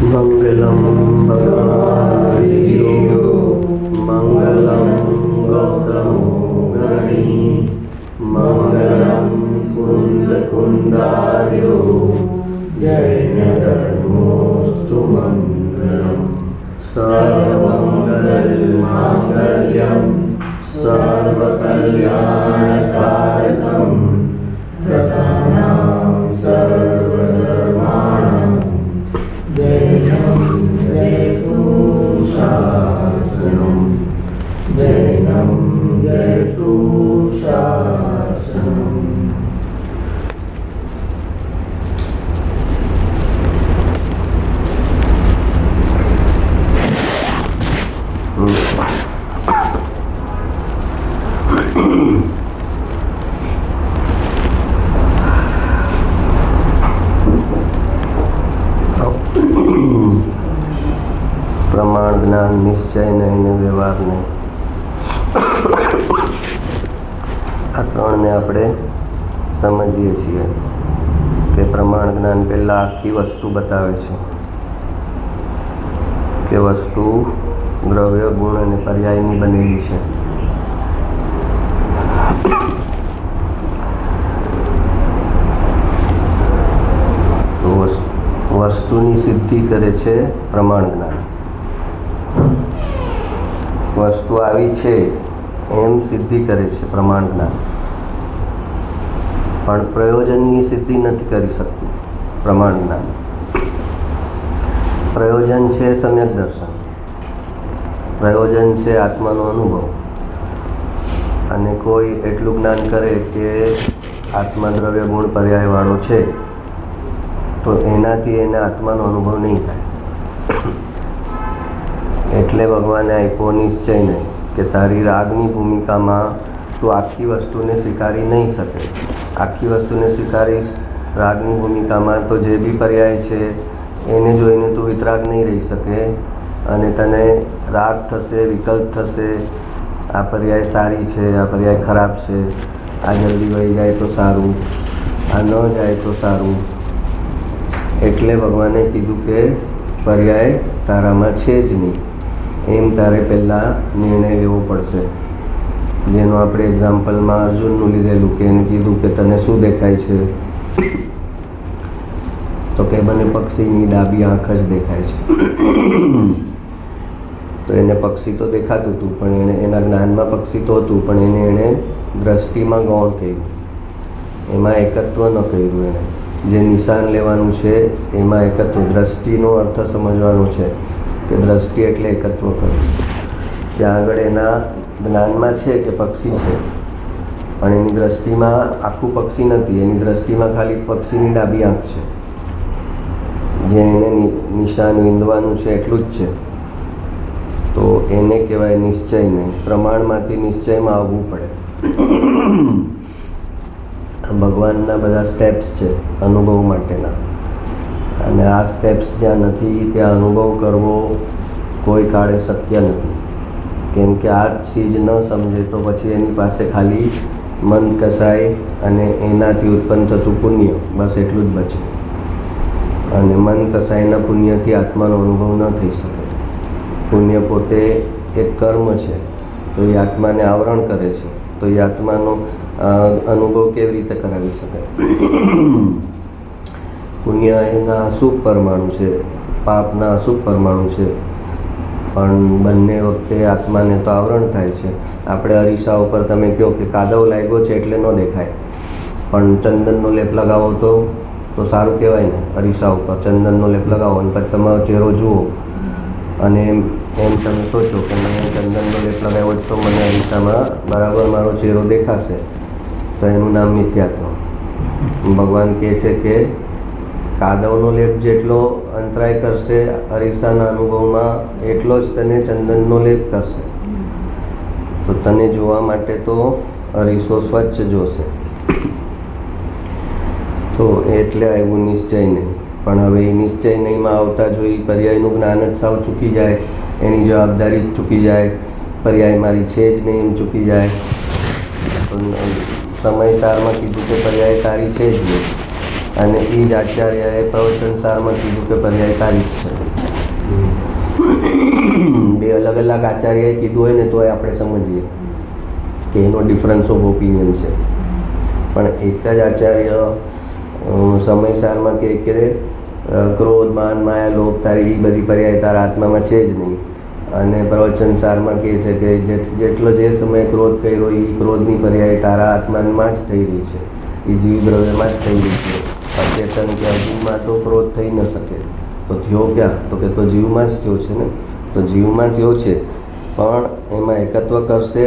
મંગલમ ભગવાન વિષ્ણુ મંગલમ ગૌતમો ગણી મંગલમ કુંદ કુંદાર્યો જૈન ધર્મોસ્તુ મંગલમ સર્વમંગલ માંગલ્યમ સર્વકલ્યાણકારકમ પ્રધાનાં સર્વધર્માણાં જૈનમ જયતુ શાસનમ જૈનમ જયતુ શાસનમ. પ્રમાણ જ્ઞાન નિશ્ચય નહીં ને વ્યવહાર નહીં, આ ત્રણને આપણે સમજીએ છીએ કે પ્રમાણ જ્ઞાન પહેલાં આખી વસ્તુ બતાવે છે કે વસ્તુ દ્રવ્ય ગુણ અને પર્યાયની બનેલી છે. વસ્તુની સિદ્ધિ કરે છે પ્રમાણ જ્ઞાન. વસ્તુ આવી છે એમ સિદ્ધિ કરે છે પ્રમાણ જ્ઞાન, પણ પ્રયોજનની સિદ્ધિ નથી કરી શકતું પ્રમાણ જ્ઞાન. પ્રયોજન છે સમ્યક દર્શન, પ્રયોજન છે આત્માનો અનુભવ. અને કોઈ એટલું જ્ઞાન કરે કે આત્મા દ્રવ્ય ગુણ પર્યાયવાળો છે તો એનાથી એને આત્માનો અનુભવ નહીં થાય. એટલે ભગવાને આપ્યો નિશ્ચય નહીં કે તારી રાગની ભૂમિકામાં તું આખી વસ્તુને સ્વીકારી નહીં શકે. આખી વસ્તુને સ્વીકારીશ રાગની ભૂમિકામાં તો જે બી પર્યાય છે એને જોઈને તું વિતરાગ નહીં રહી શકે અને તને રાગ થશે, વિકલ્પ થશે. આ પર્યાય સારી છે, આ પર્યાય ખરાબ છે, આ જલ્દી વહી જાય તો સારું, આ ન જાય તો સારું. એટલે ભગવાને કીધું કે પર્યાય તારામાં છે જ નહીં એમ તારે પહેલાં નિર્ણય લેવો પડશે. જેનું આપણે એક્ઝામ્પલમાં અર્જુનનું લીધેલું કે એને કીધું કે તને શું દેખાય છે, તો કે મને પક્ષીની ડાબી આંખ જ દેખાય છે. તો એને પક્ષી તો દેખાતું હતું, પણ એને એના જ્ઞાનમાં પક્ષી તો હતું, પણ એને દ્રષ્ટિમાં ગૌણ કર્યું, એમાં એકત્વ ન કર્યું. એને જે નિશાન લેવાનું છે એમાં એકત્વ, દ્રષ્ટિનો અર્થ સમજવાનો છે કે દ્રષ્ટિ એટલે એકત્વ કરવું. ત્યાં આગળ એના જ્ઞાનમાં છે કે પક્ષી છે, પણ એની દ્રષ્ટિમાં આખું પક્ષી નથી, એની દ્રષ્ટિમાં ખાલી પક્ષીની ડાબી આંખ છે. જે એને નિશાન વિંદવાનું છે એટલું જ છે. તો એને કહેવાય નિશ્ચય નહીં. પ્રમાણમાંથી નિશ્ચયમાં આવવું પડે. ભગવાનના બધા સ્ટેપ્સ છે અનુભવ માટેના, અને આ સ્ટેપ્સ જ્યાં નથી ત્યાં અનુભવ કરવો કોઈ કાળે શક્ય નથી. કેમ કે આ ચીજ ન સમજે તો પછી એની પાસે ખાલી મન કસાય અને એનાથી ઉત્પન્ન થતું પુણ્ય, બસ એટલું જ બચે. અને મન કસાયના પુણ્યથી આત્માનો અનુભવ ન થઈ શકે. પુણ્ય પોતે એક કર્મ છે, તો એ આત્માને આવરણ કરે છે, તો એ આત્માનો અનુભવ કેવી રીતે કરાવી શકાય? પુણ્ય એના અશુભ પરમાણુ છે, પાપના અશુભ પરમાણુ છે, પણ બંને વખતે આત્માને તો આવરણ થાય છે. આપણે અરીસા ઉપર તમે કહો કે કાદવ લાગ્યો છે એટલે ન દેખાય, પણ ચંદનનો લેપ લગાવો તો સારું કહેવાય ને. અરીસા ઉપર ચંદનનો લેપ લગાવો અને પછી તમારો ચહેરો જુઓ અને એમ તમે સોચો કે મેં ચંદનનો લેપ લગાવ્યો તો મને અરીસામાં બરાબર મારો ચહેરો દેખાશે, તો એનું નામ મિથ્યાત્વ. ભગવાન કહે છે કે કાદવનો લેપ જેટલો અંતરાય કરશે અરીસાના અનુભવમાં, એટલો જ તને ચંદનનો લેપ કરશે. તો તને જોવા માટે તો અરીસો સ્વચ્છ જોશે. તો એટલે આવ્યું નિશ્ચય નહીં. પણ હવે એ નિશ્ચય નહીંમાં આવતા જો એ પર્યાયનું જ્ઞાન જ સાવ ચૂકી જાય, એની જવાબદારી જ ચૂકી જાય, પર્યાય મારી છે જ નહીં એમ ચૂકી જાય, તો સમયસારમાં કીધું કે પર્યાય તારી છે જ નહીં, અને એ જ આચાર્યએ પ્રવચન સારમાં કીધું કે પર્યાય તારી જ છે. બે અલગ અલગ આચાર્યએ કીધું હોય ને તોય આપણે સમજીએ કે એનો ડિફરન્સ ઓફ ઓપિનિયન છે, પણ એક જ આચાર્ય સમયસારમાં કે ક્રોધ, માન, માયા, લોભ તારી એ બધી પર્યાય તારા આત્મામાં છે જ નહીં, અને પ્રવચન સારમાં કહે છે કે જેટલો જે સમયે ક્રોધ કર્યો એ ક્રોધની પર્યાય તારા આત્મામાં જ થઈ રહી છે, એ જીવ દ્રવ્યમાં જ થઈ રહી છે. અચેતન કે અજીવમાં તો ક્રોધ થઈ ન શકે, તો થયો ક્યાં? તો કે તો જીવમાં જ થયો છે ને. તો જીવમાં થયો છે, પણ એમાં એકત્વ કરશે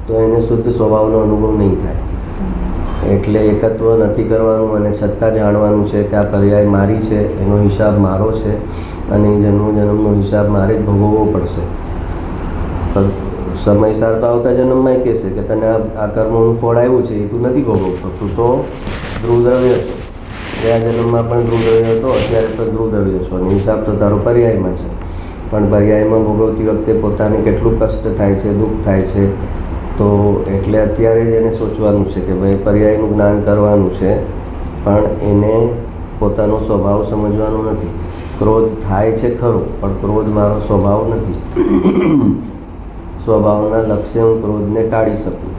તો એને શુદ્ધ સ્વભાવનો અનુભવ નહીં થાય. એટલે એકત્વ નથી કરવાનું અને છતાં જાણવાનું છે કે આ પર્યાય મારી છે, એનો હિસાબ મારો છે, અને જન્મનો હિસાબ મારે જ ભોગવવો પડશે. સમયસર તો આવતા જન્મમાં કહેશે કે તને આ કર્મનું ફળ આવ્યું છે એ તું નથી ભોગવતો, તું તો ધ્રુવદ્રવ્ય છો. ગયા જન્મમાં પણ ધ્રુવદ્રવ્ય હતો, અત્યારે પણ ધ્રુવદ્રવ્ય છો, અને હિસાબ તો તારો પર્યાયમાં છે. પણ પર્યાયમાં ભોગવતી વખતે પોતાને કેટલું કષ્ટ થાય છે, દુઃખ થાય છે. તો એટલે અત્યારે જ એને સોચવાનું છે કે ભાઈ પર્યાયનું જ્ઞાન કરવાનું છે, પણ એને પોતાનો સ્વભાવ સમજવાનો નથી. ક્રોધ થાય છે ખરો, પણ ક્રોધ મારો સ્વભાવ નથી. સ્વભાવના લક્ષ્ય હું ક્રોધને ટાળી શકું.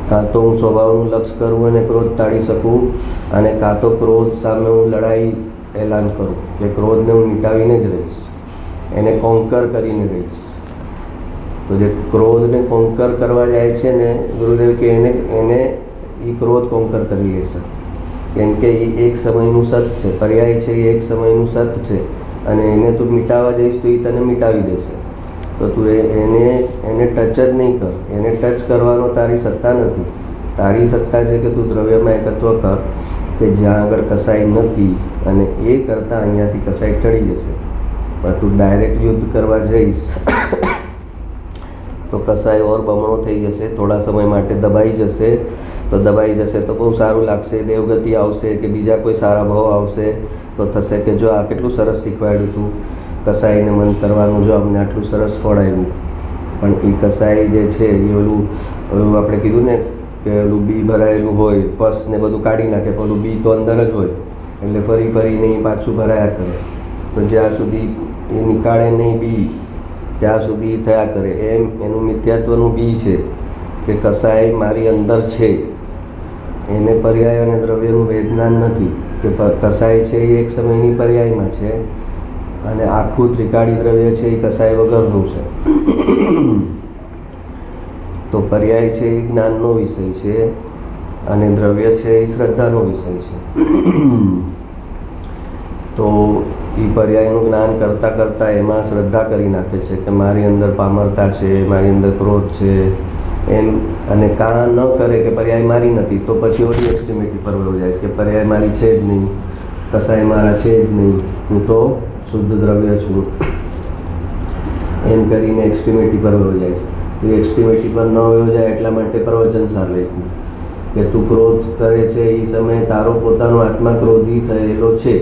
કાં તો હું સ્વભાવનું લક્ષ્ય કરું અને ક્રોધ ટાળી શકું, અને કાં તો ક્રોધ સામે હું લડાઈ એલાન કરું કે ક્રોધને હું મિટાવીને જ રહીશ, એને કોન્કર કરીને રહીશ. તો જે ક્રોધને કોન્કર કરવા જાય છે ને ગુરુદેવ કે એને એ ક્રોધ કોન્કર કરી લેશે, કેમ કે એ એક સમયનું સત છે. પર્યાય છે એ એક સમયનું સત છે, અને એને તું મિટાવવા જઈશ તો એ તને મિટાવી દેશે. તો તું એને ટચ જ નહીં કર. એને ટચ કરવાનો તારી સત્તા નથી. તારી સત્તા છે કે તું દ્રવ્યમાં એકત્વ કર કે જ્યાં આગળ કસાઈ નથી, અને એ કરતાં અહીંયાથી કસાઈ ટળી જશે. પણ તું ડાયરેક્ટ યુદ્ધ કરવા જઈશ તો કસાઈ ઓર બમણો થઈ જશે. થોડા સમય માટે દબાઈ જશે, તો દબાઈ જશે તો બહુ સારું લાગશે, દેવગતિ આવશે કે બીજા કોઈ સારા ભાવ આવશે, તો થશે કે જો આ કેટલું સરસ શીખવાડ્યું તું, કસાઈને મન કરવાનું, જો અમને આટલું સરસ ફળ આવ્યું. પણ એ કસાઈ જે છે એ ઓલું આપણે કીધું ને કે ઓલું બી ભરાયેલું હોય, પસ ને બધું કાઢી નાખે, પણ ઓલું બી તો અંદર જ હોય, એટલે ફરી ફરીને એ પાછું ભરાયા કરે. તો જ્યાં સુધી એ નીકાળે નહીં બી, ત્યાં સુધી થયા કરે. એમ એનું મિથ્યાત્વનું બી છે કે કસાઈ મારી અંદર છે. એને પર્યાય અને દ્રવ્યનું વેદનાન નથી કે કસાઈ છે એ એક સમયની પર્યાયમાં છે, અને આખું ત્રિકાળી દ્રવ્ય છે એ કસાય વગરનું છે. તો પર્યાય છે એ જ્ઞાનનો વિષય છે, અને દ્રવ્ય છે એ શ્રદ્ધાનો વિષય છે. તો એ પર્યાયનું જ્ઞાન કરતાં કરતાં એમાં શ્રદ્ધા કરી નાખે છે કે મારી અંદર પામરતા છે, મારી અંદર ક્રોધ છે એમ. અને કાં ન કરે કે પર્યાય મારી નથી, તો પછી ઓલી એક્સ્ટ્રીમિટી પર વળો જાય કે પર્યાય મારી છે જ નહીં, કસાય મારા છે જ નહીં, હું તો શુદ્ધ દ્રવ્ય છું, એમ કરીને એક્સ્ટ્રીમિટી પર વળો જાય છે. એ એક્સ્ટ્રીમિટી પર ન વયો જાય એટલા માટે પ્રવચન સાર લખ્યું કે તું ક્રોધ કરે છે એ સમયે તારો પોતાનો આત્મા ક્રોધી થયેલો છે,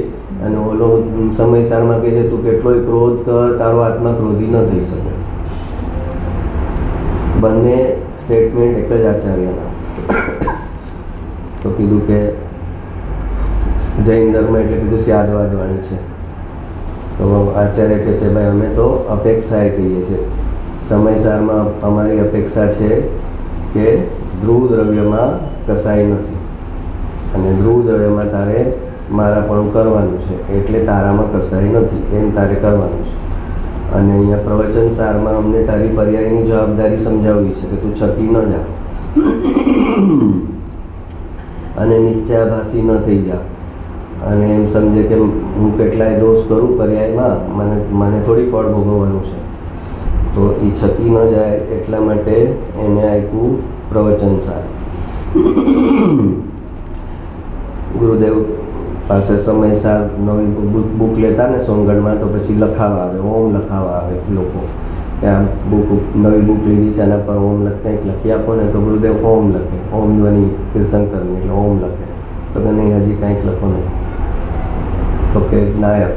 અને ઓલો સમયસારમાં કહે છે તું કેટલોય ક્રોધ કર, તારો આત્મા ક્રોધી ન થઈ શકે. બંને સ્ટેટમેન્ટ એક જ આચાર્યના. તો કીધું કે જૈન ધર્મ એટલે કીધું સ્યાદવાદવાણી છે. તો આચાર્ય કહેશે ભાઈ અમે તો અપેક્ષાએ કહીએ છીએ, સમયસારમાં અમારી અપેક્ષા છે કે ધ્રુવ દ્રવ્યમાં કસાઈ નથી, અને ધ્રુવ દ્રવ્યમાં તારે મારાપણું કરવાનું છે, એટલે તારામાં કસાઈ નથી એમ તારે કરવાનું છે. અને અહીંયા પ્રવચન સારમાં અમને તારી પર્યાયની જવાબદારી સમજાવવી છે કે તું છકી ન જા અને નિશ્ચયાભાસી ન થઈ જા, અને એમ સમજે કે હું કેટલાય દોષ કરું પર્યાયમાં, મને થોડી ફળ ભોગવવાનું છે. તો એ છકી ન જાય એટલા માટે એને આપ્યું પ્રવચન સાર. ગુરુદેવ પાસે સમયસર નવી બુક લેતા ને સોંગણમાં, તો પછી લખાવા આવે, ઓમ લખાવા આવે લોકો કે આ નવી બુક લીધી છે એના પર ઓમ કંઈક લખી આપો ને, તો ગુરુદેવ ઓમ લખે, ઓમ ધ્વનિ કીર્તન કરવું એટલે ઓમ લખે. તો કે નહીં હજી કંઈક લખો નહીં. તો કે નાયક,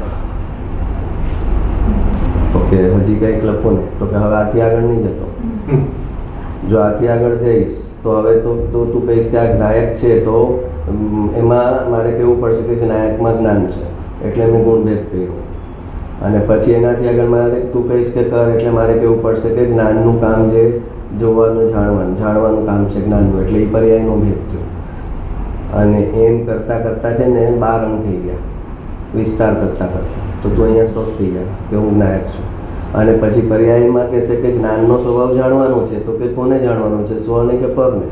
તો કે હજી કંઈક લખો ને, તો કે હવે આથી આગળ નહીં જતો, જો આથી આગળ જઈશ તો હવે તો તું કહીશ કે આ નાયક છે, તો એમાં મારે કહેવું પડશે કે નાયકમાં જ્ઞાન છે, એટલે મેં ગુણભેદ કર્યો. અને પછી એનાથી આગળ મારે તું કહીશ કે કર એટલે મારે કહેવું પડશે કે જ્ઞાનનું કામ જે જોવાનું જાણવાનું કામ છે જ્ઞાનનું, એટલે એ પર્યાયનો ભેદ થયો. અને એમ કરતાં કરતાં છે ને 12 અંગ થઈ ગયા વિસ્તાર કરતાં કરતાં. તો તું અહીંયા સ્ટોપ થઈ જાય કે હું જ્ઞાયક છું. અને પછી પર્યાયમાં કહેશે કે જ્ઞાનનો સ્વભાવ જાણવાનો છે, તો કે કોને જાણવાનો છે, સ્વને કે પરને?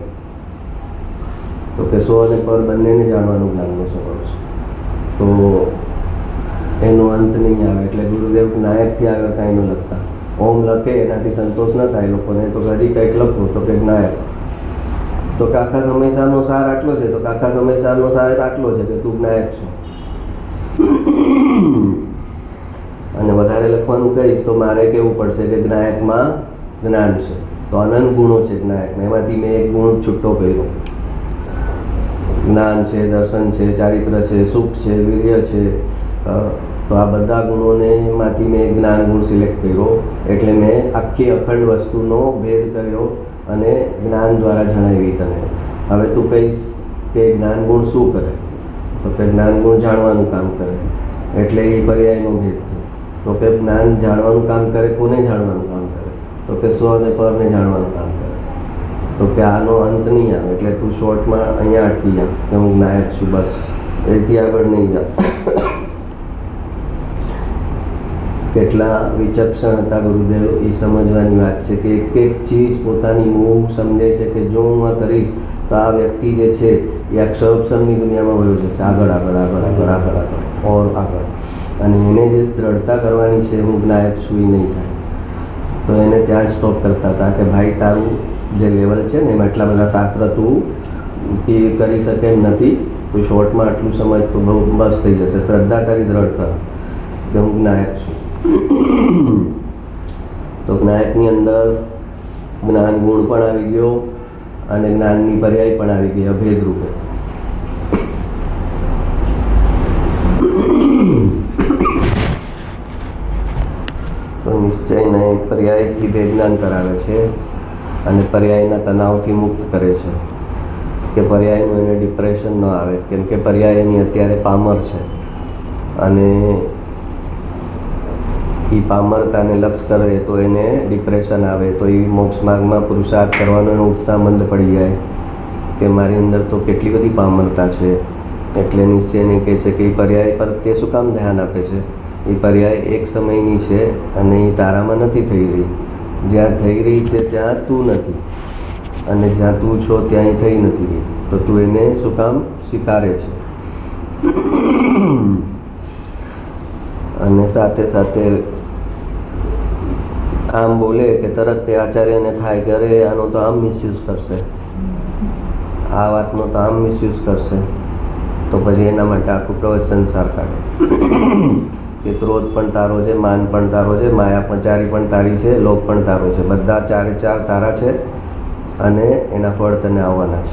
તો કે સ્વ અને પર બંનેને જાણવાનું જ્ઞાનનો સ્વભાવ છે. તો એનો અંત નહીં આવે. એટલે ગુરુદેવ જ્ઞાયકથી આગળ કાંઈ ન લખતા. ઓમ લખે એનાથી સંતોષ ન થાય લોકોને, તો હજી કંઈક લખવું તો કે જ્ઞાયક. તો કે આખા સમયસારનો સાર આટલો છે, તો આખા સમયસારનો સાર આટલો છે કે તું જ્ઞાયક છો. અને વધારે લખવાનું કહીશ તો મારે કહેવું પડશે કે જ્ઞાયકમાં જ્ઞાન છે, તો અનંત ગુણો છે જ્ઞાયકમાં. એમાંથી મેં એક ગુણ છૂટો કર્યો. જ્ઞાન છે, દર્શન છે, ચારિત્ર છે, સુખ છે, વીર્ય છે. તો આ બધા ગુણોને માંથી મેં જ્ઞાન ગુણ સિલેક્ટ કર્યો. એટલે મેં આખી અખંડ વસ્તુનો ભેદ કર્યો અને જ્ઞાન દ્વારા જણાવી તને. હવે તું કહીશ કે જ્ઞાન ગુણ શું કરે? તો કે જ્ઞાન ગુણ જાણવાનું કામ કરે. એટલે એ પર્યાયનો ભેદ થયો. તો કે જ્ઞાન જાણવાનું કામ કરે, કોને જાણવાનું કામ કરે? તો કે સ્વ અને પરને જાણવાનું કામ કરે. તો કે આનો અંત નહીં આવે. એટલે તું શોર્ટમાં અહીંયા અટકી જા કે હું જ્ઞાયક છું, બસ એથી આગળ નહીં જા. કેટલા વિચક્ષણ હતા ગુરુદેવ, એ સમજવાની વાત છે કે એક એક ચીજ પોતાની મૂળ સમજે છે કે જો હું આ કરીશ તો આ વ્યક્તિ જે છે એ આ ક્ષરક્ષરની દુનિયામાં વયો જશે આગળ આગળ આગળ આગળ આગળ આગળ ઓર આગળ. અને એને જે દ્રઢતા કરવાની છે હું જ્ઞાયક છું એ નહીં થાય. તો એને ત્યાં જ સ્ટોપ કરતા હતા કે ભાઈ તારું જે લેવલ છે ને એમાં એટલા બધા શાસ્ત્ર તું કરી શકે એમ નથી. તું શોર્ટમાં આટલું સમજ તો બહુ બસ થઈ જશે. શ્રદ્ધા તારી દ્રઢ કર કે હું જ્ઞાયક છું. તો જ્ઞાયકની અંદર જ્ઞાન ગુણ પણ આવી ગયો અને જ્ઞાનની પર્યાય પણ આવી ગઈ અભેદ રૂપે. તો નિશ્ચયને પર્યાયથી બે જ્ઞાન કરાવે છે અને પર્યાયના તણાવથી મુક્ત કરે છે કે પર્યાયનું એને ડિપ્રેશન ન આવે. કેમ કે પર્યાય એની અત્યારે પામર છે અને એ પામરતાને લક્ષ કરે તો એને ડિપ્રેશન આવે. તો એ મોક્ષ માર્ગમાં પુરુષાર્થ કરવાનો એનો ઉત્સાહ મંદ પડી જાય કે મારી અંદર તો કેટલી બધી પામરતા છે. એટલે નિશ્ચયને કહે છે કે એ પર્યાય પર તે શું કામ ધ્યાન આપે છે? એ પર્યાય એક સમયની છે અને એ તારામાં નથી થઈ રહી. જ્યાં થઈ રહી છે ત્યાં તું નથી અને જ્યાં તું છો ત્યાં એ થઈ નથી રહી. તો તું એને શું કામ સ્વીકારે છે? અને સાથે સાથે આમ બોલે કે તરત તે આચાર્યને થાય કે અરે આનો તો આમ મિસયુઝ કરશે, આ વાતનો તો આમ મિસયુઝ કરશે. તો પછી એના માટે આખું પ્રવચન સાર કાઢે કે ક્રોધ પણ તારો છે, માન પણ તારો છે, માયા પંચારી પણ તારી છે, લોભ પણ તારો છે. બધા ચારે ચાર તારા છે અને એના ફળ તને આવવાના છે.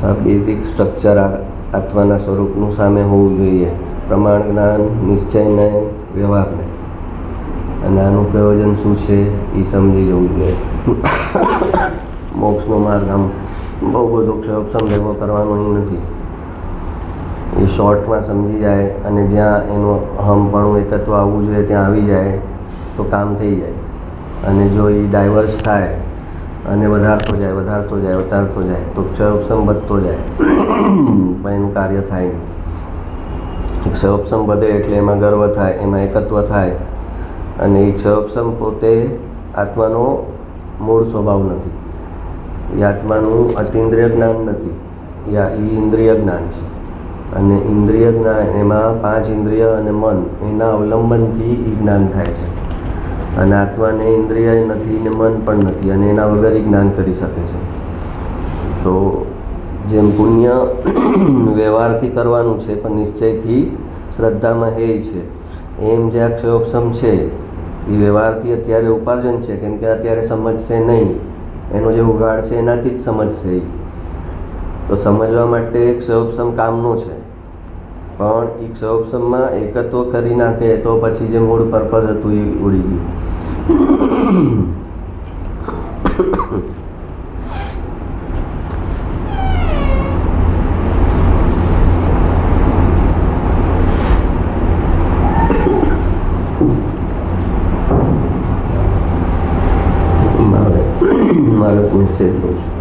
આ બેઝિક સ્ટ્રક્ચર આત્માના સ્વરૂપનું સામે હોવું જોઈએ. પ્રમાણ જ્ઞાન, નિશ્ચયને, વ્યવહારને. અને આનું પ્રયોજન શું છે એ સમજી જવું જોઈએ. મોક્ષનો માર્ગ આમ બહુ બધો ક્ષયોપસમ ભેગો કરવાનો અહીં નથી. એ શોર્ટમાં સમજી જાય અને જ્યાં એનું હમપણું એકત્વ આવવું જોઈએ ત્યાં આવી જાય તો કામ થઈ જાય. અને જો એ ડાયવર્સ થાય અને વધારતો જાય તો ક્ષયોપસમ વધતો જાય પણ એનું કાર્ય થાય નહીં. ક્ષયોપસમ વધે એટલે એમાં ગર્વ થાય, એમાં એકત્વ થાય. અને એ ક્ષયોપસમ પોતે આત્માનો મૂળ સ્વભાવ નથી. એ આત્માનું અતિન્દ્રિય જ્ઞાન નથી, એ ઇન્દ્રિય જ્ઞાન છે. અને ઇન્દ્રિય જ્ઞાન એમાં 5 ઇન્દ્રિય અને મન એના અવલંબનથી એ જ્ઞાન થાય છે. અને આત્માને ઇન્દ્રિય નથી ને મન પણ નથી અને એના વગર જ્ઞાન કરી શકે છે. તો જેમ પુણ્ય વ્યવહારથી કરવાનું છે પણ નિશ્ચયથી શ્રદ્ધામાં હે છે, એમ જે આ ક્ષયોપસમ છે એ વ્યવહારથી અત્યારે ઉપાર્જન છે. કેમ કે અત્યારે સમજશે નહીં, એનો જે ઉગાડ છે એનાથી જ સમજશે. તો સમજવા માટે ક્ષયોપસમ કામનો છે પણ એ ક્ષયોપસમમાં એકત્વ કરી નાખે તો પછી જે મૂળ પર્પઝ હતું એ ઉડી ગયું. મારો મેસેજ લઉં છું.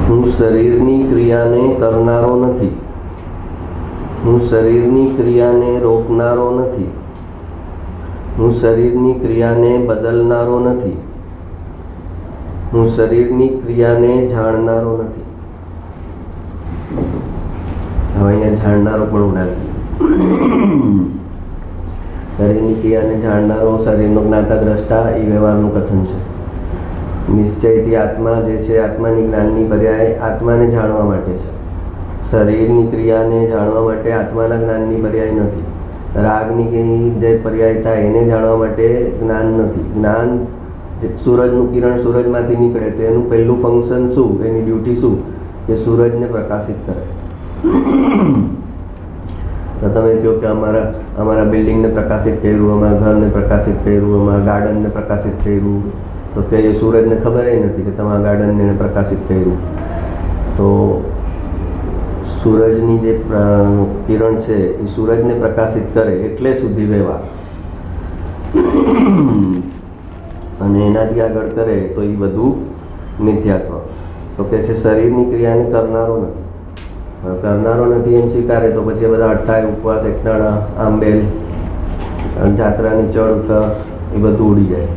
હું શરીરની ક્રિયાને કરનારો નથી. હું શરીરની ક્રિયાને રોકનારો નથી. હું શરીરની ક્રિયાને બદલનારો નથી. હું શરીરની ક્રિયાને જાણનારો નથી. હવે અહીંયા જાણનારો પણ ઉડાડી. શરીરની ક્રિયાને જાણનારો, શરીરનો જ્ઞાતાદ્રષ્ટા એ વ્યવહારનું કથન છે. નિશ્ચયથી આત્મા જે છે, આત્માની જ્ઞાનની પર્યાય આત્માને જાણવા માટે છે. શરીરની ક્રિયાને જાણવા માટે આત્માના જ્ઞાનની પર્યાય નથી. રાગની જે પર્યાય થાય એને જાણવા માટે જ્ઞાન નથી. જ્ઞાન, સૂરજનું કિરણ સૂરજમાંથી નીકળે તો એનું પહેલું ફંક્શન શું, એની ડ્યુટી શું, કે સૂરજને પ્રકાશિત કરે. તો તમે કહો કે અમારા બિલ્ડિંગને પ્રકાશિત કર્યું, અમારા ઘરને પ્રકાશિત કર્યું, અમારા ગાર્ડનને પ્રકાશિત કર્યું, તો કે એ સૂરજને ખબર નથી કે તમારા ગાર્ડનને પ્રકાશિત કર્યું. તો સૂરજની જે કિરણ છે એ સૂરજને પ્રકાશિત કરે એટલે શુદ્ધિ વ્યવહાર, અને એનાથી આગળ કરે તો એ બધું મિથ્યાત્વ. તો કે છે શરીરની ક્રિયાને કરનારો નથી. કરનારો નથી એમ સ્વીકારે તો પછી બધા અઠ્ઠાય, ઉપવાસ, એકટાણા, આંબેલ, જાત્રાની ચડ ઉતર એ બધું ઉડી જાય.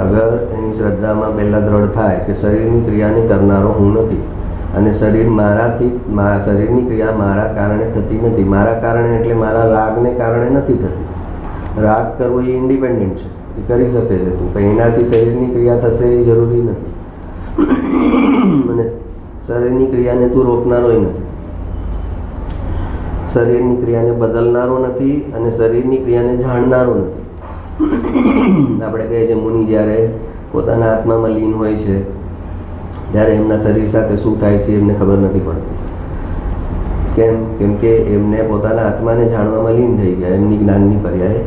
અગર એની શ્રદ્ધામાં પહેલાં દ્રઢ થાય કે શરીરની ક્રિયાને કરનારો હું નથી, અને શરીરની ક્રિયા મારા કારણે થતી નથી. મારા કારણે એટલે મારા રાગને કારણે નથી થતી. રાગ કરવો એ ઇન્ડિપેન્ડન્ટ છે, એ કરી શકે છે તું, પણ એનાથી શરીરની ક્રિયા થશે એ જરૂરી નથી. અને શરીરની ક્રિયાને તું રોકનારોય નથી, શરીરની ક્રિયાને બદલનારો નથી, અને શરીરની ક્રિયાને જાણનારો નથી. આપણે કહીએ છીએ મુનિ જ્યારે પોતાના આત્મામાં લીન હોય છે ત્યારે એમના શરીર સાથે શું થાય છે એમને ખબર નથી પડતી. કેમ કે એમને પોતાના આત્માને જાણવામાં લીન થઈ ગયા એમની જ્ઞાનની પર્યાય.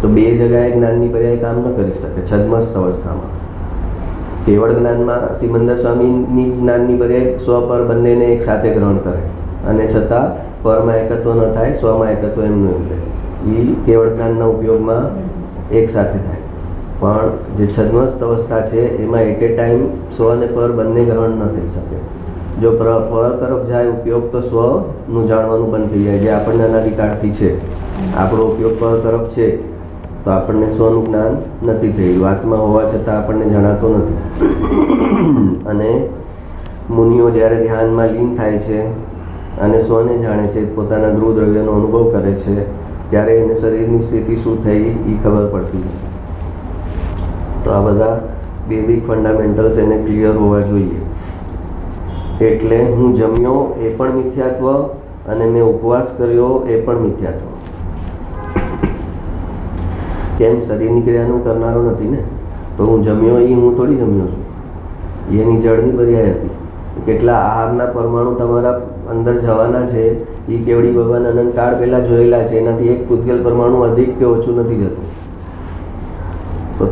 તો બે જગ્યાએ જ્ઞાનની પર્યાય કામ ન કરી શકે. છદ્મસ્ત અવસ્થામાં કેવળ જ્ઞાનમાં સિમંદર સ્વામીની જ્ઞાનની પર્યાય સ્વ પર બંનેને એક સાથે ગ્રહણ કરે, અને છતાં પરમાં એકત્વ ન થાય, સ્વમાં એકત્વ એમનું એમ રહે. એ કેવળ જ્ઞાનના ઉપયોગમાં એક સાથે થાય. પણ જે છદ્મસ્ત અવસ્થા છે એમાં એટ એ ટાઈમ સ્વ અને પર બંને ગ્રહણ ન થઈ શકે. જો પર તરફ જાય ઉપયોગ તો સ્વનું જાણવાનું બંધ થઈ જાય, જે આપણને અનાદિકાળથી છે. આપણો ઉપયોગ પર તરફ છે તો આપણને સ્વનું જ્ઞાન નથી થયું. આત્મા હોવા છતાં આપણને જણાતો નથી. અને મુનિઓ જ્યારે ધ્યાનમાં લીન થાય છે અને સ્વને જાણે છે, પોતાના ગૃહ દ્રવ્યનો અનુભવ કરે છે, ત્યારે એને શરીરની સ્થિતિ શું થઈ એ ખબર પડતી નથી. તો આ બધા બેઝિક ફંડામેન્ટલ્સ એને ક્લિયર હોવા જોઈએ. એટલે હું જમ્યો એ પણ મિથ્યાત્વ, અને મેં ઉપવાસ કર્યો એ પણ મિથ્યાત્વ. કેમ? શરીરની ક્રિયાનું કરનારો નથી ને. તો હું જમ્યો એ હું થોડી જમ્યો છું, એની જળની પર્યાય હતી. કેટલા આહારના પરમાણુ તમારા અંદર જવાના છે એ કેવડી ભગવાન અનંતકાળ પહેલાં જોયેલા છે. એનાથી એક પૂતગલ પરમાણુ અધિક કે ઓછું નથી જતું. તો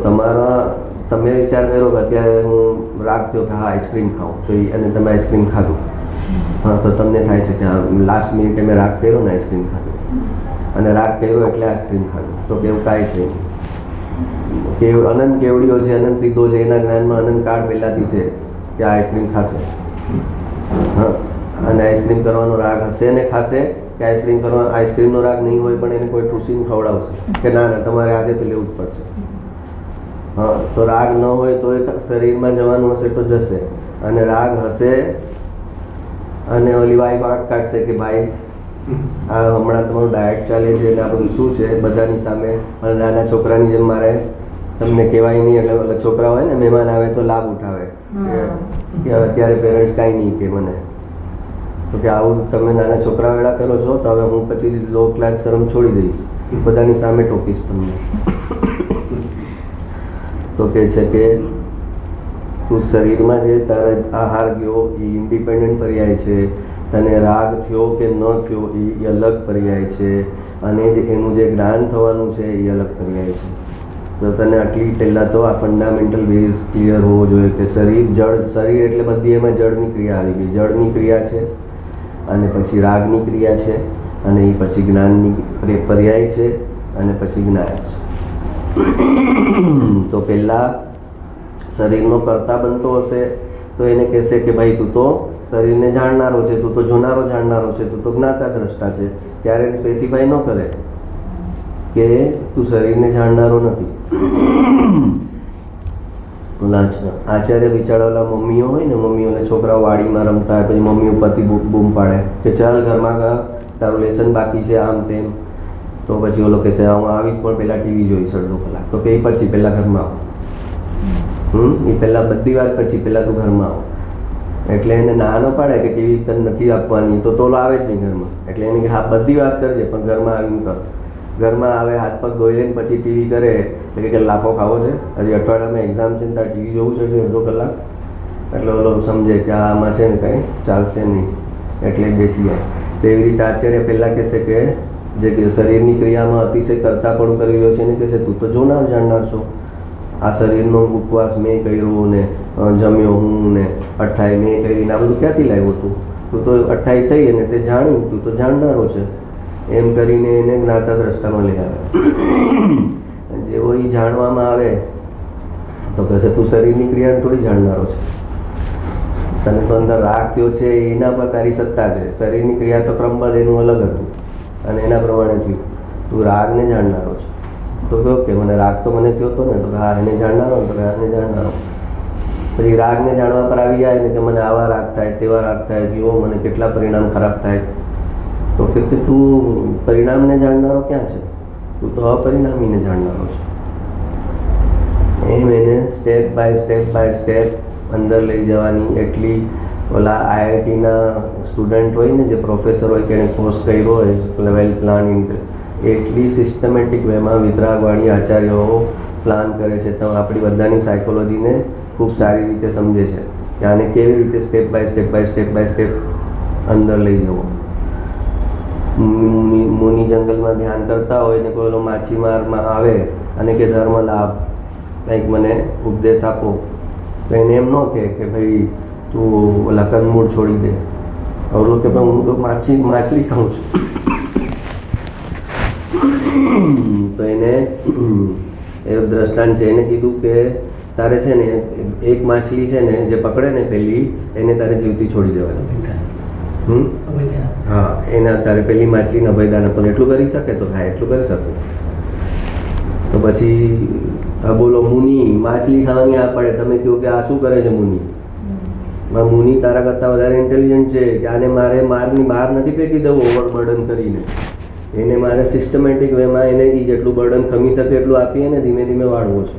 તમે વિચાર કરો કે અત્યારે હું રાગ થયો કે હા આઈસ્ક્રીમ ખાઉં તો અને તમે આઈસ્ક્રીમ ખાધું, હા, તો તમને થાય છે કે હા લાસ્ટ મિનિટે મેં રાગ કર્યો ને આઈસ્ક્રીમ ખાધું, અને રાગ કર્યો એટલે આઈસ્ક્રીમ ખાધું. તો કેવું કાંઈ છે કે અનંત કેવડીઓ છે, અનંત સિદ્ધો છે, એના જ્ઞાનમાં અનંત કાળ પહેલાંથી છે કે આ આઈસ્ક્રીમ ખાશે. હા, અને આઈસ્ક્રીમ કરવાનો રાગ હશે ને ખાશે, કે આઈસ્ક્રીમનો રાગ નહીં હોય પણ એને કોઈ ઠૂસીને ખવડાવશે કે ના ના તમારે આજે તો લેવું જ પડશે. હા, તો રાગ ન હોય તો એ શરીરમાં જવાનું હશે તો જશે, અને રાગ હશે અને ઓલી વાઈફ આંખ કાઢશે કે ભાઈ આ હમણાં તમારું ડાયટ ચાલે છે અને આ બધું શું છે બધાની સામે. અને નાના છોકરાની જેમ મારે તમને કહેવાય નહીં, એટલે છોકરા હોય ને મહેમાન આવે તો લાભ ઉઠાવે કે અત્યારે પેરેન્ટ્સ કાંઈ નહીં કે મને, તો કે આવું તમે નાના છોકરા વેળા કરો છો તો હવે હું પછી લો ક્લાસ શરમ છોડી દઈશ, બધાની સામે ટોકીશ તમને. તો કહે છે કે તું શરીરમાં જે તારે આહાર ગયો એ ઇન્ડિપેન્ડન્ટ પર્યાય છે, તને રાગ થયો કે ન થયો એ અલગ પર્યાય છે, અને એનું જે જ્ઞાન થવાનું છે એ અલગ પર્યાય છે. તો તને આટલી પહેલાં તો આ ફંડામેન્ટલ બેઝ ક્લિયર હોવો જોઈએ કે શરીર એટલે બધી એમાં જળની ક્રિયા આવી ગઈ. જળની ક્રિયા છે, અને પછી રાગની ક્રિયા છે, અને એ પછી જ્ઞાનની પર્યાય છે, અને પછી જ્ઞાન છે. તો પહેલાં શરીરનો કરતા બનતો હશે તો એને કહેશે કે ભાઈ તું તો શરીરને જાણનારો છે, તું તો જોનારો જાણનારો છે, તું તો જ્ઞાતા દ્રષ્ટા છે. ત્યારે સ્પેસિફાય ન કરે કે તું શરીરને જાણનારો નથી. આચાર્ય બિચારા મમ્મીઓ હોય ને, મમ્મીઓને છોકરાઓ વાડીમાં રમતા હોય, પછી મમ્મી ઉપરથી બૂમ પાડે કે ચાલ ઘરમાં તારું લેસન બાકી છે, આમ તેમ. તો પછી ઓલો કહેશે હું આવીશ પણ પહેલાં ટીવી જોઈશ અડધો કલાક. તો કે પછી પહેલાં ઘરમાં આવો. એ પહેલાં બધી વાત પછી પહેલાં તું ઘરમાં આવો. એટલે એને ના ન પાડે કે ટીવી તને નથી આપવાની, તો ઓલો આવે જ નહીં ઘરમાં. એટલે એને કે હા બધી વાત કરજે પણ ઘરમાં આવીને કર. ઘરમાં આવે, હાથ પગ ધોઈ લઈને પછી ટીવી કરે એટલે કે લાફો ખાવો છે, હજી અઠવાડિયામાં એક્ઝામ છે ને તારે ટીવી જોવું છે અડધો કલાક. એટલે ઓલો સમજે કે આમાં છે ને કંઈ ચાલશે નહીં, એટલે બેસી જાય. તેવી રીતે આચાર્ય પહેલાં કહેશે કે જે શરીરની ક્રિયામાં અતિશય કરતાપણું કરી રહ્યો છે એને કહેશે તું તો જોનાર જાણનાર છો. આ શરીરનો ઉપવાસ મેં કર્યો ને જમ્યો હું ને અઠ્ઠાઈ મેં કરીને આ બધું ક્યાંથી લાવ્યો તું તો અઠ્ઠાઈ થઈ અને તે જાણ્યું, તું તો જાણનારો છે. એમ કરીને એને જ્ઞાતા દ્રષ્ટામાં લઈ આવે. જેવો એ જાણવામાં આવે તો કહેશે તું શરીરની ક્રિયાને થોડી જાણનારો છે. તને તો અંદર રાગ થયો છે એના પર તારી સત્તા છે. શરીરની ક્રિયા તો ક્રમબદ્ધ એનું અલગ હતું અને એના પ્રમાણે થયું. તું રાગને જાણનારો છે. તો કહ્યું કે મને રાગ તો મને થયો હતો ને, તો હા એને જાણનારો, તો રાગને જાણનારો. પછી રાગને જાણવા પર આવી જાય ને કે મને આવા રાગ થાય, તેવા રાગ થાય, જુઓ મને કેટલા પરિણામ ખરાબ થાય. તો કે તું પરિણામને જાણનારો ક્યાં છે? તું તો અપરિણામીને જાણનારો છે. એમ એને સ્ટેપ બાય સ્ટેપ અંદર લઈ જવાની. એટલી ઓલા આઈઆઈટીના સ્ટુડન્ટ હોય ને, જે પ્રોફેસર હોય કે એને કોર્સ કર્યો હોય વેલ પ્લાન, એટલી સિસ્ટમેટિક વેમાં વિતરાગવાળી આચાર્યો પ્લાન કરે છે. તો આપણી બધાની સાયકોલોજીને ખૂબ સારી રીતે સમજે છે કે આને કેવી રીતે સ્ટેપ બાય સ્ટેપ અંદર લઈ જવો. મુનિ જંગલમાં ધ્યાન કરતા હોય ને કોઈ ઓલો માછીમારમાં આવે અને કે ધર્મ લાભ કંઈક મને ઉપદેશ આપો, તો એને એમ ન કહે કે ભાઈ તું ઓલા કંદમૂળ છોડી દે. ઓલો કે ભાઈ હું તો માછલી ખાઉં છું. તો એને એ દ્રષ્ટાંત છે, એને કીધું કે તારે છે ને એક માછલી છે ને જે પકડે ને પેલી એને તારે જીવતી છોડી દેવાની. હા, એના તારે પેલી માછલીના ભયદાન પણ એટલું કરી શકે તો હા એટલું કરી શકે. તો પછી બોલો મુનિ માછલી ખાવાની આ પડે, તમે કહો કે આ શું કરે છે મુનિ? મુનિ તારા કરતાં વધારે ઇન્ટેલિજન્ટ છે કે આને મારે મારની બહાર નથી ફેંકી દેવું ઓવરબર્ડન કરીને. એને મારે સિસ્ટમેટિક વેમાં એને જેટલું બર્ડન ખમી શકે એટલું આપી એને ધીમે ધીમે વાળવો છે.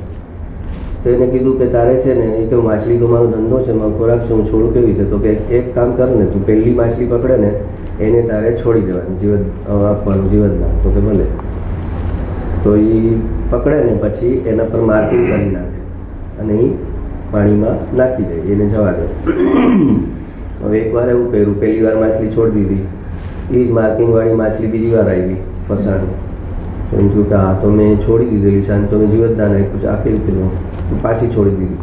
તો એને કીધું કે તારે છે ને એ કે માછલી તો મારો ધંધો છે, મારો ખોરાક છે, હું છોડું કેવી રીતે? તો કે એક કામ કર ને, તું પહેલી માછલી પકડે ને એને તારે છોડી દેવાની, જીવત આપવાનું, જીવતદાન. તો કે ભલે. તો એ પકડે ને પછી એના પર માર્કિંગ કરી નાખે અને એ પાણીમાં નાખી દે, એને જવા દે. હવે એકવાર એવું કર્યું, પહેલી વાર માછલી છોડી દીધી, એ જ માર્કિંગવાળી માછલી બીજી વાર આવી ફસાણી. તો એમ કહ્યું કે હા તો મેં છોડી દીધેલી છે અને તો મેં જીવતદાન આપ્યું છે, આ કેવી રીતે? પાછી છોડી દીધી.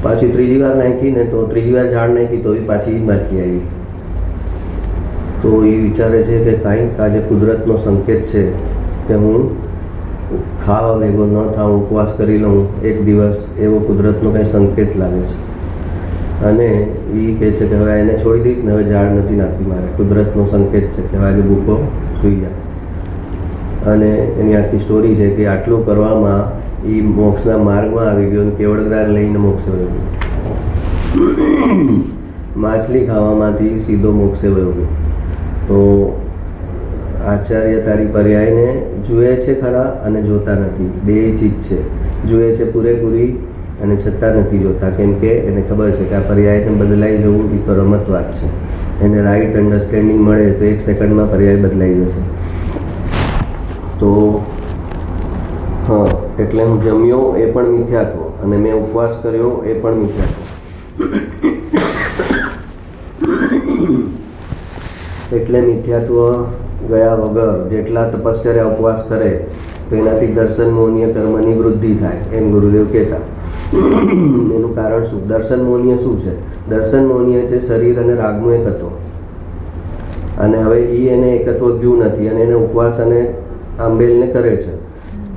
પાછી ત્રીજી વાર નાખી ને તો ત્રીજી વાર ઝાડ નાખી તો એ પાછી જ માછલી આવી. તો એ વિચારે છે કે કાંઈક આજે કુદરતનો સંકેત છે કે હું ખાવા ભેગો ન થાઉં, ઉપવાસ કરી લઉં એક દિવસ, એવો કુદરતનો કંઈ સંકેત લાગે છે. અને એ કહે છે કે હવે એને છોડી દઈશ ને, હવે ઝાડ નથી નાખતી મારે, કુદરતનો સંકેત છે કે આજે ભૂખો સૂઈ જાય. અને એની આખી સ્ટોરી છે કે આટલું કરવામાં એ મોક્ષના માર્ગમાં આવી ગયો અને કેવડગ્રાર લઈને મોક્ષે વયો ગયો. માછલી ખાવામાંથી સીધો મોક્ષે વયો ગયો. તો આચાર્ય તારી પર્યાયને જુએ છે ખરા અને જોતા નથી, બે ચીજ છે. જુએ છે પૂરેપૂરી અને છતાં નથી જોતા, કેમ કે એને ખબર છે કે આ પર્યાયને બદલાઈ જવું એ તો રમત વાત છે. એને રાઈટ અન્ડરસ્ટેન્ડિંગ મળે તો 1 સેકન્ડમાં પર્યાય બદલાઈ જશે. તો હા, એટલે હું જમ્યો એ પણ મિથ્યાત્વ અને મેં ઉપવાસ કર્યો એ પણ મિથ્યાત્વ. એટલે મિથ્યાત્વ ગયા વગર જેટલા તપશ્ચર્યા ઉપવાસ કરે તો એનાથી દર્શન મોહનીય કર્મની વૃદ્ધિ થાય, એમ ગુરુદેવ કહેતા. એનું કારણ શું? દર્શન મોહનીય શું છે? દર્શન મોહનીય છે શરીર અને રાગનું એકત્વ. અને હવે એને એકત્વ ગયું નથી અને એને ઉપવાસ અને આંબેલને કરે છે.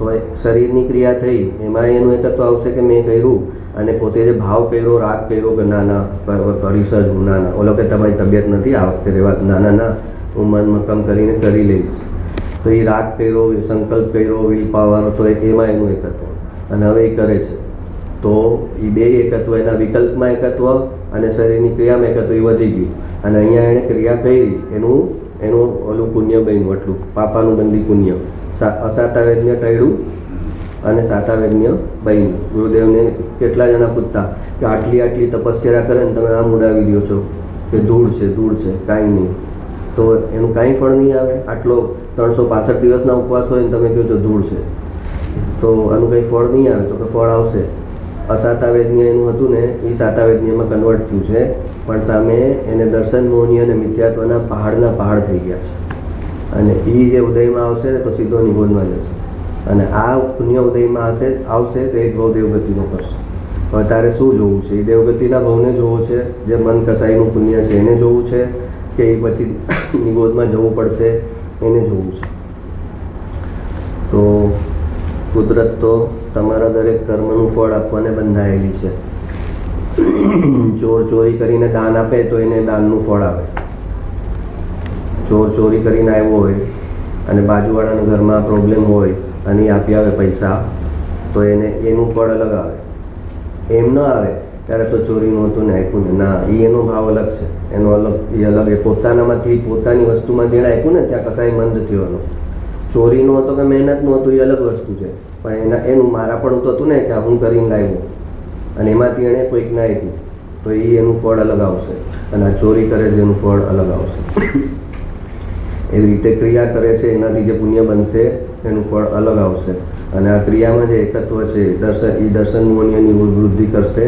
તો શરીરની ક્રિયા થઈ એમાં એનું એકત્વ આવશે કે મેં કર્યું, અને પોતે જે ભાવ કર્યો, રાગ કર્યો કે ના ના કરીશ જ, ના ના ઓલો કે તમારી તબિયત નથી આ વખતે રહેવા, ના ના ના હું મન મક્કમ કરીને કરી લઈશ, તો એ રાગ કર્યો, સંકલ્પ કર્યો, વિલ પાવર, તો એમાં એનું એકત્વ, અને હવે એ કરે છે તો એ બે એકત્વ, એના વિકલ્પમાં એકત્વ અને શરીરની ક્રિયામાં એકત્વ એ વધી ગયું, અને અહીંયા એણે ક્રિયા કરી એનું ઓલું પુણ્ય બન્યું, એટલું પાપાનું બંધી પુણ્ય, અસાતાવેજ્ઞ ટળ્યું અને સાતાવેજ્ઞ બન્યું. ગુરુદેવને કેટલા જણા પૂછતા કે આટલી આટલી તપશ્ચર્યા કરે ને તમે આમ ઉડાવી દો છો કે ધૂળ છે કાંઈ નહીં, તો એનું કાંઈ ફળ નહીં આવે. આટલો 365 દિવસના ઉપવાસ હોય ને તમે કહો છો ધૂળ છે, તો આનું કંઈ ફળ નહીં આવે, તો કે ફળ આવશે. અસાતાવેજ્ઞ એનું હતું ને એ સાતાવેજ્ઞમાં કન્વર્ટ થયું છે, પણ સામે એને દર્શન મોહની અને મિથ્યાત્વના પહાડના પહાડ થઈ ગયા છે, અને એ જે ઉદયમાં આવશે ને તો સીધો નિબોધમાં જશે, અને આ પુણ્ય ઉદયમાં આવશે તો એક ભાવ દેવગતિનો કરશે. હવે તારે શું જોવું છે? એ દેવગતિના ભાવને જોવો છે, જે મન કસાઈનું પુણ્ય છે એને જોવું છે, કે એ પછી નિબોધમાં જવું પડશે એને જોવું છે. તો કુદરત તો તમારા દરેક કર્મનું ફળ આપવાને બંધાયેલી છે. ચોર ચોરી કરીને દાન આપે તો એને દાનનું ફળ આવે. ચોર ચોરી કરીને આવ્યો હોય અને બાજુવાળાના ઘરમાં પ્રોબ્લેમ હોય અને એ આપી આવે પૈસા, તો એનું ફળ અલગ આવે. એમ ન આવે ત્યારે તો ચોરીનું હતું ને આપ્યું ને, ના, એ એનો ભાવ અલગ છે, એનો અલગ એ પોતાનામાંથી પોતાની વસ્તુમાં જેણે આપ્યું ને ત્યાં કસાય મંદ થયો એનો. ચોરીનું હતો કે મહેનતનું હતું એ અલગ વસ્તુ છે, પણ એનું મારા પણ હતું ને કે હું કરીને લાવ્યો અને એમાંથી એણે કોઈક ના આપ્યું, તો એનું ફળ અલગ આવશે, અને આ ચોરી કરે છે એનું ફળ અલગ આવશે. એવી રીતે ક્રિયા કરે છે એનાથી જે પુણ્ય બનશે એનું ફળ અલગ આવશે, અને આ ક્રિયામાં જે એકત્વ છે એ દર્શન મોહની વૃદ્ધિ કરશે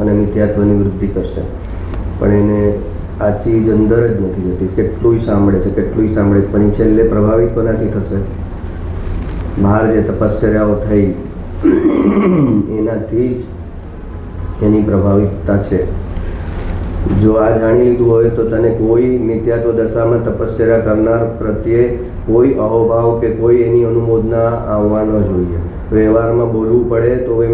અને મિથ્યાત્વની વૃદ્ધિ કરશે. પણ એને આ ચીજ અંદર જ નથી જતી. કેટલું સાંભળે છે, પણ એ છેલ્લે પ્રભાવિત કોનાથી થશે? બહાર જે તપશ્ચર્યાઓ થઈ એનાથી જ એની પ્રભાવિતતા છે. જો આ જાણી લીધું હોય તો તને કોઈ મિથ્યાત્વ દશામાં તપશ્ચર્યા કરનાર પ્રત્યે કોઈ અહોભાવ કે કોઈ એની અનુમોદના આવવા ન જોઈએ. વ્યવહારમાં બોલવું પડે તો એમ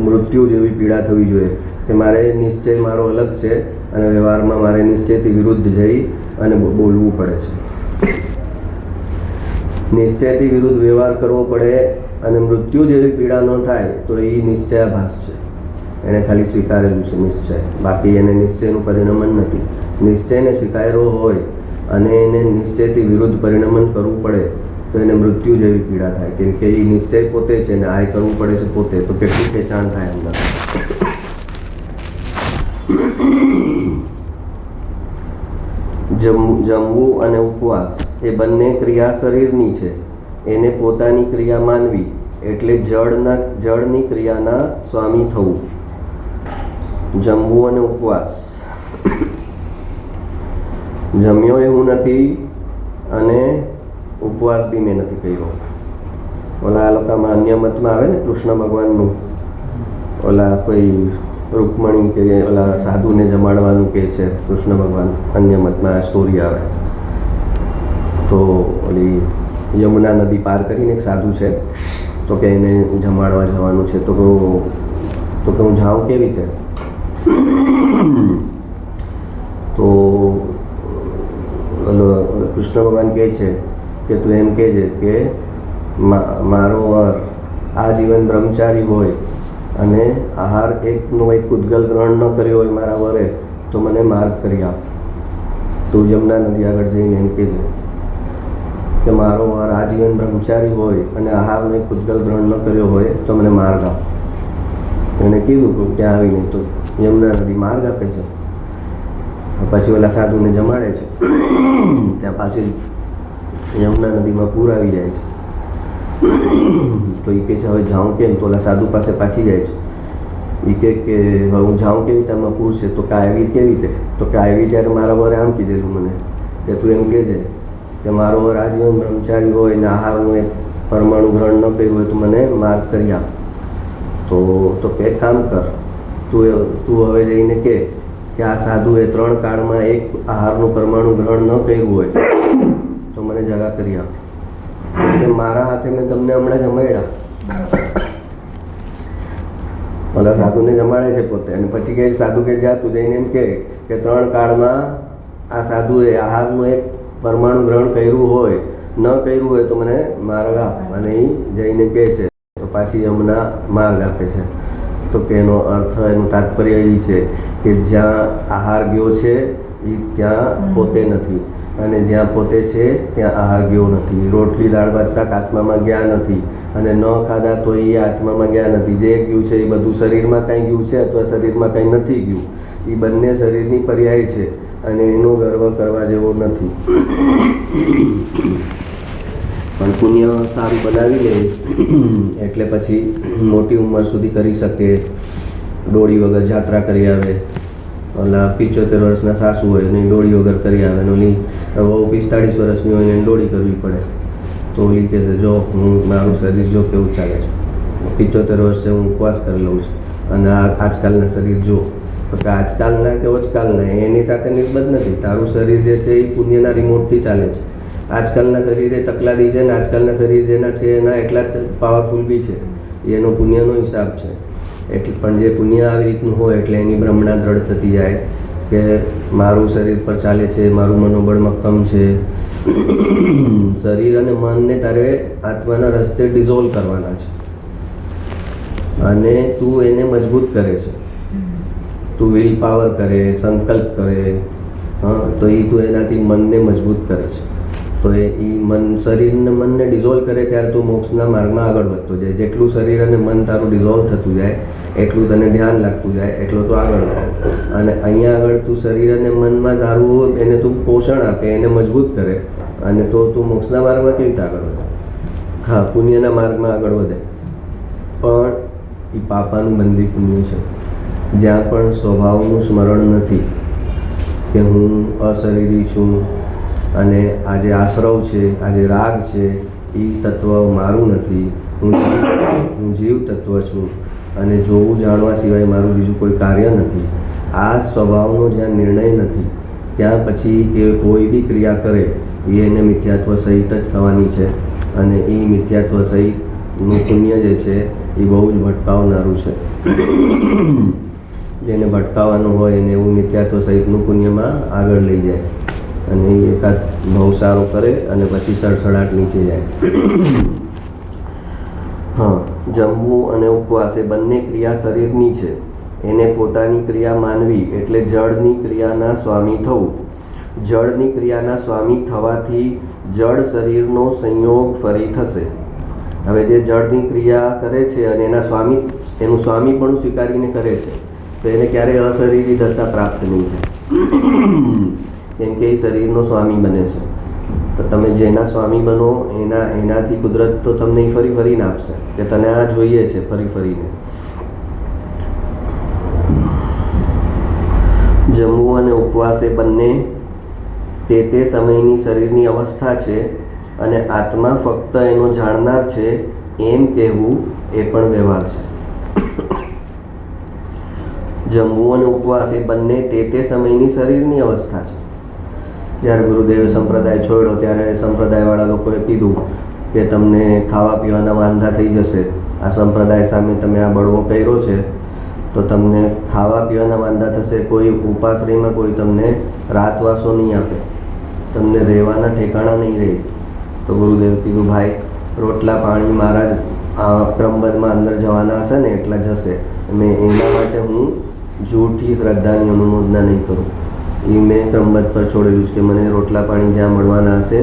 મૃત્યુ જેવી પીડા થવી જોઈએ કે મારે નિશ્ચય મારો અલગ છે અને વ્યવહારમાં મારે નિશ્ચયથી વિરુદ્ધ જઈ અને બોલવું પડે છે. નિશ્ચયથી વિરુદ્ધ વ્યવહાર કરવો પડે અને મૃત્યુ જેવી પીડા ન થાય તો એ નિશ્ચયાભાસ છે. એણે ખાલી સ્વીકારેલું છે નિશ્ચય, બાકી એને નિશ્ચયનું પરિણમન નથી. નિશ્ચયને સ્વીકાર્યો હોય અને એને નિશ્ચયથી વિરુદ્ધ પરિણમન કરવું પડે તો એને મૃત્યુ જેવી પીડા થાય, કેમ કે એ નિશ્ચય પોતે છે ને આ કરવું પડે છે પોતે, તો કેટલી ખેંચાણ થાય અંદર. જમવું અને ઉપવાસ એ બંને ક્રિયા શરીરની છે. એને પોતાની ક્રિયા માનવી એટલે જળની ક્રિયાના સ્વામી થવું. જમવું અને ઉપવાસ. જમ્યો એવું નથી અને ઉપવાસ બી મેં નથી કર્યો. ઓલા આ લોકોમાં અન્ય મતમાં આવે ને કૃષ્ણ ભગવાનનું, ઓલા કોઈ રૂકમણી કે ઓલા સાધુને જમાડવાનું કે છે કૃષ્ણ ભગવાન, અન્ય મતમાં આ સ્ટોરી આવે. તો ઓલી યમુના નદી પાર કરીને એક સાધુ છે, તો કે એને જમાડવા જવાનું છે, તો કે હું જાઉં કેવી રીતે? તો કૃષ્ણ ભગવાન કહે છે કે તું એમ કહેજે કે મારો વર આજીવન બ્રહ્મચારી હોય અને આહાર એકનો એક ઉદ્ગલ ગ્રહણ ન કર્યો હોય મારા વરે, તો મને માર્ગ કરી આપ. તું યમુના નદી આગળ જઈને એમ કહેજે કે મારો વર આજીવન બ્રહ્મચારી હોય અને આહારનો એક ઉદ્ગલ ગ્રહણ ન કર્યો હોય તો મને માર્ગ આપ. એને કીધું ત્યાં આવીને તો યમુના નદી માર્ગ આપે છે. પછી ઓલા સાધુને જમાડે છે, ત્યાં પાછી યમુના નદીમાં પૂર આવી જાય છે. તો એ કહે છે હવે જાઉં કેમ? તો ઓલા સાધુ પાસે પાછી જાય છે. એ કે હવે હું જાઉં કેવી રીતે? આમાં પૂર છે. તો કે આવી કેવી રીતે? તો કે આવી ત્યારે મારા વરે આમ કીધેલું મને કે તું એમ કહેજે કે મારો વર આજીવન બ્રહ્મચારી હોય ને આહારનું એક પરમાણુ ગ્રહણ ન કર્યું હોય તો મને માર્ગ કરી આપ. તો કે કામ કર, તું હવે જઈને કે આ સાધુએ 3 કાળમાં એક આહારનું પરમાણુ ગ્રહણ ન કર્યું હોય તો મને જગા કરી આપ. કે મારા હાથે મેં તમને હમણાં જમાડ્યા, ઓલા સાધુને જમાડે છે પોતે, અને પછી કે સાધુ કે જા તું જઈને એમ કે 3 કાળમાં આ સાધુએ આહારનું એક પરમાણુ ગ્રહણ કર્યું હોય, ન કર્યું હોય તો મને માર્ગ આપ. અને એ જઈને કહે છે તો પાછી યમુના માર્ગ આપે છે. તો કે એનો અર્થ, એનું તાત્પર્ય એ છે કે જ્યાં આહાર ગયો છે એ ત્યાં પોતે નથી, અને જ્યાં પોતે છે ત્યાં આહાર ગયો નથી. રોટલી દાળ ભાત શાક આત્મામાં ગયા નથી, અને ન ખાધા તો એ આત્મામાં ગયા નથી. જે ગયું છે એ બધું શરીરમાં કાંઈ ગયું છે અથવા શરીરમાં કાંઈ નથી ગયું. એ બંને શરીરની પર્યાય છે અને એનો ગર્વ કરવા જેવો નથી. પણ પુણ્ય સારું બનાવી લે એટલે પછી મોટી ઉંમર સુધી કરી શકે. ડોળી વગર જાત્રા કરી આવે. ઓલા 75 વર્ષના સાસુ હોય ને ડોળી વગર કરી આવે, ને ઓલી વહુ 45 વર્ષની હોય ને ડોળી કરવી પડે. તો ઓલી કહે છે જો હું મારું શરીર જો કેવું ચાલે છે, 75 વર્ષે હું ઉપવાસ કરી લઉં છું, અને આજકાલના શરીર જો. તો કે આજકાલના કે ઓજકાલના એની સાથે નિર્બંધ નથી. તારું શરીર જે છે એ પુણ્યના રિમોટથી ચાલે છે. આજકાલના શરીરે તકલાદી છે, ને આજકાલના શરીર જેના છે એના એટલા જ પાવરફુલ બી છે. એનો પુણ્યનો હિસાબ છે. એટલે પણ જે પુણ્ય આવી રીતનું હોય એટલે એની બ્રહ્મણા દ્રઢ થતી જાય કે મારું શરીર પર ચાલે છે, મારું મનોબળ મક્કમ છે. શરીર અને મનને તારે આત્માના રસ્તે ડિઝોલ્વ કરવાના છે, અને તું એને મજબૂત કરે છે. તું વિલ પાવર કરે, સંકલ્પ કરે, તો એ તું એનાથી મનને મજબૂત કરે છે. તો એ મન શરીરને મનને ડિઝોલ્વ કરે ત્યારે તું મોક્ષના માર્ગમાં આગળ વધતો જાય. જેટલું શરીર અને મન તારું ડિઝોલ્વ થતું જાય એટલું તને ધ્યાન લાગતું જાય, એટલું તું આગળ વધે. અને અહીંયા આગળ તું શરીર અને મનમાં તારું એને તું પોષણ આપે, એને મજબૂત કરે, અને તો તું મોક્ષના માર્ગમાં કેવી રીતે આગળ વધે? હા, પુણ્યના માર્ગમાં આગળ વધે, પણ એ પાપાનું બંધી પુણ્ય છે. જ્યાં પણ સ્વભાવનું સ્મરણ નથી કે હું અશરીરી છું, અને આ જે આશ્રવ છે, આ જે રાગ છે, એ તત્વ મારું નથી. હું જીવ તત્વ છું, અને જોવું જાણવા સિવાય મારું બીજું કોઈ કાર્ય નથી. આ સ્વભાવનો જ્યાં નિર્ણય નથી ત્યાં પછી એ કોઈ બી ક્રિયા કરે એ એને મિથ્યાત્વ સહિત જ થવાની છે. અને એ મિથ્યાત્વ સહિતનું પુણ્ય જે છે એ બહુ જ ભટકાવનારું છે. જેને ભટકાવવાનું હોય એને એવું મિથ્યાત્વ સહિતનું પુણ્યમાં આગળ લઈ જાય, અને એકાદ બહુ સારો કરે અને પછી સડસડાટ નીચે જાય. હા, જમવું અને ઉપવાસ એ બંને ક્રિયા શરીરની છે. એને પોતાની ક્રિયા માનવી એટલે જળની ક્રિયાના સ્વામી થવું. જળની ક્રિયાના સ્વામી થવાથી જળ શરીરનો સંયોગ ફરી થશે. હવે જે જળની ક્રિયા કરે છે અને એનું સ્વામી પણ સ્વીકારીને કરે છે, તો એને ક્યારેય અશરીરી દશા પ્રાપ્ત નહીં થાય, કેમ કે એ શરીરનો સ્વામી બને છે. તો તમે જેના સ્વામી બનો એનાથી કુદરત તો તમને ફરી ફરીને આપશે કે તને આ જોઈએ છે ફરી ફરીને. જમવું અને ઉપવાસ એ બંને તે સમયની શરીરની અવસ્થા છે, અને આત્મા ફક્ત એનો જાણનાર છે એમ કહેવું એ પણ વ્યવહાર છે. જમવું અને ઉપવાસ એ બંને તે સમયની શરીરની અવસ્થા છે. જ્યારે ગુરુદેવે સંપ્રદાય છોડ્યો ત્યારે સંપ્રદાયવાળા લોકોએ કીધું કે તમને ખાવા પીવાના વાંધા થઈ જશે, આ સંપ્રદાય સામે તમે આ બળવો કર્યો છે તો તમને ખાવા પીવાના વાંધા થશે. કોઈ ઉપાશ્રયમાં કોઈ તમને રાતવાસો નહીં આપે, તમને રહેવાના ઠેકાણા નહીં રહે. તો ગુરુદેવ કીધું ભાઈ રોટલા પાણી મારા ક્રમબદ્ધમાં અંદર જવાના હશે ને એટલા જશે. મેં એના માટે હું જૂઠી શ્રદ્ધાની અનુમોદના નહીં કરું. એ મેં ક્રમબદ્ધ પર છોડેલું છે કે મને રોટલા પાણી જ્યાં મળવાના હશે,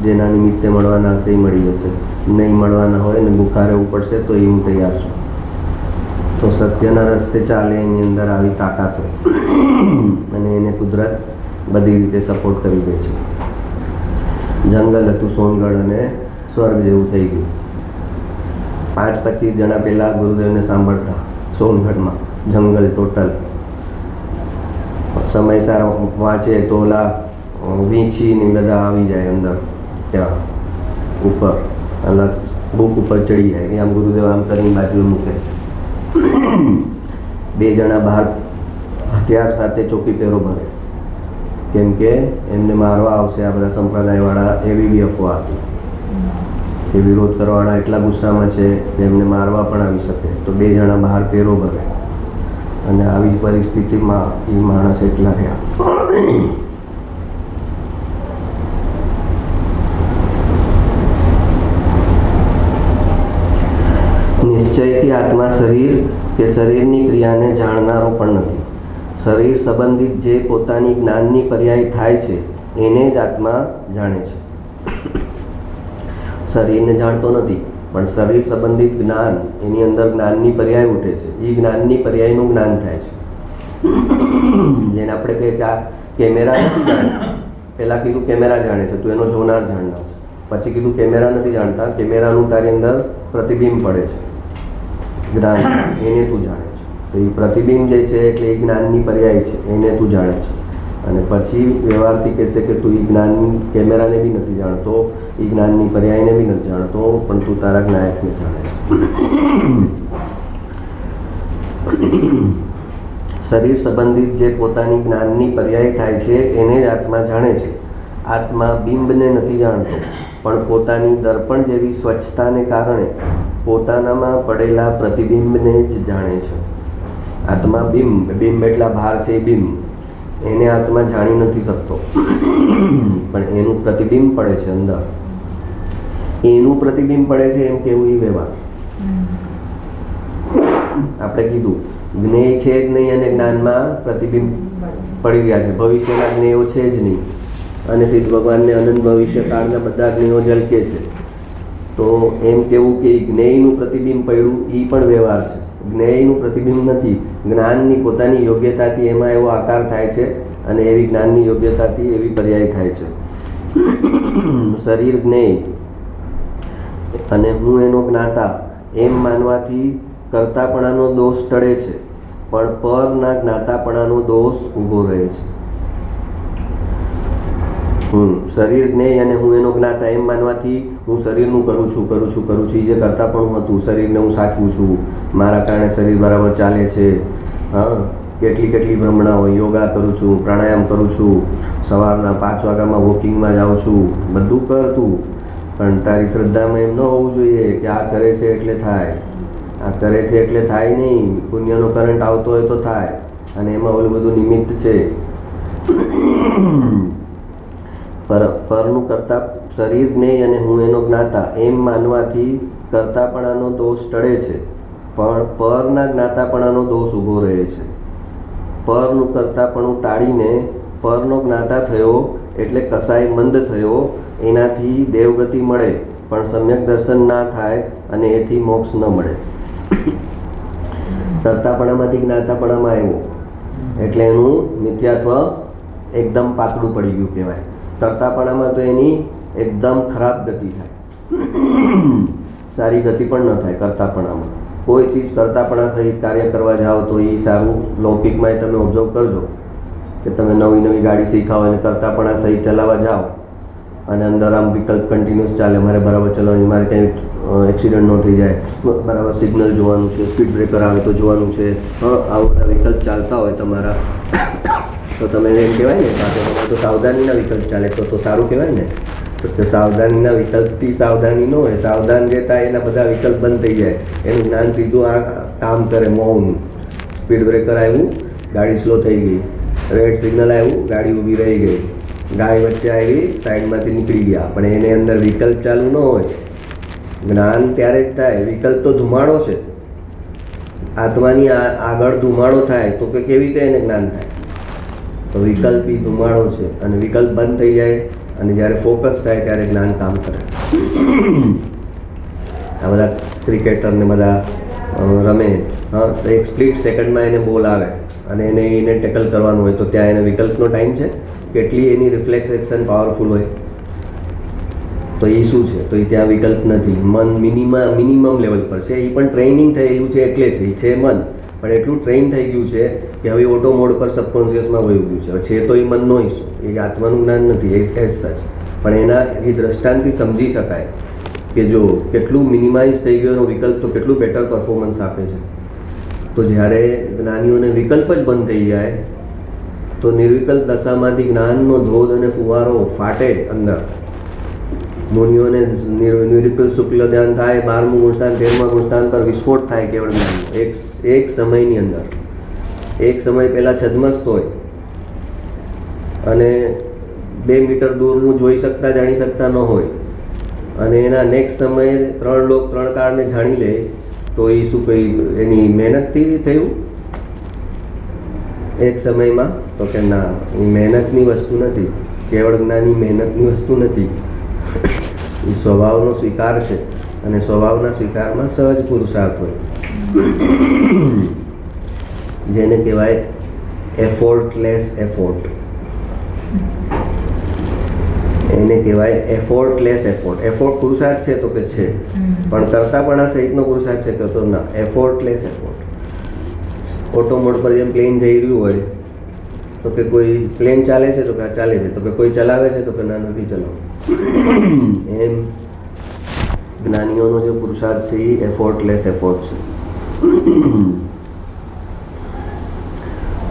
જેના નિમિત્તે મળવાના હશે એ મળી જશે. નહીં મળવાના હોય ને ભૂખા રહેવું પડશે તો એ હું તૈયાર છું. તો સત્યના રસ્તે ચાલે એની અંદર આવી તાકાત હોય, અને એને કુદરત બધી રીતે સપોર્ટ કરી દે છે. જંગલ હતું સોનગઢ, અને સ્વર્ગ જેવું થઈ ગયું. 5-25 જણા પહેલાં ગુરુદેવને સાંભળતા સોનગઢમાં, જંગલ ટોટલ. સમયસર વાંચે તો ઓલા વીંછી ને બધા આવી જાય અંદર ત્યાં ઉપર, અને બુક ઉપર ચડી જાય. આમ ગુરુદેવ આમ કરીને બાજુ મૂકે. 2 જણા બહાર હથિયાર સાથે ચોકી પેરો ભરે, કેમ કે એમને મારવા આવશે આ બધા સંપ્રદાયવાળા, એવી બી અફવા હતી. એ વિરોધ કરવાવાળા એટલા ગુસ્સામાં છે કે એમને મારવા પણ આવી શકે, તો 2 જણા બહાર પેરો ભરે, અને આવી પરિસ્થિતિમાં એ માણસ એકલા રહ્યા. નિશ્ચયથી આત્મા શરીર કે શરીરની ક્રિયાને જાણનારો પણ નથી. શરીર સંબંધિત જે પોતાની જ્ઞાનની પર્યાય થાય છે એને જ આત્મા જાણે છે. શરીરને જાણતો નથી, પણ શરીર સંબંધિત જ્ઞાન, એની અંદર જ્ઞાનની પર્યાય ઉઠે છે, એ જ્ઞાનની પર્યાયનું જ્ઞાન થાય છે. જેને આપણે કહીએ કે આ કેમેરા નથી જાણતા, પહેલાં કીધું કેમેરા જાણે છે, તું એનો જોનાર જાણનાર છે. પછી કીધું કેમેરા નથી જાણતા, કેમેરાનું તારી અંદર પ્રતિબિંબ પડે છે, જ્ઞાન, એને તું જાણે છે. તો એ પ્રતિબિંબ જે છે એટલે એ જ્ઞાનની પર્યાય છે, એને તું જાણે છે. અને પછી વ્યવહારથી કહેશે કે તું એ જ્ઞાન કેમેરાને બી નથી જાણતો, એ જ્ઞાનની પર્યાયને બી નથી જાણતો, પણ તું તારા જ્ઞાયકને જાણે છે. શરીર સંબંધિત જે પોતાની જ્ઞાનની પર્યાય થાય છે એને જ આત્મા જાણે છે. આત્મા બિંબને નથી જાણતો, પણ પોતાની દર્પણ જેવી સ્વચ્છતાને કારણે પોતાનામાં પડેલા પ્રતિબિંબને જ જાણે છે. આત્મા બિંબ, બિંબ એટલા ભાર છે એ બિંબ, એને આત્મા જાણી નથી શકતો, પણ એનું પ્રતિબિંબ પડે છે અંદર. એનું પ્રતિબિંબ પડે છે એમ કેવું એ વ્યવહાર. આપણે કીધું જ્ઞેય છે જ નહીં અને જ્ઞાનમાં પ્રતિબિંબ પડી ગયા છે. ભવિષ્યના જ્ઞેયો છે જ નહીં, અને સિદ્ધ ભગવાનને અનંત ભવિષ્યકાળના બધા જ્ઞેયો ઝલકે છે. તો એમ કેવું કે જ્ઞેયનું પ્રતિબિંબ પડ્યું એ પણ વ્યવહાર છે. જ્ઞેયનું પ્રતિબિંબ નથી, જ્ઞાનની પોતાની યોગ્યતાથી એમાં એવો આકાર થાય છે, અને એવી જ્ઞાનની યોગ્યતાથી એવી પર્યાય થાય છે. શરીર જ્ઞેય અને હું એનો જ્ઞાતા એમ માનવાથી કર્તાપણાનો દોષ ટળે છે, પણ પરના જ્ઞાતાપણાનો દોષ ઊભો રહે છે. શરીર જ્ઞેય અને હું એનો જ્ઞાતા એમ માનવાથી હું શરીરનું કરું છું એ જે કરતાપણું હતું, શરીરને હું સાચવું છું, મારા કારણે શરીર બરાબર ચાલે છે, કેટલી ભ્રમણાઓ, યોગા કરું છું, પ્રાણાયામ કરું છું, સવારના 5 વાગ્યામાં વોકિંગમાં જાઉં છું, બધું કરતું, પણ તારી શ્રદ્ધામાં એમ ન હોવું જોઈએ કે આ કરે છે એટલે થાય, આ કરે છે એટલે થાય નહીં, પુણ્યનો કરંટ આવતો હોય તો થાય, અને એમાં ઓલું બધું નિમિત્ત છે. પરનું કરતા શરીર જ્ઞેય અને હું એનો જ્ઞાતા એમ માનવાથી કર્તાપણાનો દોષ ટળે છે, પણ પરના જ્ઞાતાપણાનો દોષ ઊભો રહે છે. પરનું કર્તાપણું ટાળીને પરનો જ્ઞાતા થયો એટલે કસાય મંદ થયો, એનાથી દેવગતિ મળે, પણ સમ્યક દર્શન ના થાય અને એથી મોક્ષ ન મળે. કર્તાપણામાંથી જ્ઞાતાપણામાં આવ્યો એટલે એનું મિથ્યાત્વ એકદમ પાતળું પડી ગયું કહેવાય. કર્તાપણામાં તો એની એકદમ ખરાબ ગતિ થાય, સારી ગતિ પણ ન થાય કર્તાપણામાં. કોઈ ચીજ કર્તાપણા સહિત કાર્ય કરવા જાઓ તો એ સારું. લૌકિકમાં તમે ઓબ્ઝર્વ કરજો કે તમે નવી ગાડી શીખાવો અને કર્તાપણા સહિત ચલાવવા જાઓ, અને અંદર આમ વિકલ્પ કન્ટિન્યુઅસ ચાલે, મારે બરાબર ચલાવવાની, મારે ક્યાંય એક્સિડન્ટ ન થઈ જાય, બરાબર સિગ્નલ જોવાનું છે, સ્પીડ બ્રેકર આવે તો જોવાનું છે, આવા બધા વિકલ્પ ચાલતા હોય તમારા, તો તમે એમ કહેવાય ને સાથે તો સાવધાનીના વિકલ્પ ચાલે તો સારું કહેવાય ને. તો સાવધાનીના વિકલ્પથી સાવધાની ન હોય, સાવધાન રહેતા એના બધા વિકલ્પ બંધ થઈ જાય, એનું જ્ઞાન સીધું આ કામ કરે. મૌન, સ્પીડ બ્રેકર આવ્યું, ગાડી સ્લો થઈ ગઈ, રેડ સિગ્નલ આવ્યું, ગાડી ઊભી રહી ગઈ, ગાય વચ્ચે આવી, સાઈડમાંથી નીકળી ગયા, પણ એને અંદર વિકલ્પ ચાલુ ન હોય. જ્ઞાન ત્યારે જ થાય. વિકલ્પ તો ધુમાડો છે, આત્માની આગળ ધુમાડો થાય તો કે કેવી રીતે એને જ્ઞાન થાય? તો વિકલ્પ એ ધુમાડો છે, અને વિકલ્પ બંધ થઈ જાય અને જ્યારે ફોકસ થાય ત્યારે જ્ઞાન કામ કરે. આ બધા ક્રિકેટરને બધા રમે, તો એક સ્પ્લિટ સેકન્ડમાં એને બોલ આવે અને એને ટેકલ કરવાનું હોય, તો ત્યાં એને વિકલ્પનો ટાઈમ છે? કેટલી એની રિફ્લેક્સ એક્શન પાવરફુલ હોય, તો એ શું છે? તો એ ત્યાં વિકલ્પ નથી. મન મિનિમમ લેવલ પર છે, એ પણ ટ્રેનિંગ થયેલું છે એટલે છે મન, પણ એટલું ટ્રેન થઈ ગયું છે કે હવે ઓટો મોડ પર સબકોન્શિયસમાં વહી ગયું છે તો એ મનનો હિસ્સો, એ આત્માનું જ્ઞાન નથી, એ એઝ સચ. પણ એના એ દ્રષ્ટાંતથી સમજી શકાય કે જો કેટલું મિનિમાઇઝ થઈ ગયો એનો વિકલ્પ તો કેટલું બેટર પરફોર્મન્સ આપે છે. તો જ્યારે જ્ઞાનીઓને વિકલ્પ જ બંધ થઈ જાય તો નિર્વિકલ્પ દશામાંથી જ્ઞાનનો ધોધ અને ફુવારો ફાટે અંદર. મુનિઓને નિરુક્ત શુક્લ ધ્યાન થાય, 12મું ગુણસ્થાન 13મા ગુણસ્થાન પર વિસ્ફોટ થાય કેવળ જ્ઞાનનો. એક સમયની અંદર, એક સમય પહેલાં છદ્મસ્ત હોય અને 2 મીટર દૂરનું જોઈ શકતા જાણી શકતા ન હોય, અને એના નેક્સ્ટ સમયે 3 લોક 3 કાળને જાણી લે, તો એ શું કંઈ એની મહેનતથી થયું એક સમયમાં? તો કે ના, એ મહેનતની વસ્તુ નથી, કેવળ જ્ઞાની મહેનતની વસ્તુ નથી. એ સ્વભાવનો સ્વીકાર છે, અને સ્વભાવના સ્વીકારમાં સહજ પુરુષાર્થ હોય, જેને કહેવાય એફોર્ટલેસ એફોર્ટ. એને કહેવાય એફોર્ટલેસ એફોર્ટ. એફોર્ટ પુરુષાર્થ છે તો કે છે, પણ કરતાપણા સહિતનો પુરુષાર્થ છે કે તો ના, એફોર્ટલેસ એફોર્ટ. ઓટોમોડ પર જેમ પ્લેન જઈ રહ્યું હોય તો કે કોઈ પ્લેન ચાલે છે તો કે ચાલે છે, તો કે કોઈ ચલાવે છે તો કે ના, નથી ચલાવવું. એમ જ્ઞાનીઓનો જે પુરુષાર્થ છે એ એફોર્ટલેસ એફોર્ટ છે.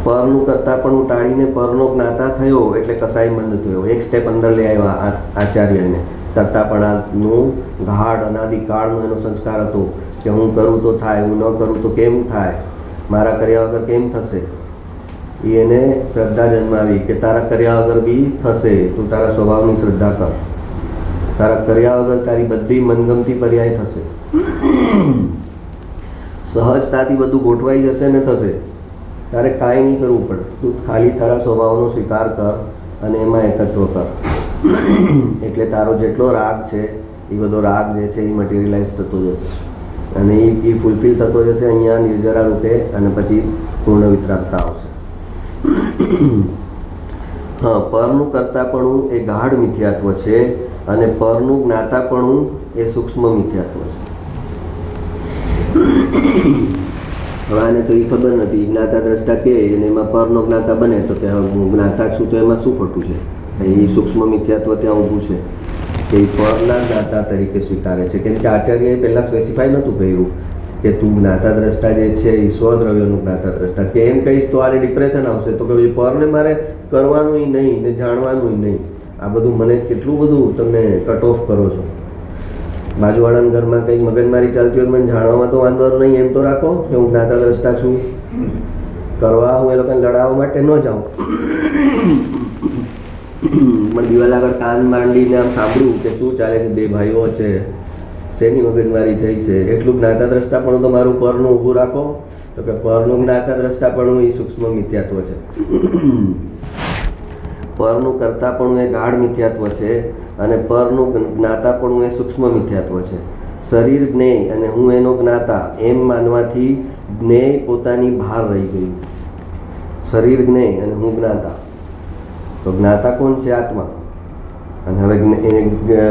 પરનું કરતા પણ ટાળીને પરનો જ્ઞાતા થયો એટલે કસાઈમંદ થયો. એક સ્ટેપ અંદર લઈ આવ્યા આચાર્યને. કરતાપણાનું ગાઢ અનાદિકાળનો એનો સંસ્કાર હતો કે હું કરું તો થાય, હું ન કરું તો કેમ થાય, મારા કર્યા વગર કેમ થશે. એને શ્રદ્ધા જન્માવી કે તારા કર્યા વગર બી થશે, તું તારા સ્વભાવની શ્રદ્ધા કર, તારા કર્યા વગર તારી બધી મનગમતી પર્યાય થશે. સહજતાથી બધું ગોઠવાઈ જશે ને થશે. તારે કાંઈ નહીં કરવું પડે, તું ખાલી તારા સ્વભાવનો સ્વીકાર કર અને એમાં એકત્વ કર. એટલે તારો જેટલો રાગ છે એ બધો રાગ જે છે એ મટીરિયલાઇઝ થતો જશે, અને એ ફૂલફિલ થતો જશે અહીંયા નિર્જરા રૂપે, અને પછી પૂર્ણ વિતરાગતા આવશે. હા, પરનું કરતાપણું એ ગાઢ મિથ્યાત્વ છે, અને પરનું જ્ઞાતાપણું એ સૂક્ષ્મ મિથ્યાત્વ છે. હવે આને તો એ ખબર નથી, જ્ઞાતા દ્રષ્ટા કે અને એમાં પરનો જ્ઞાતા બને તો કે હું જ્ઞાતા છું, તો એમાં શું ખોટું છે? એ સૂક્ષ્મ મિથ્યાત્વ ત્યાં ઊભું છે કે એ પરના જ્ઞાતા તરીકે સ્વીકારે છે. કેમ કે આચાર્યએ પહેલાં સ્પેસિફાઈ નહોતું કર્યું કે તું જ્ઞાતા દ્રષ્ટા જે છે એ સ્વદ્રવ્યનું જ્ઞાતા દ્રષ્ટા, કે એમ કહીશ તો આને ડિપ્રેશન આવશે, તો કે પરને મારે કરવાનું નહીં ને જાણવાનું નહીં. આ બધું મને કેટલું બધું તમે કટ ઓફ કરો છો. બાજુવાળાના ઘરમાં કંઈક મગજમારી ચાલતી હોય, મને જાણવામાં તો વાંધો નહીં, એમ તો રાખો કે હું જ્ઞાતા દ્રષ્ટા છું. કરવા હું એ લોકોને લડાવવા માટે ન જાઉં, પણ દિવાલ આગળ કાન માંડીને આમ સાંભળ્યું કે શું ચાલે છે, 2 ભાઈઓ છે, શેની મગજમારી થઈ છે, એટલું જ્ઞાતા દ્રષ્ટાપણું તો મારું પરનું ઊભું રાખો. તો કે પરનું જ્ઞાતા દ્રષ્ટાપણું એ સૂક્ષ્મ મિથ્યાત્વ છે. પરનું કરતાપણું એ ગાઢ મિથ્યાત્વ છે, અને પરનું જ્ઞાતાપણું એ સૂક્ષ્મ મિથ્યાત્વ છે. શરીર જ્ઞેય અને હું એનો જ્ઞાતા એમ માનવાથી જ્ઞેય પોતાની બહાર રહી ગયું. શરીર જ્ઞેય અને હું જ્ઞાતા, તો જ્ઞાતા કોણ છે? આત્મા. અને હવે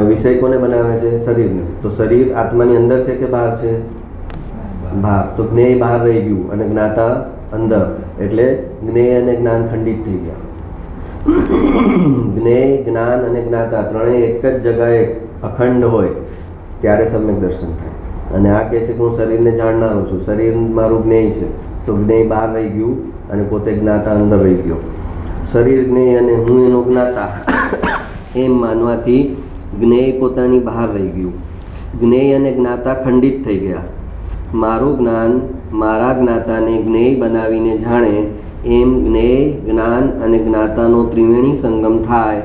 વિષય કોને બનાવે છે? શરીરને. તો શરીર આત્માની અંદર છે કે બહાર છે? બહાર. તો જ્ઞેય બહાર રહી ગયું અને જ્ઞાતા અંદર, એટલે જ્ઞેય અને જ્ઞાન ખંડિત થઈ ગયા. જ્ઞેય, જ્ઞાન અને જ્ઞાતા ત્રણેય એક જ જગાએ અખંડ હોય ત્યારે સમ્યક દર્શન થાય. અને આ કહે છે કે હું શરીરને જાણનારો છું, શરીર મારું જ્ઞેય છે, તો જ્ઞેય બહાર રહી ગયું અને પોતે જ્ઞાતા અંદર રહી ગયો. શરીર જ્ઞેય અને હું એનો જ્ઞાતા એમ માનવાથી જ્ઞેય પોતાની બહાર રહી ગયું. જ્ઞેય અને જ્ઞાતા ખંડિત થઈ ગયા. મારું જ્ઞાન મારા જ્ઞાતાને જ્ઞેય બનાવીને જાણે એમ જ્ઞેય, જ્ઞાન અને જ્ઞાતાનો ત્રિવેણી સંગમ થાય,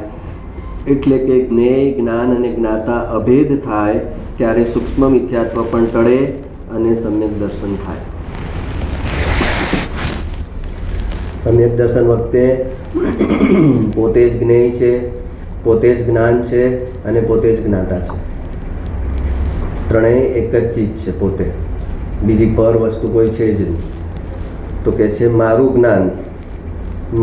એટલે કે જ્ઞેય, જ્ઞાન અને જ્ઞાતા અભેદ થાય ત્યારે સૂક્ષ્મ મિથ્યાત્વ પણ ટળે અને સમ્યક દર્શન થાય. સમ્યક દર્શન વખતે પોતે જ જ્ઞેય છે, પોતે જ જ્ઞાન છે અને પોતે જ જ્ઞાતા છે. ત્રણેય એક જ ચીજ છે, પોતે, બીજી પર વસ્તુ કોઈ છે જ નહીં. તો કે છે મારું જ્ઞાન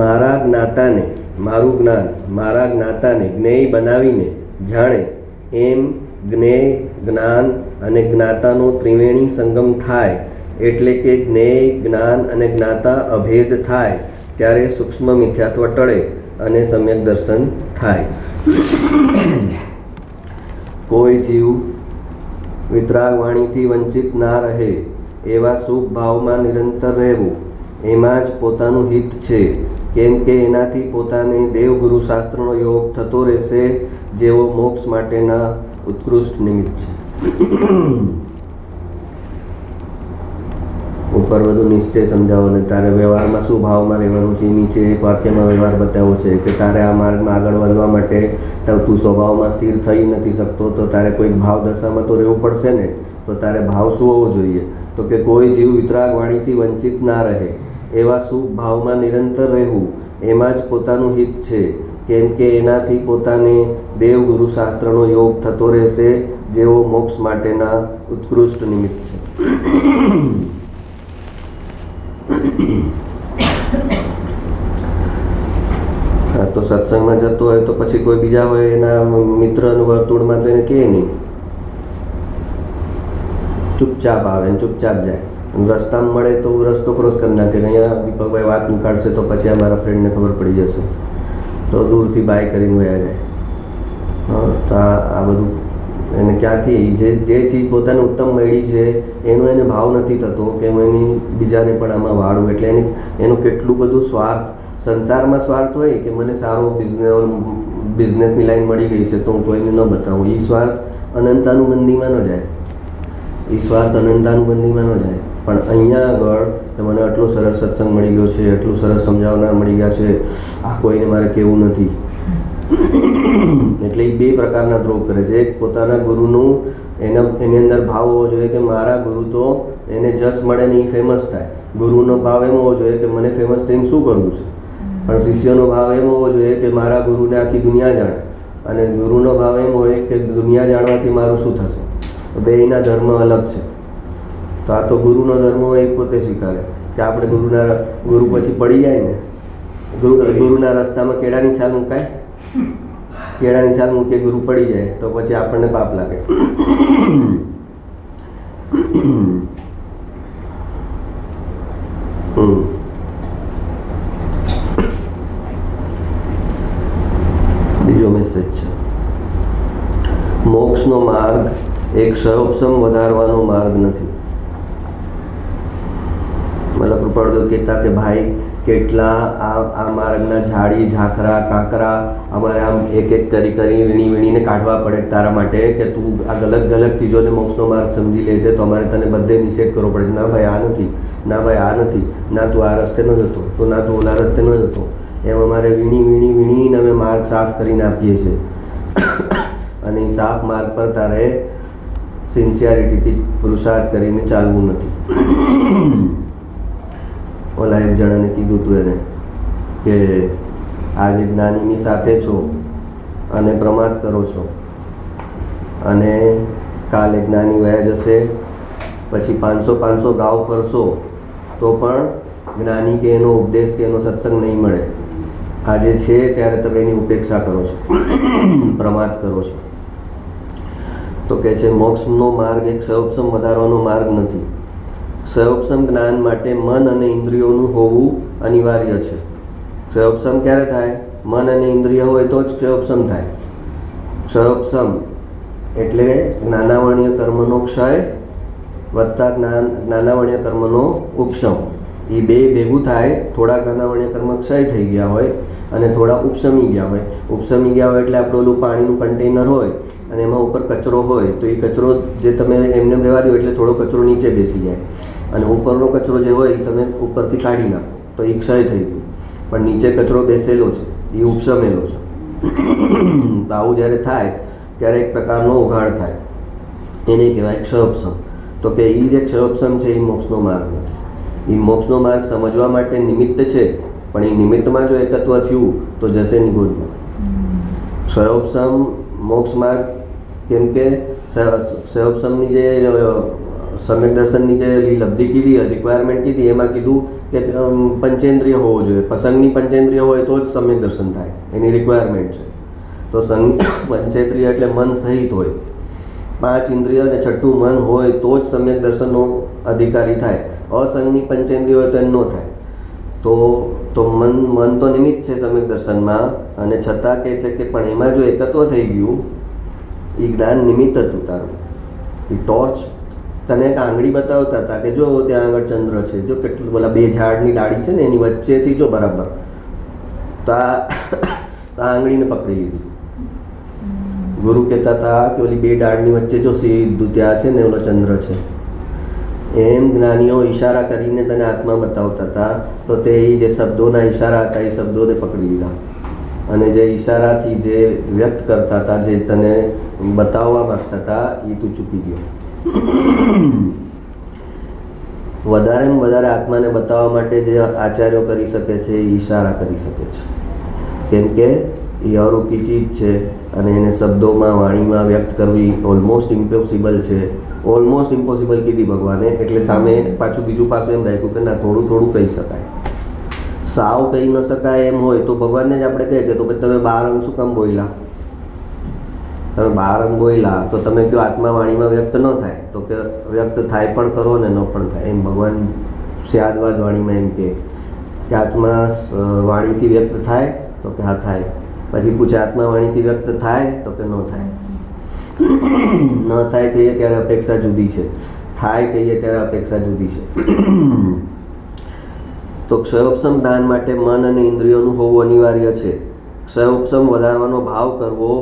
મારા જ્ઞાતાને, મારું જ્ઞાન મારા જ્ઞાતાને જ્ઞેય બનાવીને જાણે એમ જ્ઞેય, જ્ઞાન અને જ્ઞાતાનો ત્રિવેણી સંગમ થાય, એટલે કે જ્ઞેય, જ્ઞાન અને જ્ઞાતા અભેદ થાય ત્યારે સૂક્ષ્મ મિથ્યાત્વ ટળે અને સમ્યક દર્શન થાય. કોઈ જીવ વિતરાગ વાણીથી વંચિત ના રહે એવા શુભ ભાવમાં નિરંતર રહેવું, એમાં જ પોતાનું હિત છે. કેમ કે એનાથી પોતાને દેવગુરુ શાસ્ત્રનો યોગ થતો રહેશે, જેઓ મોક્ષ માટેના ઉત્કૃષ્ટ નિમિત્ત છે. ઉપર બધું નિશ્ચય સમજાવો ને તારે વ્યવહારમાં શું ભાવમાં રહેવાનું છે. નીચે એક વાક્યમાં વ્યવહાર બતાવ્યો છે કે તારે આ માર્ગમાં આગળ વધવા માટે તું સ્વભાવમાં સ્થિર થઈ નથી શકતો, તો તારે કોઈક ભાવ દશામાં તો રહેવું પડશે ને. તો તારે ભાવ શું હોવો જોઈએ? તો કે કોઈ જીવ વિતરાગ વાણીથી વંચિત ના રહે, એવા શુભ ભાવમાં નિરંતર રહેવું, એમાં જ પોતાનું હિત છે. કેમ કે એનાથી પોતાને દેવ ગુરુ શાસ્ત્રનો યોગ થતો રહેશે, જેવો મોક્ષ માટેના ઉત્કૃષ્ટ નિમિત્ત છે. તો સત્સંગમાં જતો હોય તો પછી કોઈ બીજા હોય એના મિત્રનું વર્તુળમાં તો એને કહે નહીં, ચૂપચાપ આવે ને ચૂપચાપ જાય. રસ્તામાં મળે તો રસ્તો ક્રોસ કરી નાખે, અહીંયા દીપકભાઈ વાત નીકાળશે તો પછી અમારા ફ્રેન્ડને ખબર પડી જશે, તો દૂરથી બાય કરીને વયા જાય. તો આ બધું એને ક્યાંથી જે ચીજ પોતાને ઉત્તમ મળી છે એનો એને ભાવ નથી થતો કે હું એની બીજાને પણ આમાં વાળું. એટલે એનું કેટલું બધું સ્વાર્થ, સંસારમાં સ્વાર્થ હોય કે મને સારો બિઝનેસની લાઈન મળી ગઈ છે તો હું કોઈને ન બતાવું. એ સ્વાર્થ અનંતાનુબંધીમાં ન જાય, એ સ્વાર્થ અનંતાનુબંધીમાં ન જાય. પણ અહીંયા આગળ મને આટલો સરસ સત્સંગ મળી ગયો છે, એટલું સરસ સમજાવનાર મળી ગયા છે, આ કોઈને મારે કહેવું નથી. એટલે એ બે પ્રકારના દ્રોહ કરે છે. એક પોતાના ગુરુનું એની અંદર ભાવ હોવો જોઈએ કે મારા ગુરુ તો એને જસ મળે ને એ ફેમસ થાય. ગુરુનો ભાવ એમ હોવો જોઈએ કે મને ફેમસ થઈને શું કરવું છે. પણ શિષ્યનો ભાવ એમ હોવો જોઈએ કે મારા ગુરુને આખી દુનિયા જાણે, અને ગુરુનો ભાવ એમ હોય કે દુનિયા જાણવાથી મારું શું થશે. તો બેયના ધર્મ અલગ છે. તો આ તો ગુરુનો ધર્મ હોય એ પોતે સ્વીકારે કે આપણે ગુરુ પછી પડી જાય ને, ગુરુના રસ્તામાં કેળાની છાલ મુકાય, કેળાની છાલ મૂકે ગુરુ પડી જાય તો પછી આપણને પાપ લાગે. બીજો મેસેજ છે, મોક્ષનો માર્ગ એક ક્ષયોપશમ વધારવાનો માર્ગ નથી. મતલબ કૃપાળુ કહેતા કે ભાઈ કેટલા આ માર્ગના ઝાડી ઝાખરા કાંકરા અમારે આમ એક એક કરી વીણીને કાઢવા પડે તારા માટે કે તું આ ગલત ચીજોને મોક્ષનો માર્ગ સમજી લે છે, તો અમારે તને બધે નિષેધ કરવો પડે. ના ભાઈ આ નથી, ના ભાઈ આ નથી, ના તું આ રસ્તે ન જતો, તો ના તું ઓલા રસ્તે ન જતો. એમ અમારે વીણીને અમે માર્ગ સાફ કરીને આપીએ છીએ. અને એ સાફ માર્ગ પર તારે સિન્સિયરિટીથી પુરુષાર્થ કરીને ચાલવું નથી. ઓલા એક જણાને કીધું હતું એને કે આજે જ્ઞાનીની સાથે છો અને પ્રમાદ કરો છો, અને કાલે જ્ઞાની વયા જશે, પછી 500 ગાવ ફરશો તો પણ જ્ઞાની કે એનો ઉપદેશ કે એનો સત્સંગ નહીં મળે. આજે છે ત્યારે તમે એની ઉપેક્ષા કરો છો, પ્રમાદ કરો છો. તો કહે છે મોક્ષનો માર્ગ એક ક્ષયોપશમ વધારવાનો માર્ગ નથી. ક્ષયોપશમ જ્ઞાન માટે મન અને ઇન્દ્રિયોનું હોવું અનિવાર્ય છે. ક્ષયોપશમ ક્યારે થાય? મન અને ઇન્દ્રિય હોય તો જ ક્ષયોપશમ થાય. ક્ષયોપશમ એટલે જ્ઞાનાવર્ણીય કર્મનો ક્ષય વત્તા જ્ઞાનાવર્ણીય કર્મનો ઉપશમ. એ બે ભેગું થાય. થોડા જ્ઞાનાવર્ણીય કર્મ ક્ષય થઈ ગયા હોય અને થોડા ઉપશમી ગયા હોય. ઉપશમી ગયા હોય એટલે આપણું ઓલું પાણીનું કન્ટેનર હોય અને એમાં ઉપર કચરો હોય, તો એ કચરો જે તમે એમને રહેવા દો એટલે થોડો કચરો નીચે બેસી જાય, અને ઉપરનો કચરો જે હોય એ તમે ઉપરથી કાઢી નાખો તો એ ક્ષય થઈ ગયું. પણ નીચે કચરો બેસેલો છે, એ ઉપશમેલો છે. તો આવું જ્યારે થાય ત્યારે એક પ્રકારનો ઉઘાડ થાય, એને કહેવાય ક્ષયોપશમ. તો કે એ જે ક્ષયોપશમ છે એ મોક્ષનો માર્ગ નથી. એ મોક્ષનો માર્ગ સમજવા માટે નિમિત્ત છે, પણ એ નિમિત્તમાં જો એકત્વ થયું તો જશે નહીં ગોળમાં. ક્ષયોપશમ મોક્ષ માર્ગ, કેમ કે ક્ષયોપશમની જે સમ્યક દર્શનની જે લબ્ધિ કીધી, રિક્વાયરમેન્ટ કીધી, એમાં કીધું કે પંચેન્દ્રિય હોવો જોઈએ. પસંગની પંચેન્દ્રિય હોય તો જ સમ્યક દર્શન થાય, એની રિક્વાયરમેન્ટ છે. તો પંચેન્દ્રિય એટલે મન સહિત હોય, 5 ઇન્દ્રિય અને 6ઠું મન હોય તો જ સમ્યક દર્શનનો અધિકારી થાય. અસંગની પંચેન્દ્રિય હોય તો એમ ન થાય. તો મન તો નિમિત્ત છે સમ્યક દર્શનમાં, અને છતાં કહે છે કે પણ એમાં જો એકત્વ થઈ ગયું, એ જ્ઞાન નિમિત્ત હતું તારું. એ ટોર્ચ તને એક આંગળી બતાવતા હતા કે જો ત્યાં આગળ ચંદ્ર છે, જો કેટલું બોલા 2 ઝાડની ડાળી છે ને એની વચ્ચેથી જો બરાબર, તો આ આંગળીને પકડી લીધી. ગુરુ કહેતા હતા કે ઓલી બે ડાળની વચ્ચે જો સીધું ત્યાં છે ને ઓલો ચંદ્ર છે, એમ જ્ઞાનીઓ ઈશારા કરીને તને આત્મા બતાવતા હતા. તો તે જે શબ્દોના ઈશારા હતા એ શબ્દોને પકડી લીધા, અને જે ઈશારાથી જે વ્યક્ત કરતા હતા, જે તને બતાવવા માંગતા હતા, એ તું ચૂકી ગયો. વધારેમાં વધારે આત્માને બતાવવા માટે જે આચાર્યો કરી શકે છે એ ઈશારા કરી શકે છે, કેમ કે એ અરૂપી ચીજ છે અને એને શબ્દોમાં વાણીમાં વ્યક્ત કરવી ઓલમોસ્ટ ઇમ્પોસિબલ છે. ઓલમોસ્ટ ઇમ્પોસિબલ કીધી ભગવાને, એટલે સામે પાછું બીજું પાછું એમ રાખ્યું કે ના થોડું થોડું કહી શકાય. સાવ કહી ન શકાય એમ હોય તો ભગવાનને જ આપણે કહીએ કે તો પછી તમે 12 અંગ શું કામ બોલ્યા? તમે 12 અંગ બોલ્યા તો તમે કહો આત્મા વાણીમાં વ્યક્ત ન થાય, તો કે વ્યક્ત થાય પણ કરો ને ન પણ થાય. એમ ભગવાન સ્યાદવાદ વાણીમાં એમ કે આત્મા વાણીથી વ્યક્ત થાય, તો કે હા થાય. પછી પૂછે આત્મા વાણીથી વ્યક્ત થાય, તો કે ન થાય. ન થાય કહીએ ત્યારે અપેક્ષા જુદી છે, થાય કહીએ ત્યારે અપેક્ષા જુદી છે. તો ક્ષયોપશમ જ્ઞાન માટે મન અને ઇન્દ્રિયોનું હોવું અનિવાર્ય છે. ક્ષયોપશમ વધારવાનો ભાવ કરવો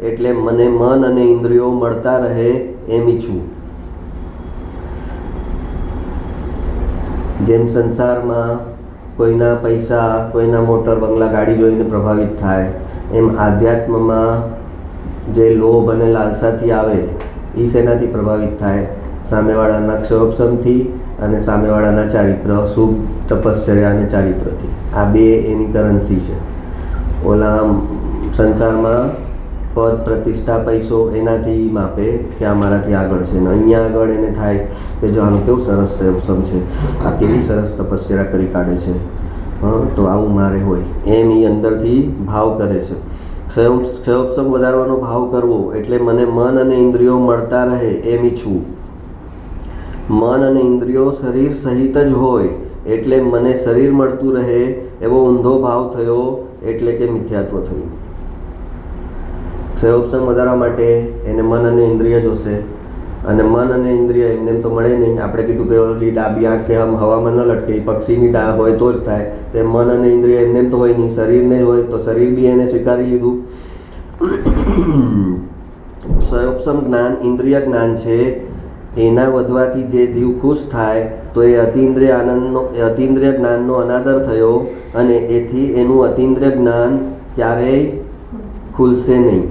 એટલે મને મન અને ઇન્દ્રિયો મળતા રહે એમ ઈચ્છવું. જેમ સંસારમાં કોઈના પૈસા, કોઈના મોટર બંગલા ગાડી જોઈને પ્રભાવિત થાય, એમ આધ્યાત્મમાં જે લોભ અને લાલસાથી આવે એ શેનાથી પ્રભાવિત થાય? સામેવાળાના ક્ષયોપશમથી અને સામેવાળાના ચારિત્ર, શુભ તપશ્ચર્યા અને ચારિત્રથી. આ બે એની કરન્સી છે. ઓલા સંસારમાં પદ, પ્રતિષ્ઠા, પૈસો એનાથી માપે કે આ મારાથી આગળ છે, ને અહીંયા આગળ એને થાય કે જો આનું કેવું સરસ ક્ષયોપશમ છે, આ કેવી સરસ તપશ્ચર્યા કરી કાઢે છે, તો આવું મારે હોય, એમ એ અંદરથી ભાવ કરે છે. ક્ષયોપશમ વધારવાનો ભાવ કરવો એટલે મને મન અને ઇન્દ્રિયો મળતા રહે એમ ઈચ્છવું. મન અને ઇન્દ્રિયો શરીર સહિત જ હોય એટલે મને શરીર મળતું રહે એવો ઊંધો ભાવ થયો, એટલે કે મિથ્યાત્વ થયું. ક્ષયોપશમ વધારવા માટે એને મન અને ઇન્દ્રિય જોશે, અને મન અને ઇન્દ્રિય એમને તો મળે નહીં. આપણે કીધું કે ઓલી ડાબી આંખ કે આમ હવામાં ન લટકે, પક્ષીની ડાળ હોય તો જ થાય. તો મન અને ઇન્દ્રિય એમને તો હોય નહીં, શરીરને હોય તો શરીર બી એને સ્વીકારી લીધું. ક્ષયોપશમ જ્ઞાન ઇન્દ્રિય જ્ઞાન છે. એના વધવાથી જે જીવ ખુશ થાય તો એ અતિન્દ્રિય જ્ઞાનનો અનાદર થયો, અને એથી એનું અતિન્દ્રિય જ્ઞાન ક્યારેય ખુલશે નહીં.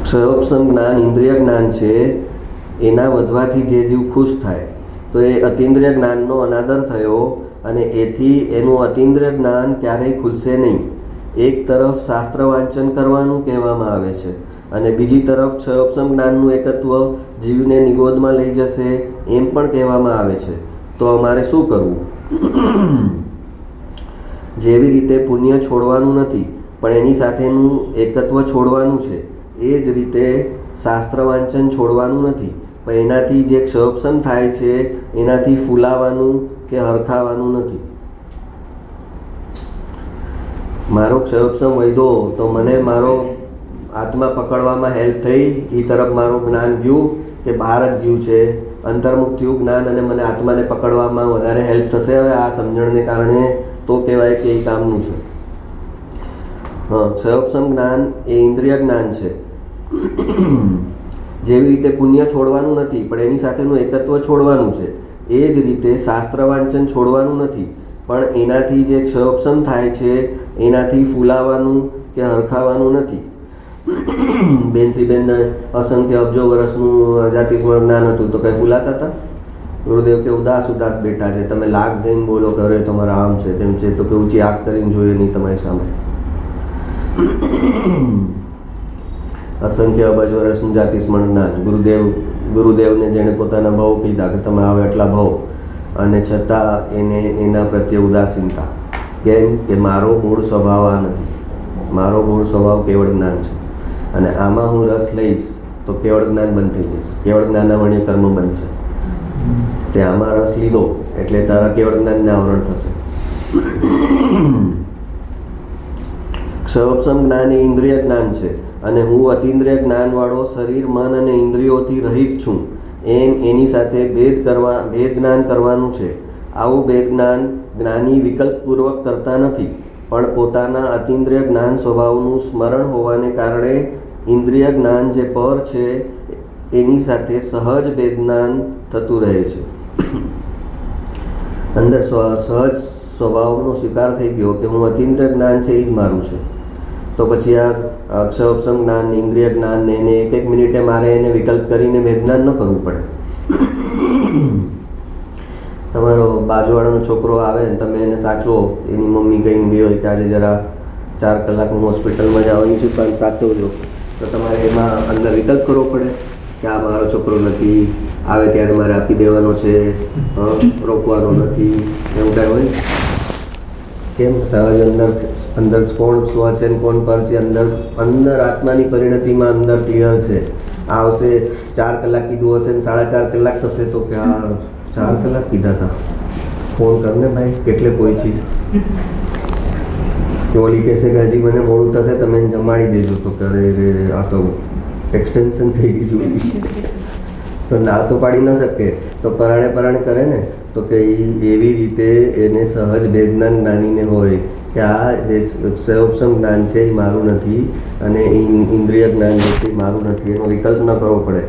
ક્ષયોપશમ જ્ઞાન ઇન્દ્રિય જ્ઞાન છે. એના વધવાથી જે જીવ ખુશ થાય તો એ અતિન્દ્રિય જ્ઞાનનો અનાદર થયો, અને એથી એનું અતિન્દ્રિય જ્ઞાન ક્યારેય ખુલશે નહીં. એક તરફ શાસ્ત્ર વાંચન કરવાનું કહેવામાં આવે છે, અને બીજી તરફ ક્ષયોપશમ જ્ઞાનનું એકત્વ જીવને નિગોદમાં લઈ જશે એમ પણ કહેવામાં આવે છે. તો અમારે શું કરવું? જેવી રીતે પુણ્ય છોડવાનું નથી પણ એની સાથેનું એકત્વ છોડવાનું છે, એ જ રીતે શાસ્ત્ર વાંચન છોડવાનું નથી પણ એનાથી જે ક્ષયોપશમ થાય છે એનાથી ફૂલાવાનું કે હરખાવાનું નથી. મારો ક્ષયોપશમ વધ્યો તો મને મારો આત્મા પકડવામાં હેલ્પ થઈ, એ તરફ મારું જ્ઞાન ગયું કે બહાર જ ગયું છે, અંતર્મુખ થયું જ્ઞાન, અને મને આત્માને પકડવામાં વધારે હેલ્પ થશે હવે આ સમજણને કારણે, તો કહેવાય કે એ કામનું છે. ક્ષયોપશમ જ્ઞાન એ ઇન્દ્રિય જ્ઞાન છે. જેવી રીતે પુણ્ય છોડવાનું નથી પણ એની સાથેનું એકત્વ છોડવાનું છે, એ જ રીતે શાસ્ત્ર વાંચન છોડવાનું નથી પણ એનાથી જે ક્ષયોપશમ થાય છે એનાથી ફૂલાવાનું કે હરખાવાનું નથી. બેનશ્રીબેનને અસંખ્ય અબજો વર્ષનું જાતિસ્મરણ જ્ઞાન હતું તો કંઈ ફૂલાતા હતા? ગુરુદેવ કે ઉદાસ ઉદાસ બેઠા છે, તમે લાગ જઈને બોલો કે અરે તમારા આમ છે તેમ છે, તો કે ઊંચી આંખ કરીને જોઈએ નહીં તમારી સામે. અસંખ્ય અબજ વર્ષનું જાતિસ્મરણ જ્ઞાન, ગુરુદેવને જેણે પોતાના ભાવ કીધા કે તમે આવે એટલા ભાવ, અને છતાં એને એના પ્રત્યે ઉદાસીનતા. કેમ કે મારો મૂળ સ્વભાવ આ નથી, મારો મૂળ સ્વભાવ કેવળ જ્ઞાન છે, અને આમાં હું રસ લઈશ તો કેવળ જ્ઞાન બંધ થઈ જશે, કેવળ જ્ઞાનાવર્ણ્ય કર્મ બનશે. તે આમાં રસ લીધો એટલે તારા કેવળ જ્ઞાનને આવરણ થશે. ક્ષયોપશમ જ્ઞાન એ ઇન્દ્રિય જ્ઞાન છે, અને હું અતિન્દ્રિય જ્ઞાનવાળો શરીર, મન અને ઇન્દ્રિયોથી રહિત છું. એની સાથે ભેદ જ્ઞાન કરવાનું છે. આવું ભેદ જ્ઞાન જ્ઞાની વિકલ્પપૂર્વક કરતા નથી, પણ પોતાના અતિન્દ્રિય જ્ઞાન સ્વભાવનું સ્મરણ હોવાને કારણે ઇન્દ્રિય જ્ઞાન જે પર છે એની સાથે સહજ ભેદ જ્ઞાન થતું રહે છે. અંદર સહજ સ્વભાવનો સ્વીકાર થઈ ગયો કે હું અતિન્દ્રિય જ્ઞાન છે એ જ મારું છે. તો પછી આ અક્ષરોપસમ જ્ઞાન, ઇન્દ્રિય જ્ઞાન ને એને એક મિનિટે મારે એને વિકલ્પ કરીને ભેદ જ્ઞાન ન કરવું પડે. તમારો બાજુવાળાનો છોકરો આવે ને તમે એને સાચવો, એની મમ્મી કંઈ ગઈ હોય કે આજે જરા 4 કલાક હું હોસ્પિટલમાં જવાની છું પણ સાચવજો, તો તમારે એમાં અંદર વિકલ્પ કરવો પડે કે આ મારો છોકરો નથી, આવે ત્યારે મારે આપી દેવાનો છે, રોકવાનો નથી, એવું કાંઈ હોય? કેમ? સહજ અંદર કોણ સ્વ છે ને કોણ પર છે, અંદર આત્માની પરિણતિમાં અંદર ક્લિયર છે. આવશે 4 કલાક કીધું હશે ને 4.5 કલાક થશે તો કે આ 4 કલાક કીધા હતા, ફોન કરને ભાઈ કેટલે પહોંચી. ઓલી કહેશે કે હજી મને મોડું થશે, તમે જમાડી દેજો. તો કરે આ તો એક્સટેન્શન થઈ ગયું. તો ના તો પાડી ન શકે તો પરાણે કરે ને, તો કે એવી રીતે એને સહજ વેદના જ્ઞાનીને હોય કે આ જે સયોપસમ જ્ઞાન છે એ મારું નથી અને ઇન્દ્રિય જ્ઞાન છે એ મારું નથી, એનો વિકલ્પ ન કરવો પડે.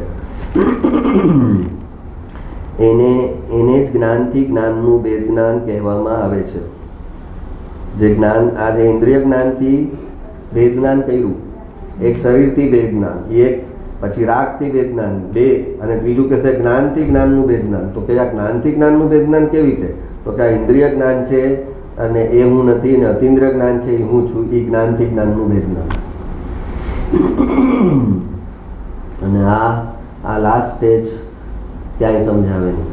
એને જ જ્ઞાનથી જ્ઞાનનું વેદ જ્ઞાન કહેવામાં આવે છે. જે જ્ઞાન, આ જે ઇન્દ્રિય જ્ઞાનથી વેદ જ્ઞાન કર્યું, એક શરીરથી વેદ જ્ઞાન, એક પછી રાગથી વેદ જ્ઞાન 2, અને ત્રીજું કહેશે જ્ઞાનથી જ્ઞાનનું વેદ જ્ઞાન. તો કે આ જ્ઞાનથી જ્ઞાનનું વેદ જ્ઞાન કેવી રીતે? તો કે આ ઇન્દ્રિય જ્ઞાન છે અને એ હું નથી, અને અતિન્દ્રિય જ્ઞાન છે એ હું છું, એ જ્ઞાનથી જ્ઞાનનું વેદ જ્ઞાન. અને આ લાસ્ટ સ્ટેજ ક્યાંય સમજાવે નહીં.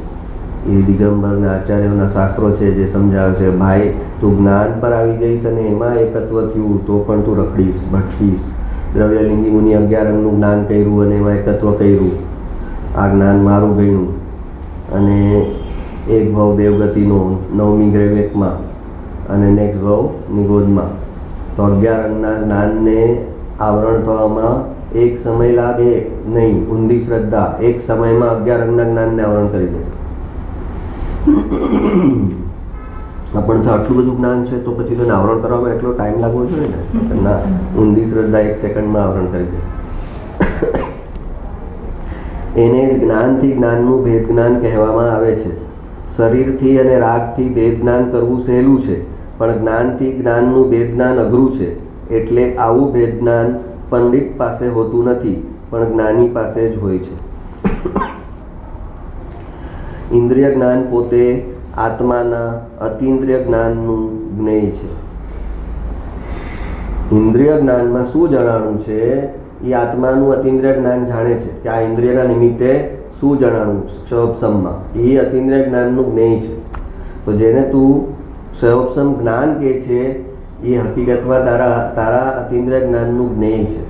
એ દિગંબરના આચાર્યોના શાસ્ત્રો છે જે સમજાવે છે, ભાઈ તું જ્ઞાન પર આવી જઈશ અને એમાં એકત્વ થયું તો પણ તું રખડીશ, ભટકીશ. દ્રવ્યલિંગી મુનિ 11 અંગનું જ્ઞાન કર્યું અને એમાં એકત્વ કર્યું, આ જ્ઞાન મારું ગયું. અને એક ભાવ દેવગતિનો 9મી ગ્રેવેકમાં અને નેક્સ્ટ ભાવ નિગોદમાં. તો 11 અંગના જ્ઞાનને આવરણ થવામાં એક સમય લાગે નહીં. ઊંધી શ્રદ્ધા એક સમયમાં 11 અંગના જ્ઞાનને આવરણ કરી દે. આપણને તો આટલું બધું જ્ઞાન છે તો પછી તેને આવરણ કરવામાં એટલો ટાઈમ લાગવો જોઈએ ને. ના, ઊંધી શ્રદ્ધા 1 સેકન્ડમાં આવરણ કરી દે. એને જ જ્ઞાનથી જ્ઞાનનું ભેદ જ્ઞાન કહેવામાં આવે છે. શરીરથી અને રાગથી ભેદ જ્ઞાન કરવું સહેલું છે, પણ જ્ઞાનથી જ્ઞાનનું ભેદ જ્ઞાન અઘરું છે. એટલે આવું ભેદ જ્ઞાન પંડિત પાસે હોતું નથી, પણ જ્ઞાની પાસે જ હોય છે. ઇન્દ્રિય જ્ઞાન પોતે આત્માના અતિન્દ્રિય જ્ઞાનનું જ્ઞેય છે. ઇન્દ્રિય જ્ઞાનમાં શું જણાણું છે એ આત્માનું અતિન્દ્રિય જ્ઞાન જાણે છે કે આ ઇન્દ્રિયના નિમિત્તે શું જણાણું સયોપસમમાં, એ અતિન્દ્રિય જ્ઞાનનું જ્ઞેય છે. તો જેને તું સયોપસમ જ્ઞાન કહે છે એ હકીકતમાં તારા અતિન્દ્રિય જ્ઞાનનું જ્ઞેય છે.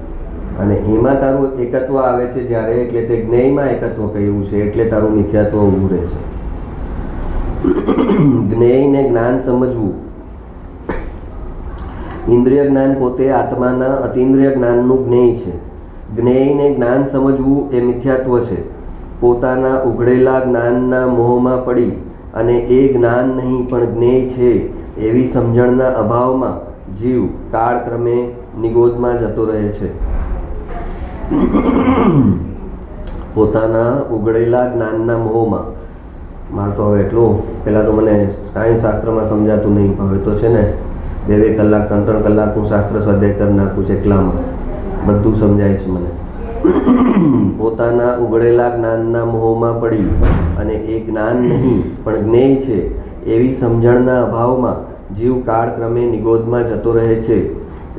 અને એમાં તારું એકત્વ આવે છે જ્યારે, એટલે તે જ્ઞેયમાં એકત્વ કહ્યું છે, એટલે તારું મિથ્યાત્વ ઊભું રહે છે. જ્ઞેયને જ્ઞાન સમજવું. ઇન્દ્રિય જ્ઞાન પોતે આત્માના અતિન્દ્રિય જ્ઞાનનું જ્ઞેય છે. જ્ઞેયને જ્ઞાન સમજવું એ મિથ્યાત્વ છે. પોતાના ઉઘડેલા જ્ઞાનના મોહમાં પડી અને એ જ્ઞાન નહીં પણ જ્ઞેય છે એવી સમજણના અભાવમાં જીવ કાળક્રમે નિગોદમાં જતો રહે છે. પોતાના ઉઘડેલા જ્ઞાનના મોહમાં. મારે તો હવે એટલું, પહેલાં તો મને કાંઈ શાસ્ત્રમાં સમજાતું નહીં, હવે તો છે ને 2 કલાક 3 કલાક હું શાસ્ત્ર સ્વાધ્યાય કરી નાખું છું એકલામાં, બધું સમજાય છે મને. પોતાના ઉઘડેલા જ્ઞાનના મોહમાં પડી અને એ જ્ઞાન નહીં પણ જ્ઞેય છે એવી સમજણના અભાવમાં જીવ કાળક્રમે નિગોદમાં જતો રહે છે.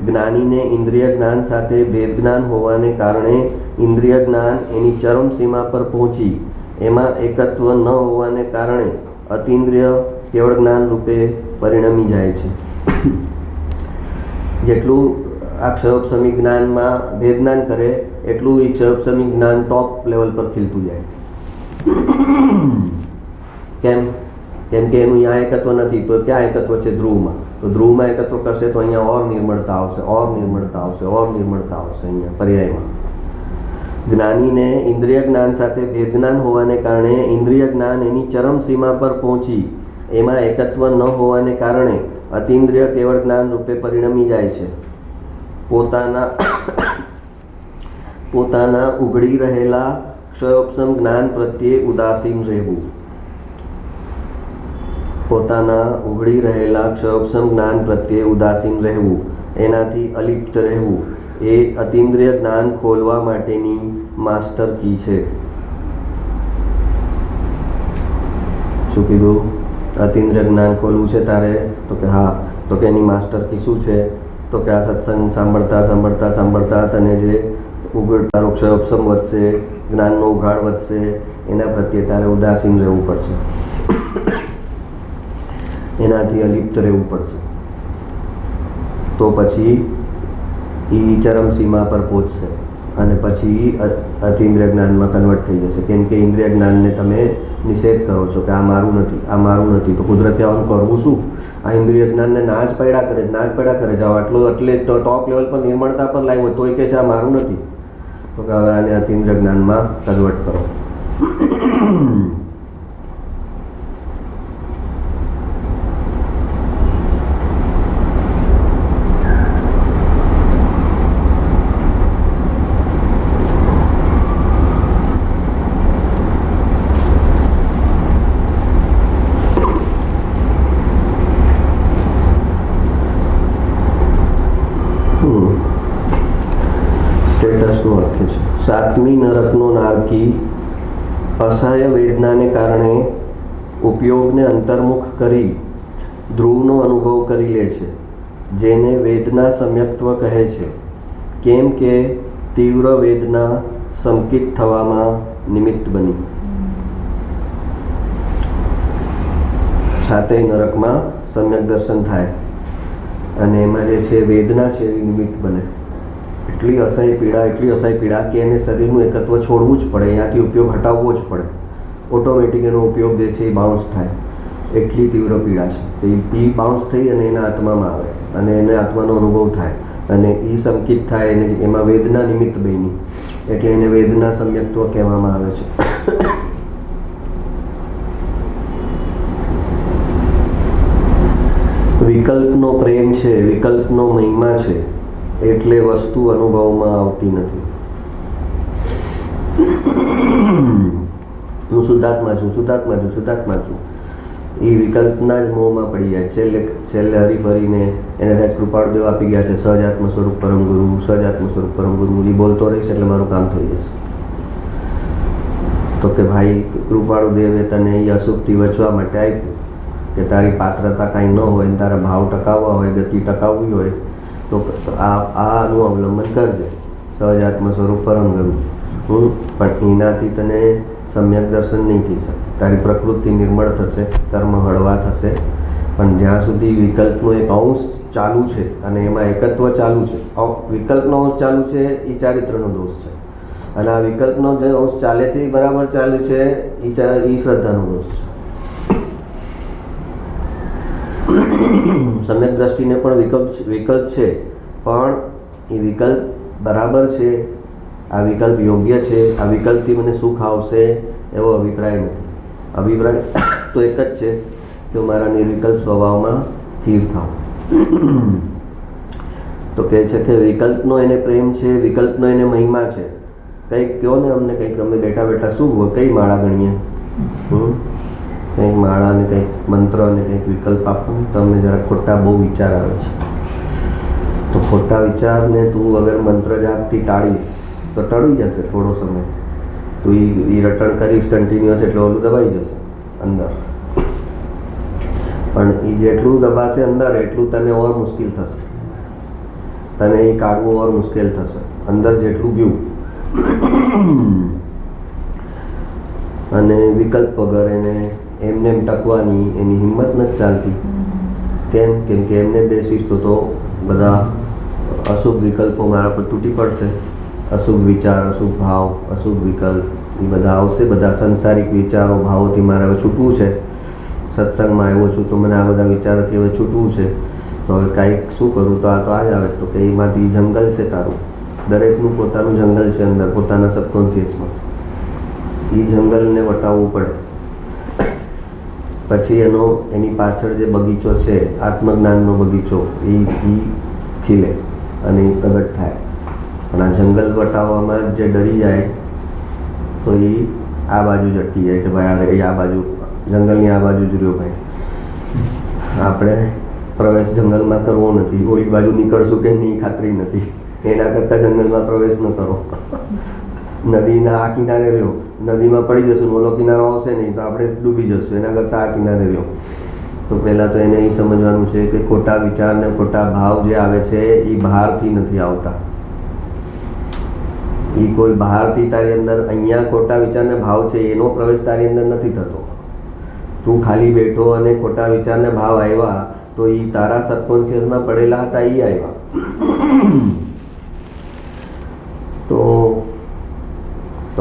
જ્ઞાનીને ઇન્દ્રિય જ્ઞાન સાથે ભેદ જ્ઞાન હોવાને કારણે ઇન્દ્રિય જ્ઞાન એની ચરમ સીમા પર પહોંચી એમાં એકત્વ ન હોવાને કારણે અતિન્દ્રિય કેવળ જ્ઞાન રૂપે પરિણમી જાય છે. જેટલું આ ક્ષયોપસમી જ્ઞાનમાં ભેદ જ્ઞાન કરે એટલું એ ક્ષયોપસમી જ્ઞાન ટોપ લેવલ પર ખીલતું જાય. કેમ કે એનું અહીંયા એકત્વ નથી, તો ત્યાં એકત્વ છે ધ્રુવમાં. તો ધ્રુવમાં એકત્વ કરશે તો અહીંયા ઓર નિર્મળતા આવશે, ઓર નિર્મળતા આવશે, ઓર નિર્મળતા આવશે અહીંયા પર્યાયમાં. જ્ઞાનીને ઇન્દ્રિય જ્ઞાન સાથે ભેદ જ્ઞાન હોવાને કારણે ઇન્દ્રિય જ્ઞાન એની ચરમ સીમા પર પહોંચી એમાં એકત્વ ન હોવાને કારણે અતિન્દ્રિય કેવળ જ્ઞાન રૂપે પરિણમી જાય છે. પોતાના ઉઘડી રહેલા ક્ષયોપશમ જ્ઞાન પ્રત્યે ઉદાસીન રહેવું. પોતાના ઉઘડી રહેલા ક્ષયોપશમ જ્ઞાન પ્રત્યે ઉદાસીન રહેવું, એનાથી અલિપ્ત રહેવું એ અતિન્દ્રિય જ્ઞાન ખોલવા માટેની માસ્ટર કી છે. શું કીધું? અતિન્દ્રિય જ્ઞાન ખોલવું છે તારે? તો કે હા. તો કે એની માસ્ટર કી શું છે? તો કે આ સત્સંગ સાંભળતા સાંભળતા સાંભળતા તને જે તારો ક્ષયોપશમ વધશે, જ્ઞાનનો ઉઘાડ વધશે, એના પ્રત્યે તારે ઉદાસીન રહેવું પડશે, એનાથી અલિપ્ત રહેવું પડશે. તો પછી એ ચરમ સીમા પર પહોંચશે અને પછી અતિન્દ્રિય જ્ઞાનમાં કન્વર્ટ થઈ જશે. કેમ કે ઇન્દ્રિય જ્ઞાનને તમે નિષેધ કરો છો કે આ મારું નથી, આ મારું નથી. તો કુદરતે આવું કરવું શું? આ ઇન્દ્રિય જ્ઞાનને ના જ પડ્યા કરે જાઓ. એટલે ટોપ લેવલ પર નિર્મળતા પર લાવ્યો તોય કે છે આ મારું નથી. તો કે હવે આને અતિન્દ્રિય જ્ઞાનમાં કન્વર્ટ કરો. સ્ટેટસનું વાક્ય છે. સાતમી નરકનો નારકી અસહ્ય વેદનાને કારણે ઉપયોગને અંતર્મુખ કરી ધ્રુવનો અનુભવ કરી લે છે, જેને વેદના સમ્યક્ત્વ કહે છે. કેમ કે તીવ્ર વેદના સંકિત થવામાં નિમિત્ત બની. સાતેય નરકમાં સમ્યક દર્શન થાય અને એમાં જે છે વેદના છે એ નિમિત્ત બને. એટલી અસહ્ય પીડા કે એને શરીરનું એકત્વ છોડવું જ પડે, અહીંયાથી ઉપયોગ હટાવવો જ પડે. ઓટોમેટિક એનો ઉપયોગ જે છે એ બાઉન્સ થાય. એટલી તીવ્ર પીડા છે. એ બાઉન્સ થઈ અને એના આત્મામાં આવે અને એને આત્માનો અનુભવ થાય અને એ સંકિત થાય અને એમાં વેદના નિમિત્ત બની, એટલે એને વેદના સમ્યક્ત્વ કહેવામાં આવે છે. વિકલ્પનો પ્રેમ છે, વિકલ્પનો મહિમા છે, એટલે વસ્તુ અનુભવમાં આવતી નથી. હું શુદ્ધાત્મા છું. એ વિકલ્પના જ મોહમાં પડી જાય. છેલ્લે હરીફરીને એને ત્યાં કૃપાળુદેવ આપી ગયા છે સહજાત્મ સ્વરૂપ પરમ ગુરુ, સહજાત્મ સ્વરૂપ પરમ ગુરુ. એ બોલતો રહીશ એટલે મારું કામ થઈ જશે. તો કે ભાઈ કૃપાળુદેવે તને એ અશુભથી બચવા માટે આપ્યું કે તારી પાત્રતા કાંઈ ન હોય, તારા ભાવ ટકાવવા હોય, ગતિ ટકાવવી હોય તો આનું અવલંબન કરજે. સહજાત્મ સ્વરૂપ પરમ ગુરુ. પણ એનાથી તને સમ્યક દર્શન નહીં થઈ શકે. તારી પ્રકૃતિ નિર્મળ થશે, કર્મ હળવા થશે, પણ જ્યાં સુધી વિકલ્પનો એક અંશ ચાલુ છે અને એમાં એકત્વ ચાલુ છે, વિકલ્પનો અંશ ચાલુ છે એ ચારિત્રનો દોષ છે, અને આ વિકલ્પનો જે અંશ ચાલે છે એ બરાબર ચાલે છે એ શ્રદ્ધાનો દોષ છે. સમ્યક દ્રષ્ટિને પણ વિકલ્પ છે, પણ એ વિકલ્પ બરાબર છે, આ વિકલ્પ યોગ્ય છે, આ વિકલ્પથી મને સુખ આવશે એવો અભિપ્રાય નથી. અભિપ્રાય તો એક જ છે કે મારા નિર્વિકલ્પ સ્વભાવમાં સ્થિર થાવ. તો કહે છે કે વિકલ્પનો એને પ્રેમ છે, વિકલ્પનો એને મહિમા છે. કંઈક કહો ને અમને, કંઈક અમે બેઠા બેઠા શું હોય, કઈ માળા ગણીએ? કંઈક માળા ને કંઈક મંત્ર અને કંઈક વિકલ્પ આપો. તમને જરા ખોટા બહુ વિચાર આવે છે. તો ખોટા વિચારને તું વગર મંત્ર જાપથી ટાળીશ તો ટળી જશે થોડો સમય. તું એ રટણ કરીશ કન્ટિન્યુઅસ એટલે ઓલું દબાઈ જશે અંદર. પણ એ જેટલું દબાશે અંદર એટલું તને ઓર મુશ્કેલ થશે, તને એ કાઢવું ઓર મુશ્કેલ થશે અંદર જેટલું ગયું. અને વિકલ્પ વગર એને એમને એમ ટકવાની એની હિંમત નથી ચાલતી. કેમ કે એમને બેસીશ તો બધા અશુભ વિકલ્પો મારા પર તૂટી પડશે. અશુભ વિચાર, અશુભ ભાવ, અશુભ વિકલ્પ એ બધા આવશે. બધા સંસારિક વિચારો, ભાવોથી મારે હવે છૂટવું છે. સત્સંગમાં આવ્યો છું તો મને આ બધા વિચારોથી હવે છૂટવું છે. તો હવે કાંઈક શું કરું? તો આ જ આવે તો કે એમાંથી જંગલ છે તારું, દરેકનું પોતાનું જંગલ છે અંદર, પોતાના સબકોન્શિયસમાં. એ જંગલને વટાવવું પડે. પછી એની પાછળ જે બગીચો છે, આત્મજ્ઞાનનો બગીચો, એ ખીલે અને એ પ્રગટ થાય. પણ આ જંગલ વટાવવામાં જે ડરી જાય તો એ આ બાજુ જ અટકી જાય કે ભાઈ આ બાજુ, જંગલની આ બાજુ જ રહ્યો ભાઈ, આપણે પ્રવેશ જંગલમાં કરવો નથી, ઓલી બાજુ નીકળશું કે નહીં ખાતરી નથી, એના કરતાં જંગલમાં પ્રવેશ ન કરો. નદીના આ કિનારે રહ્યો, નદીમાં પડી જશું, ઓલો કિનારો આવશે નહીં તો આપણે ડૂબી જશું, એના કરતાં આ કિનારે રહ્યો. તો પહેલાં તો એને એ સમજવાનું છે કે ખોટા વિચાર ને ખોટા ભાવ જે આવે છે એ બહારથી નથી આવતા. એ કોઈ બહારથી તારી અંદર, અહીંયા ખોટા વિચાર ને ભાવ છે એનો પ્રવેશ તારી અંદર નથી થતો. તું ખાલી બેઠો અને ખોટા વિચાર ને ભાવ આવ્યા તો એ તારા સબકોન્શિયસમાં પડેલા હતા, એ આવ્યા. તો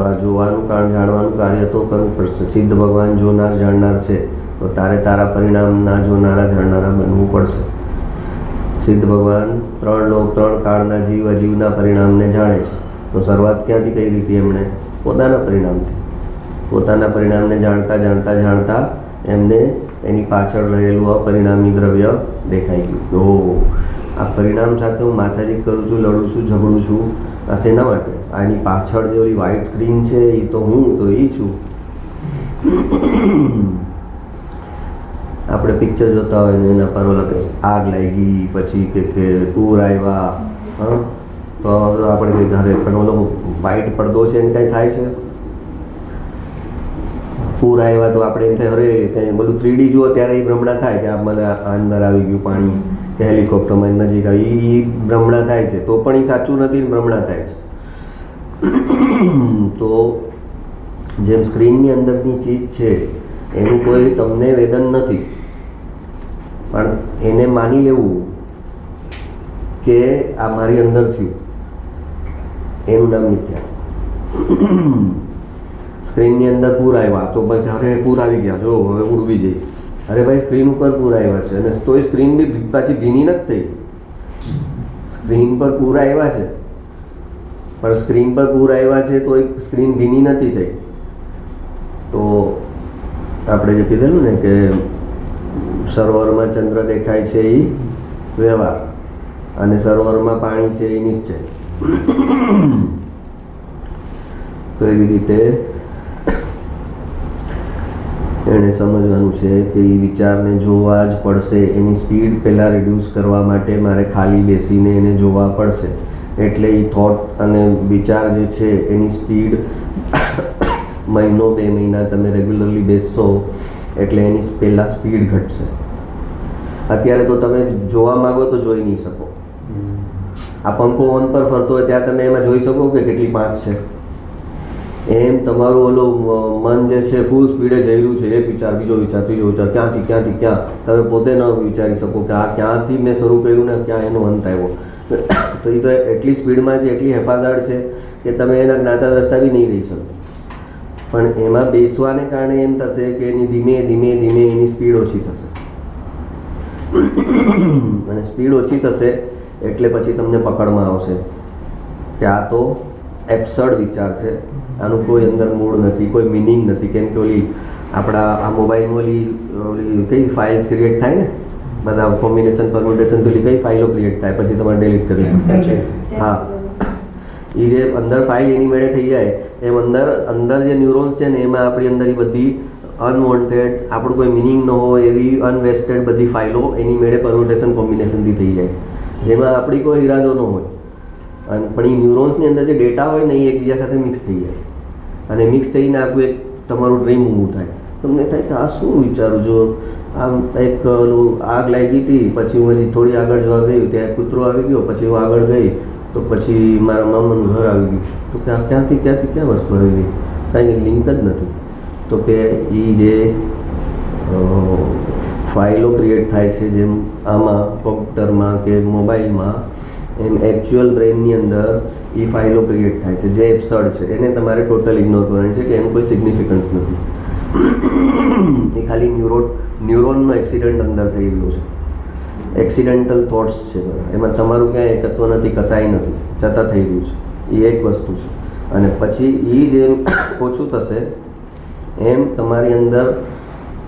આ જોવાનું કારણ, જાણવાનું કાર્ય તો કરવું પડશે. સિદ્ધ ભગવાન જોનાર જાણનાર છે તો તારે તારા પરિણામના જોનારા જાણનારા બનવું પડશે. સિદ્ધ ભગવાન 3 લોક 3 કાળના જીવ અજીવના પરિણામને જાણે છે. તો શરૂઆત ક્યાંથી કરી હતી એમણે? પોતાના પરિણામથી. પોતાના પરિણામને જાણતા જાણતા જાણતા એમને એની પાછળ રહેલું અપરિણામી દ્રવ્ય દેખાઈ ગયું. તો આ પરિણામ સાથે હું માથાજી કરું છું, લડું છું, ઝઘડું છું, આ શેના માટે? આની પાછળ જે ઓલી વ્હાઇટ સ્ક્રીન છે એ તો હું, તો એ છું. આપણે પિક્ચર જોતા હોય ને એના પર ઓલા આગ લાગી, પછી કે પૂર આવ્યા, હા, તો આપણે કંઈ ઘરે પણ ઓલો વ્હાઇટ પડદો છે એને કાંઈ થાય છે? પૂર આવ્યા તો આપણે એમ થાય અરે કંઈ બધું 3D જુઓ ત્યારે એ ભ્રમણા થાય કે આ મને અંદર આવી ગયું પાણી, કે હેલિકોપ્ટરમાં નજીક આવી, એ ભ્રમણા થાય છે. તો પણ એ સાચું નથી, ભ્રમણા થાય છે. તો જેમ સ્ક્રીનની અંદરની ચીજ છે એનું કોઈ તમને વેદન નથી, પણ એને માની લેવું કે આ મારી અંદર થયું, એનું નામ મિથ્યા. સ્ક્રીનની અંદર પૂર આવ્યા તો ભાઈ અરે પૂર આવી ગયા, જો હવે હું ડૂબી જઈશ. અરે ભાઈ સ્ક્રીન ઉપર પૂર આવ્યા છે અને તોય સ્ક્રીન બી પાછી ભીની નથી થઈ. સ્ક્રીન પર પૂર આવ્યા છે પણ સ્ક્રીન પર પૂર આવ્યા છે તો સ્ક્રીન ભીની નથી થઈ. તો આપણે જે કીધેલું ને કે સરોવરમાં ચંદ્ર દેખાય છે એ વ્યવહાર અને સરોવરમાં પાણી છે એ નિશ્ચય. તો એવી રીતે એણે સમજવાનું છે કે એ વિચારને જોવા જ પડશે. એની સ્પીડ પહેલાં રિડ્યુસ કરવા માટે મારે ખાલી બેસીને એને જોવા પડશે. એટલે એ થોટ અને વિચાર જે છે એની સ્પીડ મહિનો 2 મહિના તમે રેગ્યુલરલી બેસશો એટલે એની પહેલાં સ્પીડ ઘટશે. અત્યારે તો તમે જોવા માગો તો જોઈ નહીં શકો. આ પંખો ઓન પર ફરતો હોય ત્યાં તમે એમાં જોઈ શકો કે કેટલી પાંચ છે? એમ તમારું ઓલું મન જે છે ફૂલ સ્પીડે જઈ રહ્યું છે, એક વિચાર, બીજો વિચાર, ત્રીજો વિચાર, ક્યાંથી ક્યાં તમે પોતે ન વિચારી શકો કે આ ક્યાંથી મેં શરૂ કર્યું ને ક્યાં એનો અંત આવ્યો. તો એ તો એટલી સ્પીડમાં છે, એટલી હેફાજાડ છે કે તમે એના જ્ઞાતા દ્રષ્ટા બી નહીં રહી શકો. પણ એમાં બેસવાને કારણે એમ થશે કે એની ધીમે ધીમે ધીમે એની સ્પીડ ઓછી થશે. અને સ્પીડ ઓછી થશે એટલે પછી તમને પકડમાં આવશે કે આ તો એબ્સર્ડ વિચાર છે, આનું કોઈ અંદર મૂળ નથી, કોઈ મિનિંગ નથી. કેમ કે ઓલી આપણા આ મોબાઈલમાં ઓલી કઈ ફાઇલ ક્રિએટ થાય ને, બધા કોમ્બિનેશન પરમ્યુટેશન પેલી કઈ ફાઇલો ક્રિએટ થાય પછી તમારે ડિલીટ કરવી પડે. હા, એ જે અંદર ફાઇલ એની મેળે થઈ જાય એમ અંદર જે ન્યુરોન્સ છે ને એમાં આપણી અંદર એ બધી અનવોન્ટેડ, આપણું કોઈ મિનિંગ ન હોય એવી અનવેસ્ટેડ બધી ફાઇલો એની મેળે પરમ્યુટેશન કોમ્બિનેશનથી થઈ જાય, જેમાં આપણી કોઈ ઈરાદો ન હોય. પણ એ ન્યુરોન્સની અંદર જે ડેટા હોય ને એ એકબીજા સાથે મિક્સ થઈ જાય અને મિક્સ થઈને આખું એક તમારું ડ્રીમ ઊભું થાય. તમને થાય કે આ શું વિચારું, જો આમ એક આગ લાગી હતી, પછી હું હજી થોડી આગળ જવા ગયું ત્યાં કૂતરો આવી ગયો, પછી હું આગળ ગઈ તો પછી મારા મામાનું ઘર આવી ગયું. તો ક્યાંથી ક્યાં વસ્તુ આવી ગઈ, કાંઈ લિંક જ નથી. તો કે એ જે ફાઇલો ક્રિએટ થાય છે જેમ આમાં કોમ્પ્યુટરમાં કે મોબાઈલમાં, એમ એકચ્યુઅલ બ્રેઇનની અંદર એ ફાઇલો ક્રિએટ થાય છે જે એબ્સર્ડ છે. એને તમારે ટોટલ ઇગ્નોર કરવાની છે કે એનું કોઈ સિગ્નિફિકન્સ નથી. એ ખાલી ન્યુરોનનો એક્સિડન્ટ અંદર થઈ ગયો છે. એક્સિડેન્ટલ થોટ્સ છે બધા, એમાં તમારું ક્યાંય એકત્વ નથી, કસાય નથી, છતાં થઈ રહ્યું છે. એ એક વસ્તુ છે. અને પછી એ જેમ ઓછું થશે એમ તમારી અંદર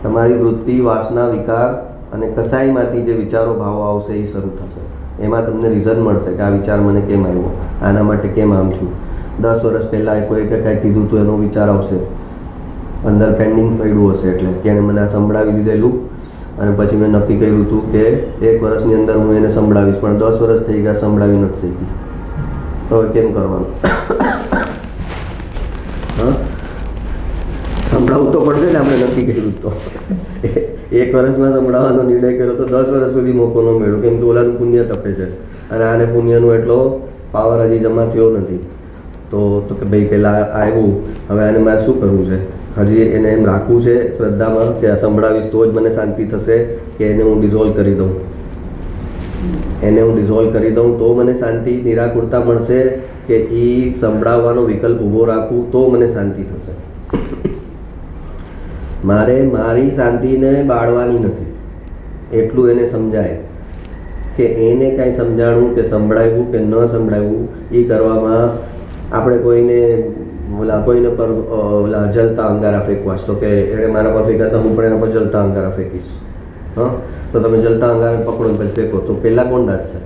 તમારી વૃત્તિ, વાસના, વિકાર અને કસાઈમાંથી જે વિચારો, ભાવો આવશે એ શરૂ થશે. એમાં તમને રીઝન મળશે કે આ વિચાર મને કેમ આવ્યો, આના માટે કેમ આમ થયું. 10 વર્ષ પહેલાં કોઈ કાંઈ કીધું તો એનો વિચાર આવશે, અંદર પેન્ડિંગ પડ્યું હશે, એટલે કે એને મને આ સંભળાવી દીધેલું અને પછી મેં નક્કી કર્યું હતું કે 1 વર્ષની અંદર હું એને સંભળાવીશ, પણ 10 વર્ષ થઈ ગયા, સંભળાવી નથી શકી. તો કેમ કરવાનું? હા, સંભળાવવું તો પડશે ને, આપણે નક્કી કર્યું તો. 1 વર્ષમાં સંભળાવવાનો નિર્ણય કર્યો તો 10 વર્ષ સુધી મોકો ન મળ્યો, કેમ કે ઓલાનું પુણ્ય તપે છે અને આને પુણ્યનો એટલો પાવર હજી જમા થયો નથી. તો કે ભાઈ પહેલાં આવ્યું, હવે આને મારે શું કરવું છે? હજી એને એમ રાખવું છે શ્રદ્ધામાં કે આ સંભળાવીશ તો જ મને શાંતિ થશે, કે એને હું ડિઝોલ્વ કરી દઉં? એને હું ડિઝોલ્વ કરી દઉં તો મને શાંતિ, નિરાકુરતા મળશે, કે એ સંભળાવવાનો વિકલ્પ ઊભો રાખું તો મને શાંતિ થશે? મારે મારી શાંતિને બાળવાની નથી, એટલું એને સમજાય. કે એને કાંઈ સમજાણું કે સંભળાવ્યું કે ન સંભળાવ્યું એ કરવામાં આપણે કોઈને કોઈને પર જલતા અંગારા ફેંકવા તો કે એણે મારા પર ફેંક્યા તો હું પણ એના પર જલતા અંગારા ફેંકીશ. હા, તો તમે જલતા અંગારા પકડો ને પછી ફેંકો તો પહેલાં કોણ દાટશે?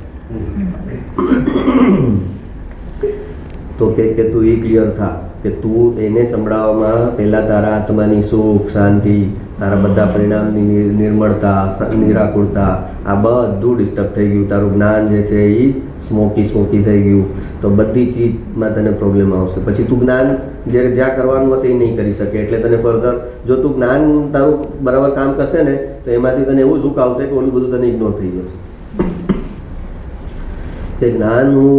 તો કે તું એ ક્લિયર થા કે તું એને સંભળાવવામાં પહેલાં તારા આત્માની સુખ, શાંતિ, તારા બધા પરિણામની નિર્મળતા, નિરાકુરતા, આ બધું ડિસ્ટર્બ થઈ ગયું. તારું જ્ઞાન જે છે એ સ્મોકી થઈ ગયું. તો બધી ચીજમાં તને પ્રોબ્લેમ આવશે. પછી તું જ્ઞાન જ્યાં કરવાનું હશે એ નહીં કરી શકે. એટલે તને ફર્ધર જો તું જ્ઞાન તારું બરાબર કામ કરશે ને તો એમાંથી તને એવું સુખ આવશે કે ઓલું બધું તને ઇગ્નોર થઈ જશે. કે જ્ઞાન હું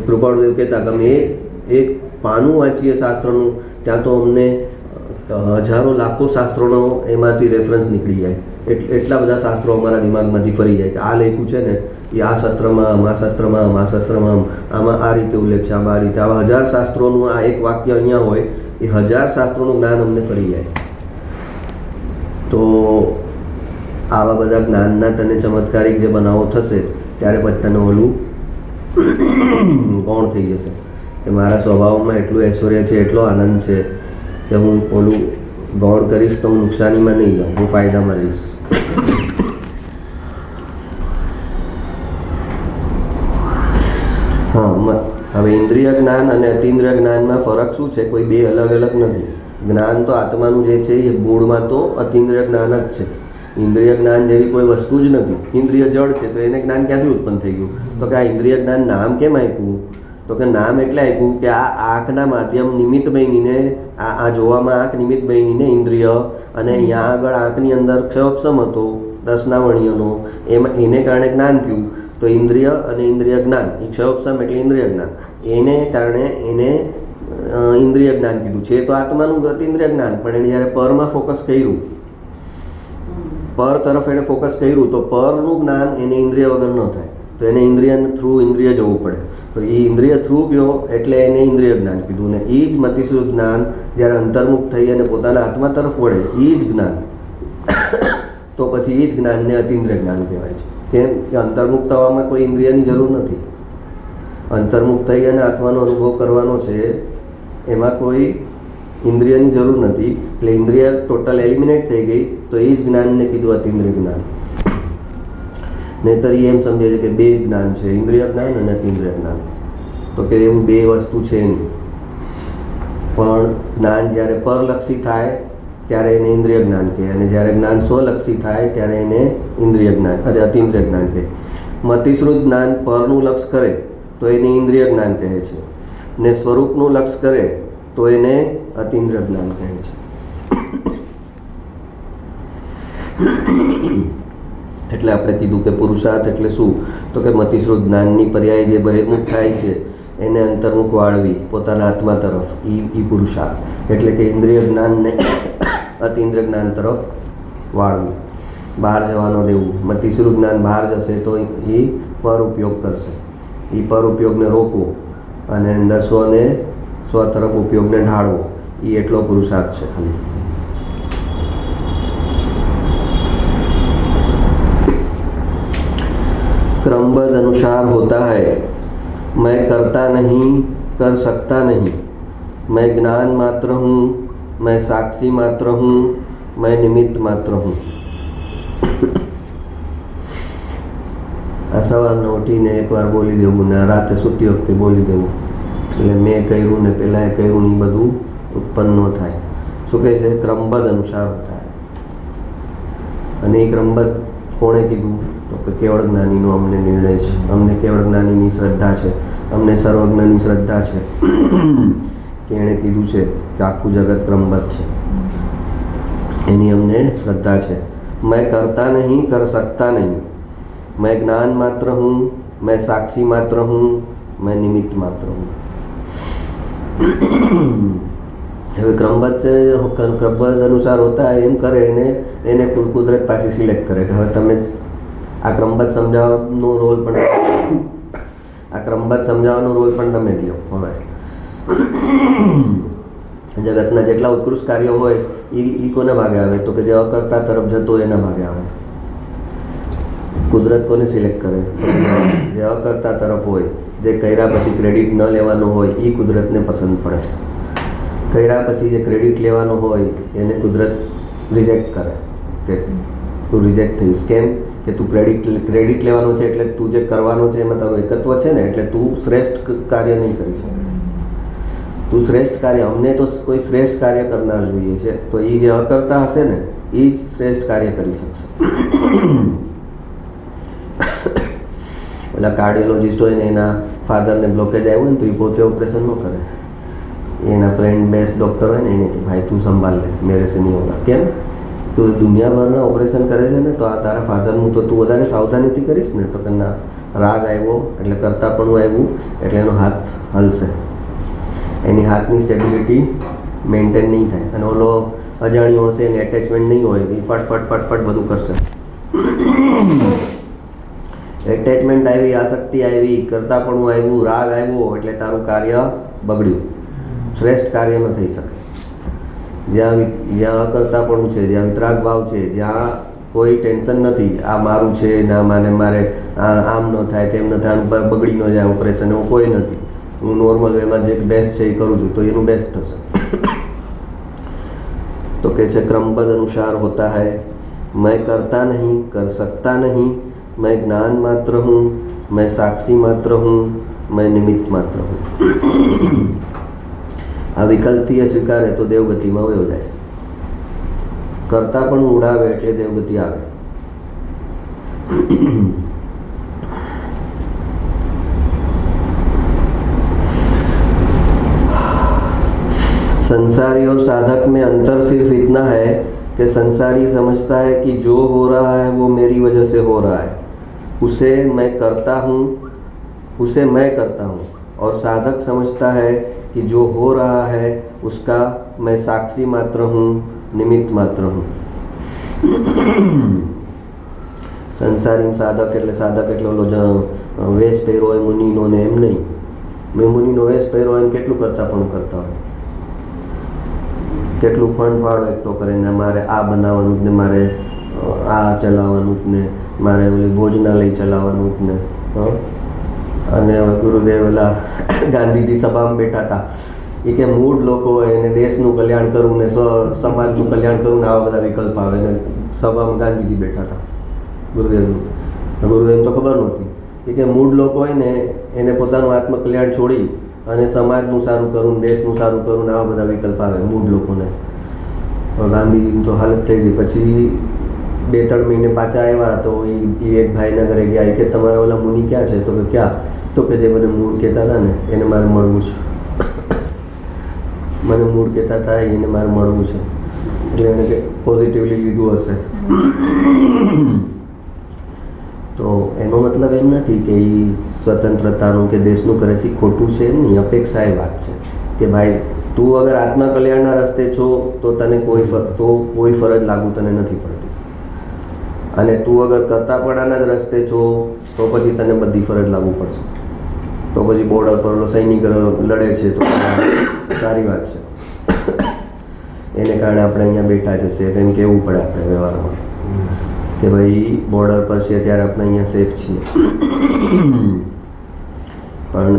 કૃપાળુદેવ કહેતા કે અમે એક પાનું વાંચીએ શાસ્ત્રનું, ત્યાં તો અમને હજારો લાખો શાસ્ત્રોનો એમાંથી રેફરન્સ નીકળી જાય. એટલા બધા શાસ્ત્રો અમારા દિમાગમાંથી ફરી જાય કે આ લખ્યું છે ને એ આ શાસ્ત્રમાં, આ શાસ્ત્રમાં, આ શાસ્ત્રમાં, આમાં આ રીતે ઉલ્લેખ છે, આમાં આ રીતે. આવા 1000 શાસ્ત્રોનું આ એક વાક્ય અહીંયા હોય, એ 1000 શાસ્ત્રોનું જ્ઞાન અમને ફરી જાય. તો આવા બધા જ્ઞાનના તને ચમત્કારિક જે બનાવો થશે ત્યારે પછી તને ઓલું ગૌણ થઈ જશે કે મારા સ્વભાવમાં એટલું ઐશ્વર્ય છે, એટલો આનંદ છે કે હું ઓલું ગૌણ કરીશ તો હું નુકસાનીમાં નહીં જાઉં, હું ફાયદામાં રહીશ. હા, હવે ઇન્દ્રિય જ્ઞાન અને અતિન્દ્રિય જ્ઞાનમાં ફરક શું છે? કોઈ બે અલગ અલગ નથી. જ્ઞાન તો આત્માનું જે છે એ મૂળમાં તો અતિન્દ્રિય જ્ઞાન જ છે. ઇન્દ્રિય જ્ઞાન જેવી કોઈ વસ્તુ જ નથી. ઇન્દ્રિય જળ છે તો એને જ્ઞાન ક્યાંથી ઉત્પન્ન થઈ ગયું? તો કે આ ઇન્દ્રિય જ્ઞાન નામ કેમ આપ્યું? તો કે નામ એટલે આપ્યું કે આ આંખના માધ્યમ નિમિત્ત બનીને, આ જોવામાં આંખ નિમિત્ત બનીને ઇન્દ્રિય, અને અહીંયા આગળ આંખની અંદર ક્ષયોપસમ હતો દસનાવણીયનો, એમાં એને કારણે જ્ઞાન થયું. તો ઇન્દ્રિય અને ઇન્દ્રિય જ્ઞાન, એ ક્ષયોપસમ એટલે ઇન્દ્રિય જ્ઞાન, એને કારણે એને ઇન્દ્રિય જ્ઞાન કીધું છે. તો આત્માનું અતિન્દ્રિય જ્ઞાન, પણ એને જ્યારે પરમાં ફોકસ કર્યું, પર તરફ એને ફોકસ કર્યું, તો પરનું જ્ઞાન એને ઇન્દ્રિય વગર ન થાય. તો એને ઇન્દ્રિય થ્રુ ઇન્દ્રિય જવું પડે. તો એ ઇન્દ્રિય થ્રુ ગયો એટલે એને ઇન્દ્રિય જ્ઞાન કીધું. ને એ જ મતિસુદ્ધ જ્ઞાન જ્યારે અંતર્મુખ થઈ અને પોતાના આત્મા તરફ વળે, એ જ જ્ઞાન, તો પછી એ જ જ્ઞાનને અતિન્દ્રિય જ્ઞાન કહેવાય છે. કેમ કે અંતર્મુખ થવામાં કોઈ ઇન્દ્રિયની જરૂર નથી. અંતર્મુખ થઈ અને આત્માનો અનુભવ કરવાનો છે, એમાં કોઈ ઇન્દ્રિયની જરૂર નથી. એટલે ઇન્દ્રિય ટોટલ એલિમિનેટ થઈ ગઈ, તો એ જ જ્ઞાનને કીધું અતિન્દ્રિય જ્ઞાન. નહીંતર એમ સમજે છે કે બે જ્ઞાન છે, ઇન્દ્રિય જ્ઞાન અને અતિન્દ્રિય જ્ઞાન. તો કે એવું બે વસ્તુ છે નહીં. પણ જ્ઞાન જ્યારે પરલક્ષી થાય ત્યારે એને ઇન્દ્રિય જ્ઞાન કહે, અને જ્યારે જ્ઞાન સ્વલક્ષી થાય ત્યારે એને ઇન્દ્રિય જ્ઞાન અને અતિન્દ્રિય જ્ઞાન કહે. મતિશ્રુત જ્ઞાન પરનું લક્ષ કરે તો એને ઇન્દ્રિય જ્ઞાન કહે છે, ને સ્વરૂપનું લક્ષ કરે તો એને અતિન્દ્રિય જ્ઞાન કહે છે. એટલે આપણે કીધું કે પુરુષાર્થ એટલે શું? તો કે મતિશ્રુત જ્ઞાનની પર્યાય જે બહિર્મુખ થાય છે એને અંતર્મુખ વાળવી પોતાના આત્મા તરફ, એ પુરુષાર્થ. એટલે કે ઇન્દ્રિય જ્ઞાનને અતિન્દ્રિય જ્ઞાન તરફ વાળવું, બહાર જવાનો દેવું. મતિશ્રુત જ્ઞાન બહાર જશે તો એ પર ઉપયોગ કરશે, એ પર ઉપયોગને રોકવો અને અંદર સ્વ તરફ ઉપયોગને ઢાળવો, એ એટલો પુરુષાર્થ છે ખાલી. क्रमबद्ध अनुसार होता है। मैं करता नहीं, कर सकता नहीं, मैं ज्ञान मात्र हूँ, मैं साक्षी मात्र हूँ, मैं निमित्त मात्र हूँ। આ સવારના ઉઠીને એકવાર બોલી દેવું ને રાતે સૂતી વખતે બોલી દેવું, એટલે મેં કર્યું ને પહેલાં કર્યું ને એ બધું ઉત્પન્ન ન થાય. શું કહે છે? ક્રમબદ્ધ અનુસાર થાય. અને એ ક્રમબદ્ધ કોણે કીધું? તો કે કેવળ જ્ઞાનીનો અમને નિર્ણય છે, અમને કેવળ જ્ઞાનીની શ્રદ્ધા છે, અમને સર્વજ્ઞની શ્રદ્ધા છે કે એણે કીધું છે કે આખું જગત ક્રમબદ્ધ છે, એની અમને શ્રદ્ધા છે. मैं करता नहीं, कर सकता नहीं, मैं ज्ञान मात्र हूँ, मैं साक्षी मात्र हूँ, मैं निमित्त मात्र हूँ. હવે ક્રમબદ્ધ છે, ક્રમબદ્ધ અનુસાર હોતા એમ કરે એને કુદરત પાછી સિલેક્ટ કરે કે હવે તમે આ ક્રમબદ્ધ સમજાવવાનો રોલ પણ તમે જ લો. હવે જગતના જેટલા ઉત્કૃષ્ટ કાર્યો હોય એ કોના ભાગે આવે? તો કે જે અકર્તા તરફ જતો હોય એના ભાગે આવે. કુદરત કોને સિલેક્ટ કરે? જે અકર્તા તરફ હોય, જે કર્યા પછી ક્રેડિટ ન લેવાનો હોય એ કુદરતને પસંદ પડે. કર્યા પછી જે ક્રેડિટ લેવાનો હોય એને કુદરત રિજેક્ટ કરે કે તું રિજેક્ટ થઈશ. કેમ? કે તું ક્રેડિટ લેવાનો છે એટલે તું જે કરવાનો છે એમાં તારું એકત્વ છે ને, એટલે તું શ્રેષ્ઠ કાર્ય નહીં કરી શકે. તું શ્રેષ્ઠ કાર્ય, અમને તો કોઈ શ્રેષ્ઠ કાર્ય કરનાર જોઈએ છે, તો એ જે અકર્તા હશે ને એ જ શ્રેષ્ઠ કાર્ય કરી શકશે. પેલા કાર્ડિયોલોજિસ્ટ હોય ને એના ફાધરને બ્લોકેજ આવ્યું ને તો એ પોતે ઓપરેશન ન કરે, એના ફ્રેન્ડ બેસ્ટ ડૉક્ટર હોય ને એને કે ભાઈ તું સંભાળ લે, મેરે સે નહીં હોગા. કેમ? તું દુનિયાભરના ઓપરેશન કરે છે ને તો આ તારા ફાધરનું તો તું વધારે સાવધાનીથી કરીશ ને. તો કે ના, રાગ આવ્યો એટલે કરતાપણું આવ્યું એટલે એનો હાથ હલશે, એની હાથની સ્ટેબિલિટી મેન્ટેન નહીં થાય. અને ઓલો અજાણ્યો હશે, એને એટેચમેન્ટ નહીં હોય, એ ફટ બધું કરશે. એટેચમેન્ટ આવી, આસક્તિ આવી, કરતાપણું આવ્યું, રાગ આવ્યો એટલે તારું કાર્ય બગડ્યું, શ્રેષ્ઠ કાર્ય ન થઈ શકે. જ્યાં અકર્તાપણું છે, જ્યાં વિતરાગ ભાવ છે, જ્યાં કોઈ ટેન્શન નથી, આ મારું છે ના મારે આમ ન થાય તેમ ન થાય, આનું બગડી ન જાય ઓપરેશન, એવું કોઈ નથી. હું નોર્મલ વેમાં જે બેસ્ટ છે એ કરું છું તો એનું બેસ્ટ થશે. તો કે છે क्रमबद्ध अनुसार होता है. मैं करता नहीं, कर सकता नहीं, मैं ज्ञान मात्र हूँ, मैं साक्षी मात्र हूँ, मैं निमित्त मात्र हूँ. આ વિકલ્પથી એ સ્વીકારે તો દેવગતિમાં વયો જાય. કરતા પણ ઉડાવે એટલે દેવગતિ આવે. संसारी और साधक में अंतर सिर्फ इतना है कि संसारी समझता है कि जो हो रहा है वो मेरी वजह से हो रहा है, उसे मैं करता हूँ. और साधक समझता है कि जो हो रहा है उसका मैं साक्षी मात्र हूँ, निमित्त मात्र हूँ. સંસારી સાધક એટલે ઓલો વેશ પહેરો હોય મુનિનો ને એમ નહીં. મેં મુનિનો વેશ પહેરો હોય કેટલું કરતા હોય, કેટલું ફંડ ફાળો એકઠો કરીને મારે આ બનાવવાનું જ ને, મારે આ ચલાવવાનું જ ને, મારે ઓલી ભોજનાલય ચલાવવાનું જ ને. અને ગુરુદેવ ઓલા ગાંધીજી સભામાં બેઠા હતા, એ કે મૂળ લોકો હોય એને દેશનું કલ્યાણ કરવું ને સમાજનું કલ્યાણ કરવું ને આવા બધા વિકલ્પ આવે ને સભામાં ગાંધીજી બેઠા હતા. ગુરુદેવ તો ખબર નહોતી. એ કે મૂળ લોકો હોય ને એને પોતાનું આત્મકલ્યાણ છોડી અને સમાજનું સારું કરવું, દેશનું સારું કરવું ને આવા બધા વિકલ્પ આવે મૂળ લોકોને. ગાંધીજીની તો હાલત થઈ ગઈ. પછી 2-3 મહિને પાછા આવ્યા તો એ એક ભાઈના ઘરે ગયા. કે તમારા ઓલા મુનિ ક્યાં છે? તો કે ક્યાં? તો કે જે મને મૂળ કહેતા હતા ને એને મારે મળવું છે. મને મૂળ કહેતા હતા એને મારે મળવું છે. એટલે એને પોઝિટિવલી લીધું હશે. તો એનો મતલબ એમ નથી કે એ સ્વતંત્રતાનું કે દેશનું કરે છે ખોટું છે, એમ નહીં. અપેક્ષા એ વાત છે કે ભાઈ તું અગર આત્મા કલ્યાણના રસ્તે છો તો તને કોઈ ફરજ લાગુ તને નથી પડતી, અને તું અગર કરતાપણાના જ રસ્તે છો તો પછી તને બધી ફરજ લાગુ પડશે. તો પછી બોર્ડર પર સૈનિક લડે છે તો સારી વાત છે, એને કારણે આપણે અહીંયા બેઠા છે, એમ કહેવું પડે આપણે વ્યવહારમાં. કે ભાઈ બોર્ડર પર છે ત્યારે આપણે અહીંયા સેફ છીએ, પણ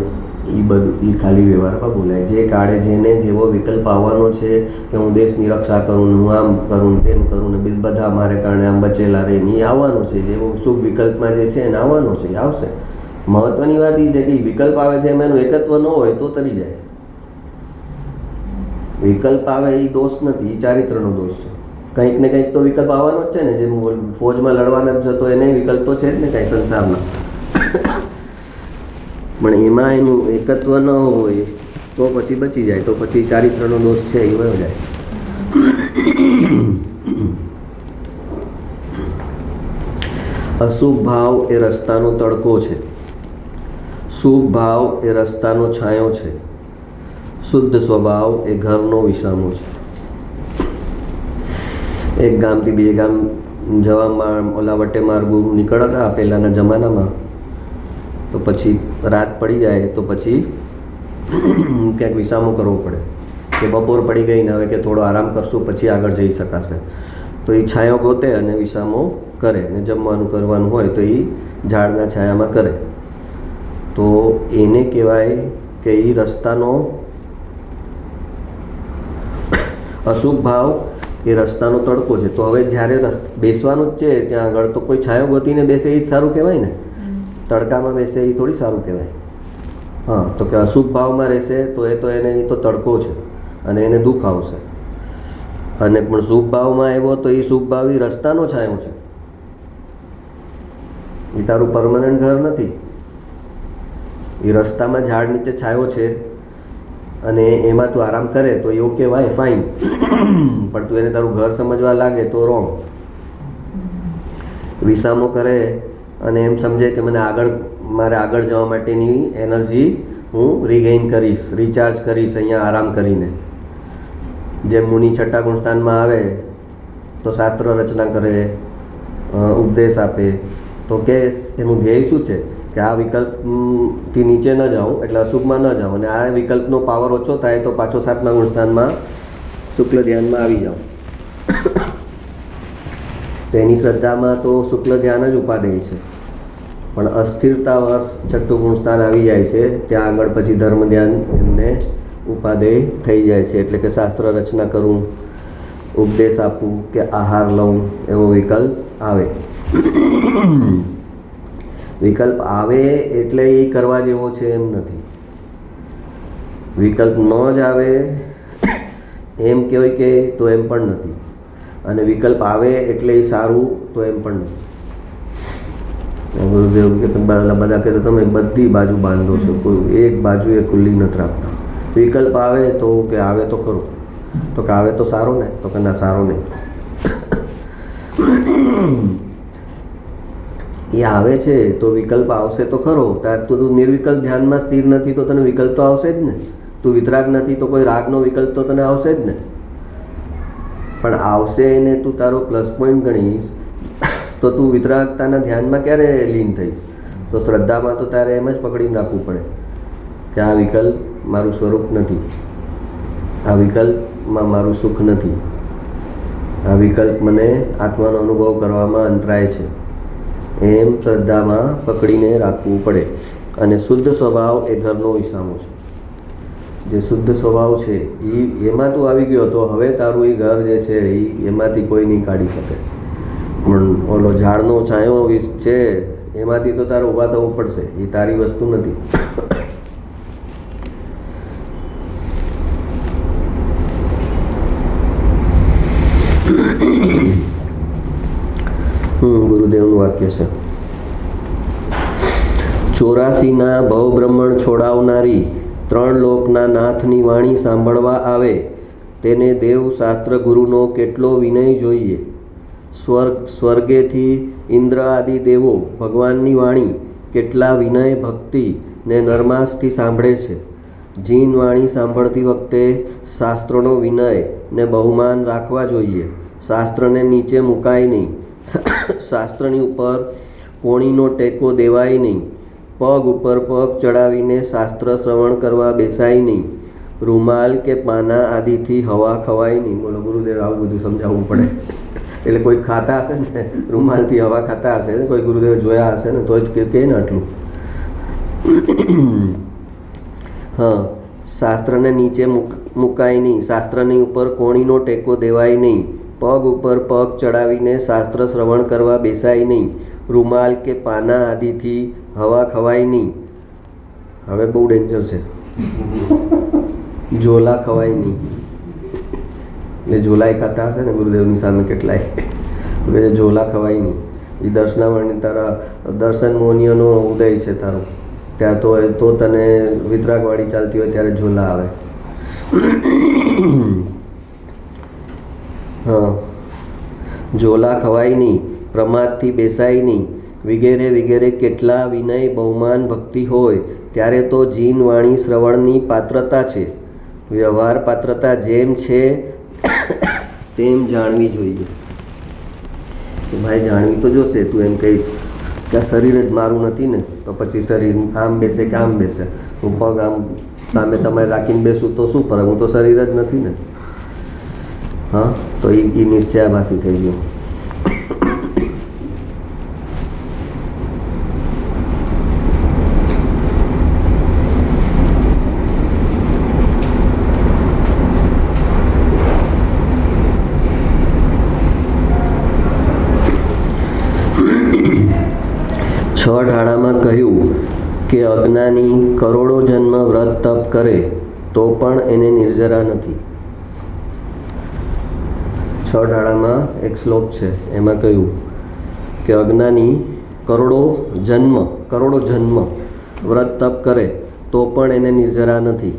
એ બધું ખાલી વ્યવહારમાં બોલાય. જે કાળે જેને જેવો વિકલ્પ આવવાનો છે કે હું દેશની રક્ષા કરું, હું આમ કરું, તેમ કરું ને બધા મારે કારણે આમ બચેલા રહે, એ આવવાનું છે. જેવો શુભ વિકલ્પમાં જે છે એને આવવાનો છે, એ આવશે. મહત્વની વાત એ છે કે વિકલ્પ આવે છે એમાં એનું એકત્વ ન હોય તો તરી જાય. વિકલ્પ આવે એ દોષ નથી, એ ચારિત્રનો દોષ છે. કંઈક ને કંઈક તો વિકલ્પ આવવાનો જ છે ને. જેમ ફોજમાં લડવાના જ જતો એને વિકલ્પ તો છે જ ને કાંઈ સંસારમાં, પણ એમાં એનું એકત્વ ન હોય તો પછી બચી જાય, તો પછી ચારિત્રનો દોષ છે એ વયો જાય. અશુભ ભાવ એ રસ્તાનો તડકો છે, શુભ ભાવ એ રસ્તાનો છાંયો છે, શુદ્ધ સ્વભાવ એ ઘરનો વિસામો છે. એક ગામથી બીજે ગામ જવામાં ઓલા વટે માર્ગો નીકળતા પહેલાંના જમાનામાં, તો પછી રાત પડી જાય તો પછી ક્યાંક વિસામો કરવો પડે કે બપોર પડી ગઈ ને હવે કે થોડો આરામ કરશું પછી આગળ જઈ શકાશે. તો એ છાંયો ગોતે અને વિસામો કરે, ને જમવાનું કરવાનું હોય તો એ ઝાડના છાયામાં કરે. તો એને કહેવાય કે એ રસ્તાનો અશુભ ભાવ એ રસ્તાનો તડકો છે. તો હવે જ્યારે બેસવાનું જ છે ત્યાં આગળ તો કોઈ છાંયો ગોતીને બેસે એ જ સારું કહેવાય ને. તડકામાં બેસે એ થોડી સારું કહેવાય. હા, તો કે અશુભ ભાવમાં રહેશે તો એને તો તડકો છે અને એને દુઃખ આવશે. અને પણ શુભ ભાવમાં આવ્યો તો એ શુભ ભાવ એ રસ્તાનો છાંયો છે, એ તારું પરમનન્ટ ઘર નથી. એ રસ્તામાં ઝાડ નીચે છાંયો છે અને એમાં તું આરામ કરે તો એ ઓકે, વાય ફાઇન, પણ તું એને તારું ઘર સમજવા લાગે તો રોંગ. વિસામો કરે અને એમ સમજે કે મારે આગળ જવા માટેની એનર્જી હું રિગેઇન કરીશ, રિચાર્જ કરીશ અહીંયા આરામ કરીને. જેમ મુનિ છઠ્ઠા ગુણસ્થાનમાં આવે તો શાસ્ત્ર રચના કરે, ઉપદેશ આપે, તો કે એનું ધ્યેય શું છે કે આ વિકલ્પથી નીચે ન જાઉં, એટલે અશુભમાં ન જાઉં, અને આ વિકલ્પનો પાવર ઓછો થાય તો પાછો સાતમા ગુણસ્થાનમાં શુક્લ ધ્યાનમાં આવી જાઉં. તો એની શ્રદ્ધામાં તો શુક્લ ધ્યાન જ ઉપાદેય છે, પણ અસ્થિરતાવશ છઠ્ઠું ગુણસ્થાન આવી જાય છે ત્યાં આગળ પછી ધર્મ ધ્યાન એમને ઉપાદેય થઈ જાય છે. એટલે કે શાસ્ત્ર રચના કરું, ઉપદેશ આપું કે આહાર લઉં એવો વિકલ્પ આવે. વિકલ્પ આવે એટલે એ કરવા જેવો છે એમ નથી. વિકલ્પ ન જ આવે એમ કહેવાય કે તો એમ પણ નથી, અને વિકલ્પ આવે એટલે એ સારું તો એમ પણ નથી. ગુરુદેવ કે બધા કહેતા તમે બધી બાજુ બાંધો છો, કોઈ એક બાજુ એ ખુલ્લી નથી રાખતા. વિકલ્પ આવે તો કે આવે તો ખરો, તો કે આવે તો સારો ને, તો કે ના સારો નહીં. એ આવે છે તો વિકલ્પ આવશે તો ખરો. તું નિર્વિકલ્પ ધ્યાનમાં સ્થિર નથી તો તને વિકલ્પ તો આવશે જ ને. તું વિતરાગ નથી તો કોઈ રાગનો વિકલ્પ તો તને આવશે જ ને. પણ આવશે એને તું તારો પ્લસ પોઈન્ટ ગણીશ તો તું વિતરાગતાના ધ્યાનમાં ક્યારે લીન થઈશ? તો શ્રદ્ધામાં તો તારે એમ જ પકડીને રાખવું પડે કે આ વિકલ્પ મારું સ્વરૂપ નથી, આ વિકલ્પમાં મારું સુખ નથી, આ વિકલ્પ મને આત્માનો અનુભવ કરવામાં અંતરાય છે, એમ શ્રદ્ધામાં પકડીને રાખવું પડે. અને શુદ્ધ સ્વભાવ એ ઘરનો વિસામો છે. જે શુદ્ધ સ્વભાવ છે એમાં તું આવી ગયો તો હવે તારું એ ઘર જે છે એમાંથી કોઈ નહીં કાઢી શકે. પણ ઓલો ઝાડનો છાંયો છે એમાંથી તો તારે ઊભા થવું પડશે, એ તારી વસ્તુ નથી. ગુરુદેવનું વાક્ય છે, 84ના ભવબ્રહ્મણ છોડાવનારી 3 લોકના નાથની વાણી સાંભળવા આવે તેને દેવ શાસ્ત્ર ગુરુનો કેટલો વિનય જોઈએ. સ્વર્ગેથી ઇન્દ્ર આદિ દેવો ભગવાનની વાણી કેટલા વિનય ભક્તિ ને નરમાસથી સાંભળે છે. જીન વાણી સાંભળતી વખતે શાસ્ત્રોનો વિનય ને બહુમાન રાખવા જોઈએ. શાસ્ત્રને નીચે મુકાય નહીં, શાસ્ત્રની ઉપર કોણીનો ટેકો દેવાય નહીં, પગ ઉપર પગ ચડાવીને શાસ્ત્ર શ્રવણ કરવા બેસાય નહીં, રૂમાલ કે પાના આદિથી હવા ખવાય નહીં. બોલો ગુરુદેવ, આવું બધું સમજાવવું પડે. એટલે કોઈ ખાતા હશે ને, રૂમાલથી હવા ખાતા હશે ને, કોઈ ગુરુદેવ જોયા હશે ને તો જ કહે ને આટલું. હા, શાસ્ત્રને નીચે મુકાય નહીં, શાસ્ત્રની ઉપર કોણીનો ટેકો દેવાય નહીં, પગ ઉપર પગ ચડાવીને શાસ્ત્ર શ્રવણ કરવા બેસાય નહીં, રૂમાલ કે પાના આદિથી હવા ખવાય નહીં. હવે બહુ ડેન્જર છે. ઝોલા ખવાય નહીં, એટલે ઝોલાય ખાતા હશે ને ગુરુદેવની સામે કેટલાય, એટલે ઝોલા ખવાય નહીં. એ દર્શનાવરણી તારા દર્શન મોનિયોનો ઉદય છે તારો, ત્યાં તો તને વિતરાગવાળી ચાલતી હોય ત્યારે ઝોલા આવે. હા, ઝોલા ખવાય નહીં, પ્રમાદથી બેસાય નહીં, વગેરે વગેરે કેટલા વિનય બહુમાન ભક્તિ હોય ત્યારે તો જીન વાણી શ્રવણની પાત્રતા છે. વ્યવહાર પાત્રતા જેમ છે તેમ જાણવી જોઈએ. ભાઈ જાણવી તો જોશે. તું એમ કહીશ કે આ શરીર જ મારું નથી ને, તો પછી શરીર આમ બેસે કે આમ બેસે, હું પગ આમ સામે તમારે રાખીને બેસું તો શું ફરક, હું તો શરીર જ નથી ને. હા, તો એ નિશ્ચયાભાસી થઈ ગયું. છ ઢાળામાં કહ્યું કે અજ્ઞાની કરોડો જન્મ વ્રત તપ કરે તો પણ એને નિર્જરા નથી. છ ઢાળામાં એક શ્લોક છે, એમાં કહ્યું કે અજ્ઞાની કરોડો જન્મ વ્રત તપ કરે તો પણ એને નિર્જરા નથી,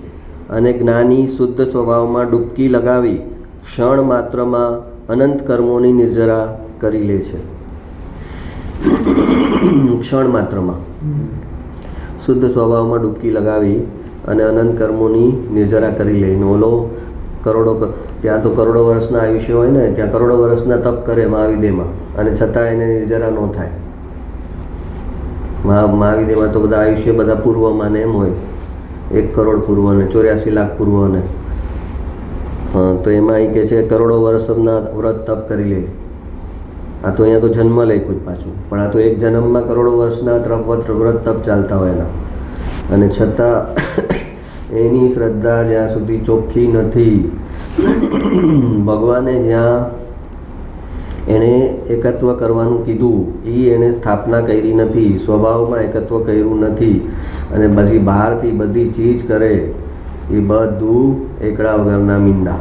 અને જ્ઞાની શુદ્ધ સ્વભાવમાં ડૂબકી લગાવી ક્ષણ માત્રમાં અનંત કર્મોની નિર્જરા કરી લે છે. ક્ષણ માત્રમાં શુદ્ધ સ્વભાવમાં ડૂબકી લગાવી અને અનંત કર્મોની નિર્જરા કરી લે. ઓલો ત્યાં તો કરોડો વર્ષના આયુષ્ય હોય ને, ત્યાં કરોડો વર્ષના તપ કરે મહાવિદેમાં, અને છતાં એને નિર્જરા ન થાય. મહાવિદેમાં તો બધા આયુષ્ય બધા પૂર્વમાં ને એમ હોય, 1 કરોડ પૂર્વ ને 84 લાખ પૂર્વ ને. હા, તો એમાં એ કહે છે કરોડો વર્ષના વ્રત તપ કરી લે. આ તો અહીંયા તો જન્મ લખ્યું જ પાછું, પણ આ તો એક જન્મમાં કરોડો વર્ષના વ્રત તપ ચાલતા હોય એના, અને છતાં એની શ્રદ્ધા જ્યાં સુધી ચોખ્ખી નથી, ભગવાને જ્યાં એણે એકત્વ કરવાનું કીધું એ એને સ્થાપના કરી નથી, સ્વભાવમાં એકત્વ કર્યું નથી, અને પછી બહારથી બધી ચીજ કરે, એ બધું એકડા વગરના મીંડા.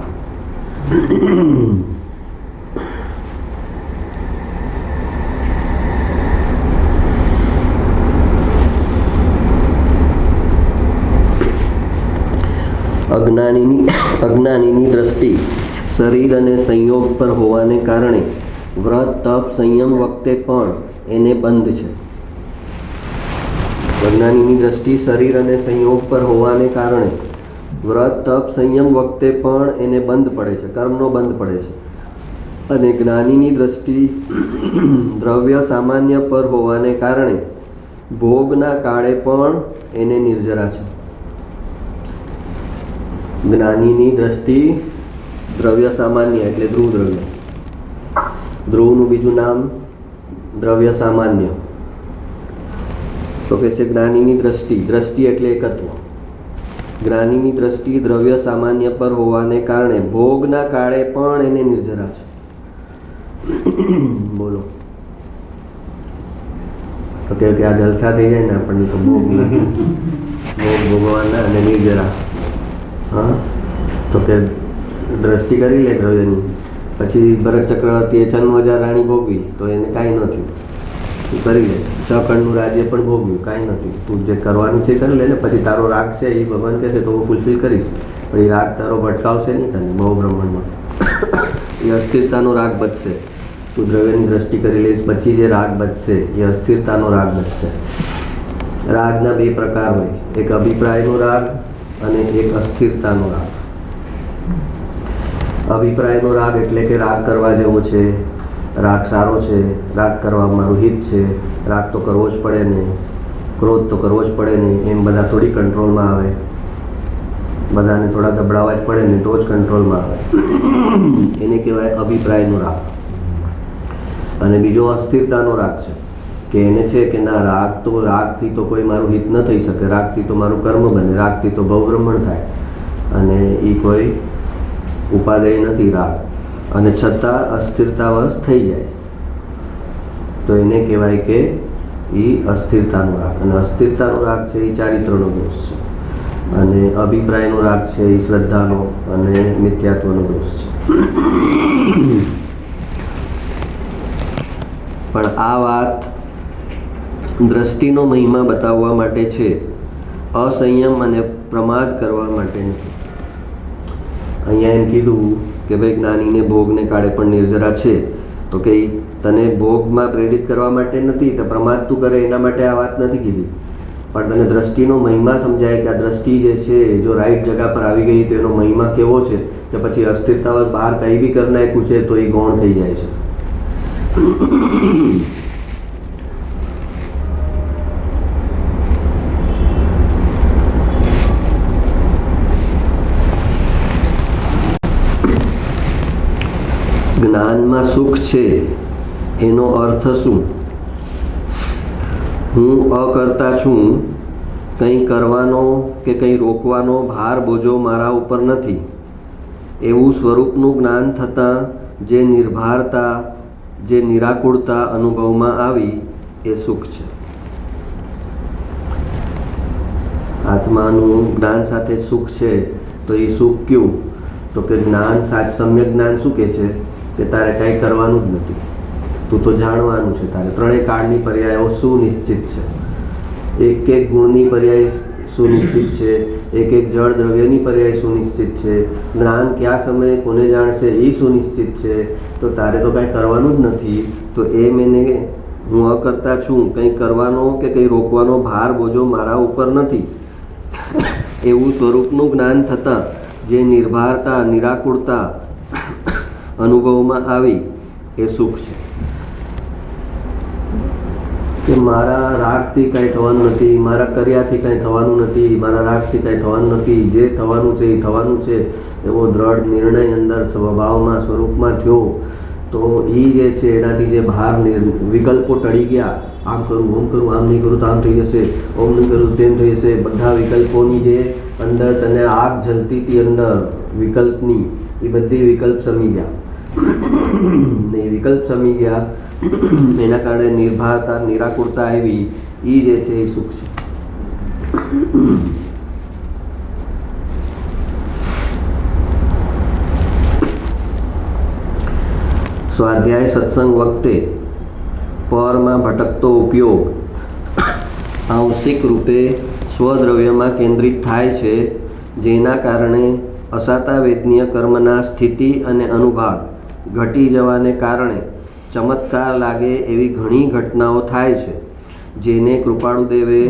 અજ્ઞાનીની દ્રષ્ટિ શરીર અને સંયોગ પર હોવાને કારણે વ્રત તપ સંયમ વખતે પણ એને બંધ છે. અજ્ઞાનીની દ્રષ્ટિ શરીર અને સંયોગ પર હોવાને કારણે વ્રત તપ સંયમ વખતે પણ એને બંધ પડે છે, કર્મનો બંધ પડે છે. અને જ્ઞાનીની દ્રષ્ટિ દ્રવ્ય સામાન્ય પર હોવાને કારણે ભોગના કાળે પણ એને નિર્જરા છે. જ્ઞાનીની દ્રષ્ટિ દ્રવ્ય સામાન્ય એટલે ધ્રુવ દ્રવ્ય, ધ્રુવનું બીજું નામ દ્રવ્ય સામાન્ય. તો કે છે જ્ઞાનીની દ્રષ્ટિ એટલે એકત્વ. જ્ઞાનીની દ્રષ્ટિ દ્રવ્ય સામાન્ય પર હોવાને કારણે ભોગના કાળે પણ એને નિર્જરા છે. બોલો, તો કે આ જલસા થઈ જાય ને આપણને તો ભોગ ભોગવાના અને નિર્જરા. હા, તો કે દ્રષ્ટિ કરી લે દ્રવ્યની, પછી ભરત ચક્રવર્તીએ 96,000 રાણી ભોગવી તો એને કાંઈ ન થયું. તું કરી લે, 6 કણનું રાજ્ય પણ ભોગવ્યું, કાંઈ નથી. તું જે કરવાનું છે કરી લે ને. પછી તારો રાગ છે એ ભગવાન કહેશે તો હું ફૂલફિલ કરીશ, પણ એ રાગ તારો ભટકાવશે નહીં તને બહુ બ્રહ્માંડમાં. એ અસ્થિરતાનો રાગ બચશે. તું દ્રવ્યની દ્રષ્ટિ કરી લઈશ પછી જે રાગ બચશે એ અસ્થિરતાનો રાગ બચશે. રાગના 2 પ્રકાર હોય, એક અભિપ્રાયનો રાગ અને એક અસ્થિરતાનો રાગ. અભિપ્રાયનો રાગ એટલે કે રાગ કરવા જેવો છે, રાગ સારો છે, રાગ કરવા મારું હિત છે, રાગ તો કરવો જ પડે ને, ક્રોધ તો કરવો જ પડે ને, એમ બધા થોડી કંટ્રોલમાં આવે. બધાને થોડા દબડાવવા જ પડે ને તો જ કંટ્રોલમાં આવે. એને કહેવાય અભિપ્રાયનો રાગ. અને બીજો અસ્થિરતાનો રાગ છે કે એને છે કે ના રાગથી તો કોઈ મારું હિત ન થઈ શકે, રાગથી તો મારું કર્મ બને, રાગથી તો ભવભ્રમણ થાય, અને એ કોઈ ઉપાદેય નથી રાગ, અને છતાં અસ્થિરતાવશ થઈ જાય તો એને કહેવાય કે એ અસ્થિરતાનો રાગ. અને અસ્થિરતાનો રાગ છે એ ચારિત્રનો દોષ છે, અને અભિપ્રાયનો રાગ છે એ શ્રદ્ધાનો અને મિથ્યાત્વનો દોષ છે. પણ આ વાત દ્રષ્ટિનો મહિમા બતાવવા માટે છે, અસંયમ અને પ્રમાદ કરવા માટે નથી. અહીંયા એમ કીધું કે ભાઈ જ્ઞાનીને ભોગને કાળે પણ નિર્જરા છે, તો કે તને ભોગમાં પ્રેરિત કરવા માટે નથી, તો પ્રમાદ તું કરે એના માટે આ વાત નથી કીધી. પણ તને દ્રષ્ટિનો મહિમા સમજાય કે આ દ્રષ્ટિ જે છે જો રાઈટ જગા પર આવી ગઈ તો એનો મહિમા કેવો છે કે પછી અસ્થિરતાવશ બહાર કંઈ બી કરી નાખ્યું છે તો એ ગૌણ થઈ જાય છે. જ્ઞાનમાં સુખ છે એનો અર્થ શું? હું અકર્તા છું, કંઈ કરવાનો કે કંઈ રોકવાનો ભાર બોજો મારા ઉપર નથી, એવું સ્વરૂપનું જ્ઞાન થતાં જે નિર્ભારતા, જે નિરાકુળતા અનુભવમાં આવી એ સુખ છે. આત્માનું જ્ઞાન સાથે સુખ છે તો એ સુખ કયું? તો કે જ્ઞાન સમ્યક જ્ઞાન શું કહે છે કે તારે કાંઈ કરવાનું જ નથી, તું તો જાણવાનું છે. તારે ત્રણેય કાળની પર્યાયો સુનિશ્ચિત છે, એક એક ગુણની પર્યાય સુનિશ્ચિત છે, એક એક જળ દ્રવ્યની પર્યાય સુનિશ્ચિત છે, જ્ઞાન કયા સમયે કોને જાણશે એ સુનિશ્ચિત છે. તો તારે તો કાંઈ કરવાનું જ નથી. તો એમ એને હું અકર્તા છું, કંઈ કરવાનો કે કંઈ રોકવાનો ભાર બોજો મારા ઉપર નથી, એવું સ્વરૂપનું જ્ઞાન થતાં જે નિર્ભારતા, નિરાકુળતા અનુભવમાં આવી એ સુખ છે. કે મારા રાગથી કાંઈ થવાનું નથી, મારા કર્યાથી કાંઈ થવાનું નથી, મારા રાગથી કાંઈ થવાનું નથી, જે થવાનું છે એ થવાનું છે, એવો દ્રઢ નિર્ણય અંદર સ્વભાવમાં, સ્વરૂપમાં થયો તો એ જે છે એનાથી જે બહાર વિકલ્પો ટળી ગયા, આમ કરું, ઓમ કરું, આમ નહીં કરું તો આમ થઈ જશે, ઓમ નહીં કરું તેમ થઈ જશે, બધા વિકલ્પોની જે અંદર તને આગ જલતી હતી અંદર વિકલ્પની, એ બધી વિકલ્પ સમી ગયા. ને વિકલ્પ સમી ગયા એના કારણે નિર્ભારતા, નિરાકુળતા આવી, એ જે છે એ સુખ છે. સ્વાધ્યાય સત્સંગ વખતે પરમાં ભટકતો ઉપયોગ આંશિક રૂપે સ્વદ્રવ્યમાં કેન્દ્રિત થાય છે, જેના કારણે અસાતાવેદનીય કર્મના સ્થિતિ અને અનુભાગ ઘટી જવાને કારણે ચમત્કાર લાગે એવી ઘણી ઘટનાઓ થાય છે, જેને કૃપાળુદેવે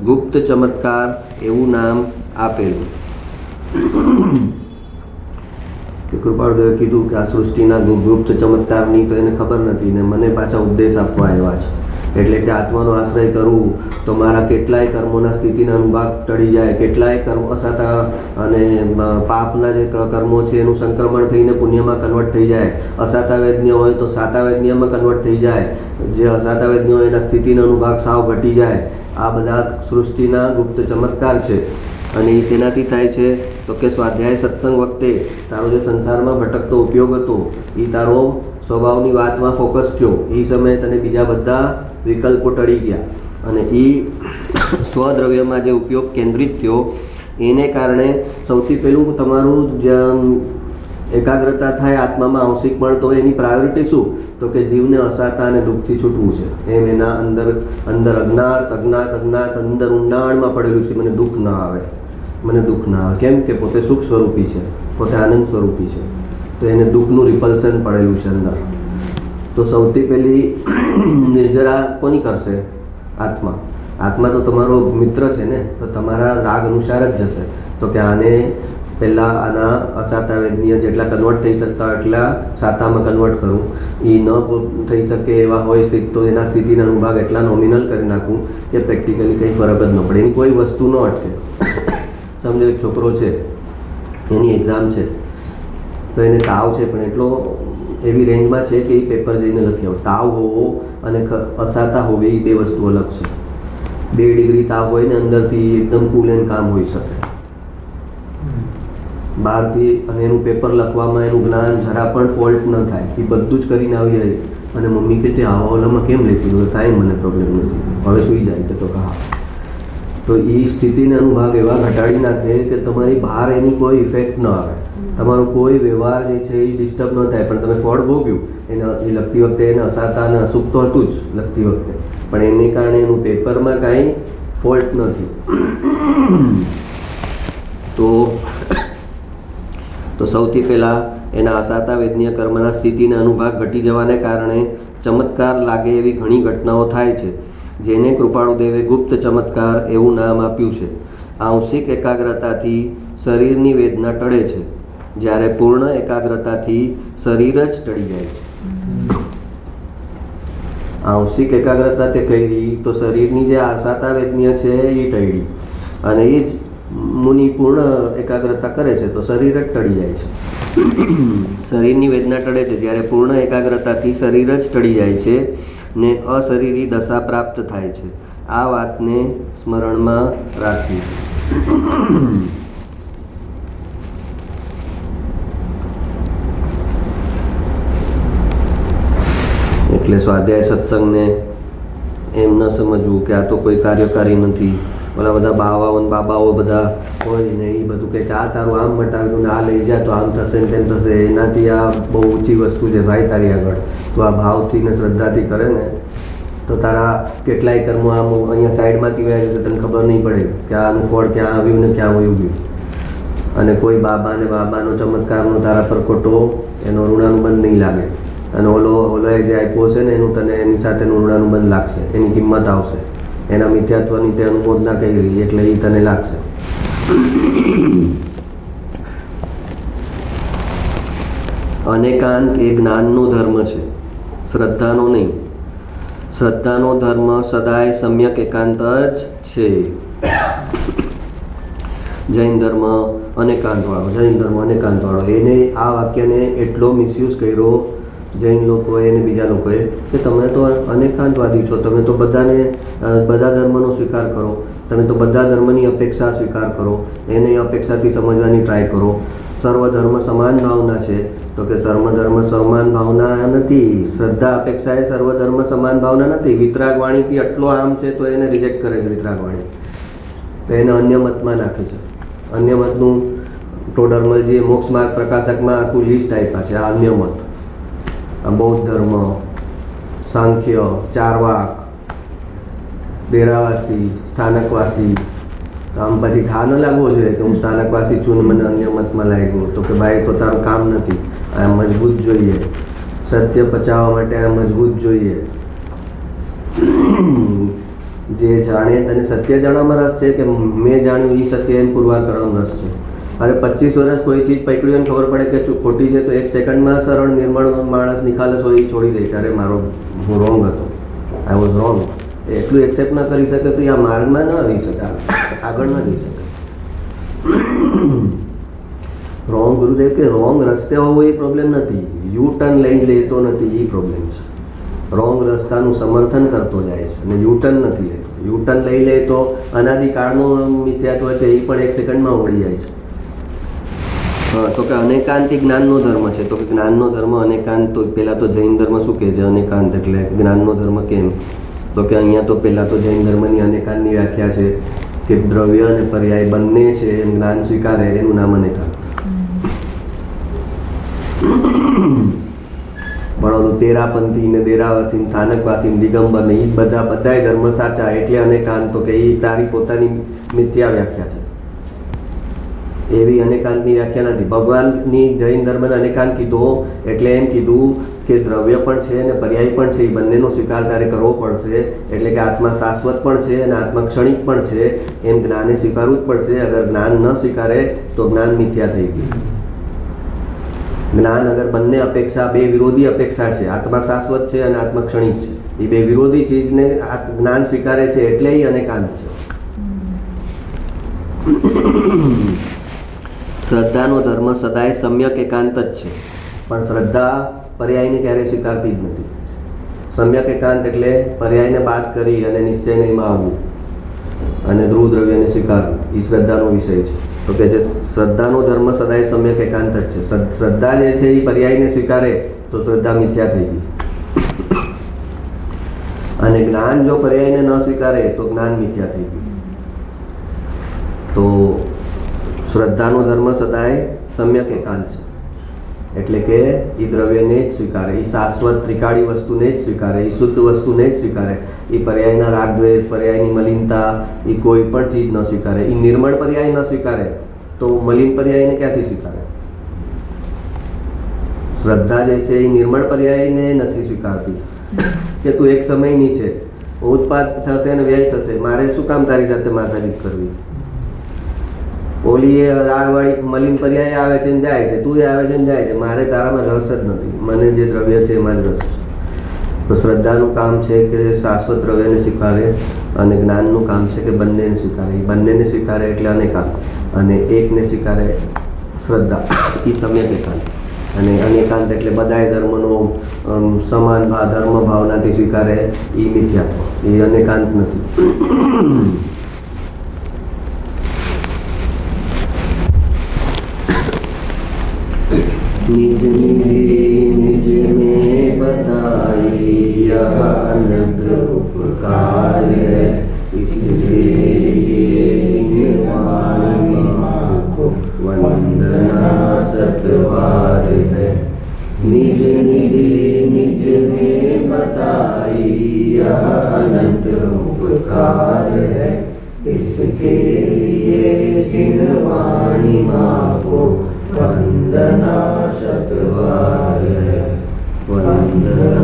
ગુપ્ત ચમત્કાર એવું નામ આપેલું. કૃપાળુદેવે કીધું કે આ સૃષ્ટિના ગુપ્ત ચમત્કારની તો એને ખબર નથી ને મને પાછા ઉપદેશ આપવા આવ્યા છે. એટલે કે આત્માનો આશ્રય કરવું તો મારા કેટલાય કર્મોના સ્થિતિના અનુભાગ ટળી જાય, કેટલાય કર્મ અસાતા અને પાપના જે કર્મો છે એનું સંક્રમણ થઈને પુણ્યમાં કન્વર્ટ થઈ જાય, અસાતાવેદન્ય હોય તો સાતાવેદન્યમાં કન્વર્ટ થઈ જાય, જે અસાતાવેદન્ય હોય એના સ્થિતિનો અનુભાગ સાવ ઘટી જાય. આ બધા સૃષ્ટિના ગુપ્ત ચમત્કાર છે. અને એ તેનાથી થાય છે તો કે સ્વાધ્યાય સત્સંગ વખતે તારો જે સંસારમાં ભટકતો ઉપયોગ હતો એ તારો સ્વભાવની વાતમાં ફોકસ થયો, એ સમયે તને બીજા બધા વિકલ્પો ટળી ગયા અને એ સ્વદ્રવ્યમાં જે ઉપયોગ કેન્દ્રિત થયો એને કારણે સૌથી પહેલું તમારું જે એકાગ્રતા થાય આત્મામાં આંશિક મળતો હોય એની પ્રાયોરિટી શું? તો કે જીવને અસાતા અને દુઃખથી છૂટવું છે. એમ એના અંદર અજ્ઞાત અંદર ઊંડાણમાં પડેલું છે, મને દુઃખ ના આવે, મને દુઃખ ના આવે. કેમ કે પોતે સુખ સ્વરૂપી છે, પોતે આનંદ સ્વરૂપી છે, તો એને દુઃખનું રિપલ્સન પડેલું છે અંદર. તો સૌથી પહેલી નિર્જરા કોની કરશે? આત્મા. આત્મા તો તમારો મિત્ર છે ને, તો તમારા રાગ અનુસાર જ જશે. તો કે આને પહેલાં આના અસાતાવેદનીય જેટલા કન્વર્ટ થઈ શકતા એટલા સાતામાં કન્વર્ટ કરું, એ ન થઈ શકે એવા હોય સ્થિતિ તો એના સ્થિતિના અનુભાગ એટલા નોમિનલ કરી નાખું કે પ્રેક્ટિકલી કંઈ ફરક જ ન પડે, એની કોઈ વસ્તુ ન અટકે. સમજો એક છોકરો છે, એની એક્ઝામ છે તો એને તાવ છે પણ એટલો એવી રેન્જમાં છે કે એ પેપર જઈને લખી આવો. તાવ હોવો અને અસાતા હોવી એ બે વસ્તુ અલગ છે. 2 ડિગ્રી તાવ હોય ને અંદરથી એકદમ કુલ એન્ડ કામ હોઈ શકે, બહારથી અને એનું પેપર લખવામાં એનું જ્ઞાન જરા પણ ફોલ્ટ ન થાય, એ બધું જ કરીને આવી જાય અને મમ્મી કે તે આવા ઓલામાં કેમ લેતી હોય, કાંઈ મને પ્રોબ્લેમ નથી, હવે સૂઈ જાય તો હા. તો એ સ્થિતિને અનુભાગ એવા ઘટાડી નાખે કે તમારી બહાર એની કોઈ ઇફેક્ટ ન આવે, તમારો કોઈ વ્યવહાર જે છે એ ડિસ્ટર્બ ન થાય. પણ તમે ફળ ભોગ્યું એને એ લખતી વખતે એને અસાતા અને અસુખ તો હતું જ લખતી વખતે, પણ એને કારણે એનું પેપરમાં કાંઈ ફોલ્ટ નથી. તો સૌથી પહેલાં એના અસાતા વેદનીય કર્મના સ્થિતિના અનુભાગ ઘટી જવાને કારણે ચમત્કાર લાગે એવી ઘણી ઘટનાઓ થાય છે, જેને કૃપાળુદેવે ગુપ્ત ચમત્કાર એવું નામ આપ્યું છે. આંશિક એકાગ્રતાથી શરીરની વેદના ટળે છે, જ્યારે પૂર્ણ એકાગ્રતાથી શરીર જ ટળી જાય છે. આંશિક એકાગ્રતા તે કરી તો શરીરની જે અસાતા વેદનીય છે એ ટળી, અને એ જ મુનિ પૂર્ણ એકાગ્રતા કરે છે તો શરીર જ ટળી જાય છે. શરીરની વેદના ટળે છે જ્યારે પૂર્ણ એકાગ્રતાથી શરીર જ ટળી જાય છે ને અશરીરી દશા પ્રાપ્ત થાય છે. આ વાતને સ્મરણમાં રાખવી. એટલે સ્વાધ્યાય સત્સંગને એમ ન સમજવું કે આ તો કોઈ કાર્યકારી નથી, ઓલા બધા બાબાઓ બધા હોય ને એ બધું કંઈક આ તારું આમ મટાવ્યું ને આ લઈ જાય તો આમ થશે ને તેમ થશે, એનાથી આ બહુ ઊંચી વસ્તુ છે ભાઈ તારી આગળ. તો આ ભાવથી ને શ્રદ્ધાથી કરે ને તો તારા કેટલાય કર્મો આમ અહીંયા સાઈડમાંથી વ્યાજ જશે, તને ખબર નહીં પડે કે આનું ફળ ક્યાં આવ્યું ને ક્યાં વયું ગયું. અને કોઈ બાબાનો ચમત્કારનો તારા પર ખોટો એનો ઋણાનુબંધ નહીં લાગે, અને ઓલોએ જે આપ્યો છે ને એનું તને એની સાથેનું ઋણાનુબંધ લાગશે, એની કિંમત આવશે, એના મિથ્યાત્વની તે અનુમોદના કરી એટલે એ તને લાગશે. અનેકાંત એ જ્ઞાનનો ધર્મ છે, શ્રદ્ધાનો નહીં. શ્રદ્ધાનો ધર્મ સદાય સમ્યક એકાંત જ છે. જૈન ધર્મ અનેકાંતવાળો એને આ વાક્યને એટલો મિસયુઝ કર્યો જૈન લોકોએ અને બીજા લોકોએ કે તમે તો અનેકાંતવાદી છો, તમે તો બધા ધર્મનો સ્વીકાર કરો, તમે તો બધા ધર્મની અપેક્ષા સ્વીકાર કરો, એને અપેક્ષાથી સમજવાની ટ્રાય કરો. સર્વધર્મ સમાન ભાવના છે તો કે સર્વધર્મ સમાન ભાવના નથી. શ્રદ્ધા અપેક્ષા એ સર્વધર્મ સમાન ભાવના નથી. વિતરાગ વાણીથી આટલો આમ છે તો એને રિજેક્ટ કરે છે વિતરાગ વાણી, તો એને અન્ય મતમાં નાખે છે. અન્ય મતનું ટોડરમલજીએ મોક્ષ માર્ગ પ્રકાશકમાં આખું લિસ્ટ આપ્યા છે. આ અન્ય મત, બૌદ્ધ ધર્મ, સાંખ્ય, ચારવાક, ડેરાવાસી, સ્થાનકવાસી. આમ પછી ઘા ન લાગવો જોઈએ કે હું સ્થાનકવાસી છું ને મને અન્ય મતમાં લાગ્યું, તો કે ભાઈ તો તારું કામ નથી, આ મજબૂત જોઈએ, સત્ય પચાવવા માટે આ મજબૂત જોઈએ. જે જાણે તને સત્ય જાણવામાં રસ છે કે મેં જાણ્યું એ સત્ય એમ પુરવાર કરવાનો રસ છે. અરે 25 વર્ષ કોઈ ચીજ પકડી હોય ખબર પડે કે ખોટી છે તો 1 સેકન્ડમાં સરળ નિર્મળ માણસ નિખાલસ હોય એ છોડી દે, ત્યારે હું રોંગ હતો, આઈ વોઝ રોંગ. એટલું એક્સેપ્ટ ના કરી શકે તો આ માર્ગમાં ન આવી શકે, આગળ ન જઈ શકે. રોંગ ગુરુદેવ કે રોંગ રસ્તે હોવો એ પ્રોબ્લેમ નથી, યુ ટર્ન લઈ લેતો નથી એ પ્રોબ્લેમ છે. રોંગ રસ્તાનું સમર્થન કરતો જાય છે અને યુ ટર્ન નથી લેતો. યુ ટર્ન લઈ લે તો અનાદિકાળનું મિથ્યાત્વ છે એ પણ 1 સેકન્ડમાં ઉડી જાય છે. તો કે અનેકાંત જ્ઞાનનો ધર્મ છે, તો કે જ્ઞાનનો ધર્મ અનેકાંત. તો પહેલાં તો જૈન ધર્મ શું કહે છે અનેકાંત એટલે જ્ઞાનનો ધર્મ કેમ? તો કે અહીંયા તો પહેલાં તો જૈન ધર્મની અનેકાંતની વ્યાખ્યા છે કે દ્રવ્ય અને પર્યાય બંને છે એમ જ્ઞાન સ્વીકારે એનું નામ અનેકાંત. પણ ઓલું તેરાપંથી ને દેરાવાસી, સ્થાનકવાસી, દિગંબર ને એ બધાય ધર્મ સાચા એટલે અનેકાંત. તો કે એ તારી પોતાની મિથ્યા વ્યાખ્યા છે, એવી અનેકાંતની વ્યાખ્યા નથી. ભગવાનની જૈન ધર્મને અનેકાંત કીધો એટલે એમ કીધું કે દ્રવ્ય પણ છે અને પર્યાય પણ છે, એ બંનેનો સ્વીકાર તારે કરવો પડશે. એટલે કે આત્મા શાશ્વત પણ છે અને આત્મા ક્ષણિક પણ છે, એમ જ્ઞાને સ્વીકારવું જ પડશે. અગર જ્ઞાન ન સ્વીકારે તો જ્ઞાન મિથ્યા થઈ ગયું. જ્ઞાન અગર બંને અપેક્ષા, બે વિરોધી અપેક્ષા છે, આત્મા શાશ્વત છે અને આત્મા ક્ષણિક છે, એ બે વિરોધી ચીજને જ્ઞાન સ્વીકારે છે એટલે એ અનેકાંત છે. શ્રદ્ધાનો ધર્મ સદાય સમ્યક એકાંત જ છે, પણ શ્રદ્ધા પર્યાયને ક્યારેય સ્વીકારતી જ નથી. સમ્યક એકાંત એટલે પર્યાયને બાદ કરી અને નિશ્ચયમાં આવવું અને ધ્રુવ દ્રવ્યને સ્વીકારવું. એ શ્રદ્ધાનો વિષય છે. તો કે જે શ્રદ્ધાનો ધર્મ સદાય સમ્યક એકાંત જ છે. શ્રદ્ધા જે છે એ પર્યાયને સ્વીકારે તો શ્રદ્ધા મિથ્યા થઈ ગઈ, અને જ્ઞાન જો પર્યાયને ન સ્વીકારે તો જ્ઞાન મિથ્યા થઈ ગયું. તો શ્રદ્ધાનો ધર્મ સદાય સમ્યક એકાંત છે, એટલે કે એ દ્રવ્યને જ સ્વીકારે, એ શાશ્વત ત્રિકાળી વસ્તુને જ સ્વીકારે, એ શુદ્ધ વસ્તુને જ સ્વીકારે. એ પર્યાયના રાગ દ્વેષ, પર્યાયની મલિનતા, એ કોઈ પણ ચીજ ન સ્વીકારે. એ નિર્મળ પર્યાય ન સ્વીકારે તો મલિન પર્યાયને ક્યાંથી સ્વીકારે? શ્રદ્ધા જે છે એ નિર્મળ પર્યાયને નથી સ્વીકારતી કે તું એક સમયની છે, ઉત્પાદ થશે અને વ્યય થશે, મારે શું કામ તારી સાથે માથાજીત કરવી? ઓલી રાગવાળી મલિન પર્યાય આવે છે ને જાય છે, તું આવે છે ને જાય છે, મારે તારામાં રસ જ નથી. મને જે દ્રવ્ય છે એમાં જ રસ છે. તો શ્રદ્ધાનું કામ છે કે શાશ્વત દ્રવ્યને સ્વીકારે, અને જ્ઞાનનું કામ છે કે બંનેને સ્વીકારે. બંનેને સ્વીકારે એટલે અનેકાંત, અને એકને સ્વીકારે શ્રદ્ધા, એ સમ્યક એકાંત. અને અનેકાંત એટલે બધાય ધર્મનો સમાન ધર્મ ભાવનાથી સ્વીકારે, એ મિથ્યા, એ અનેકાંત નથી. निज निज में बताई यह अनंत उपकार है, इसके लिए वंदना सतवार है। निज निज में बताई यह अनंत उपकार है, इसके लिए जिन वाणी माँ को वंदना शतवार है, वंदना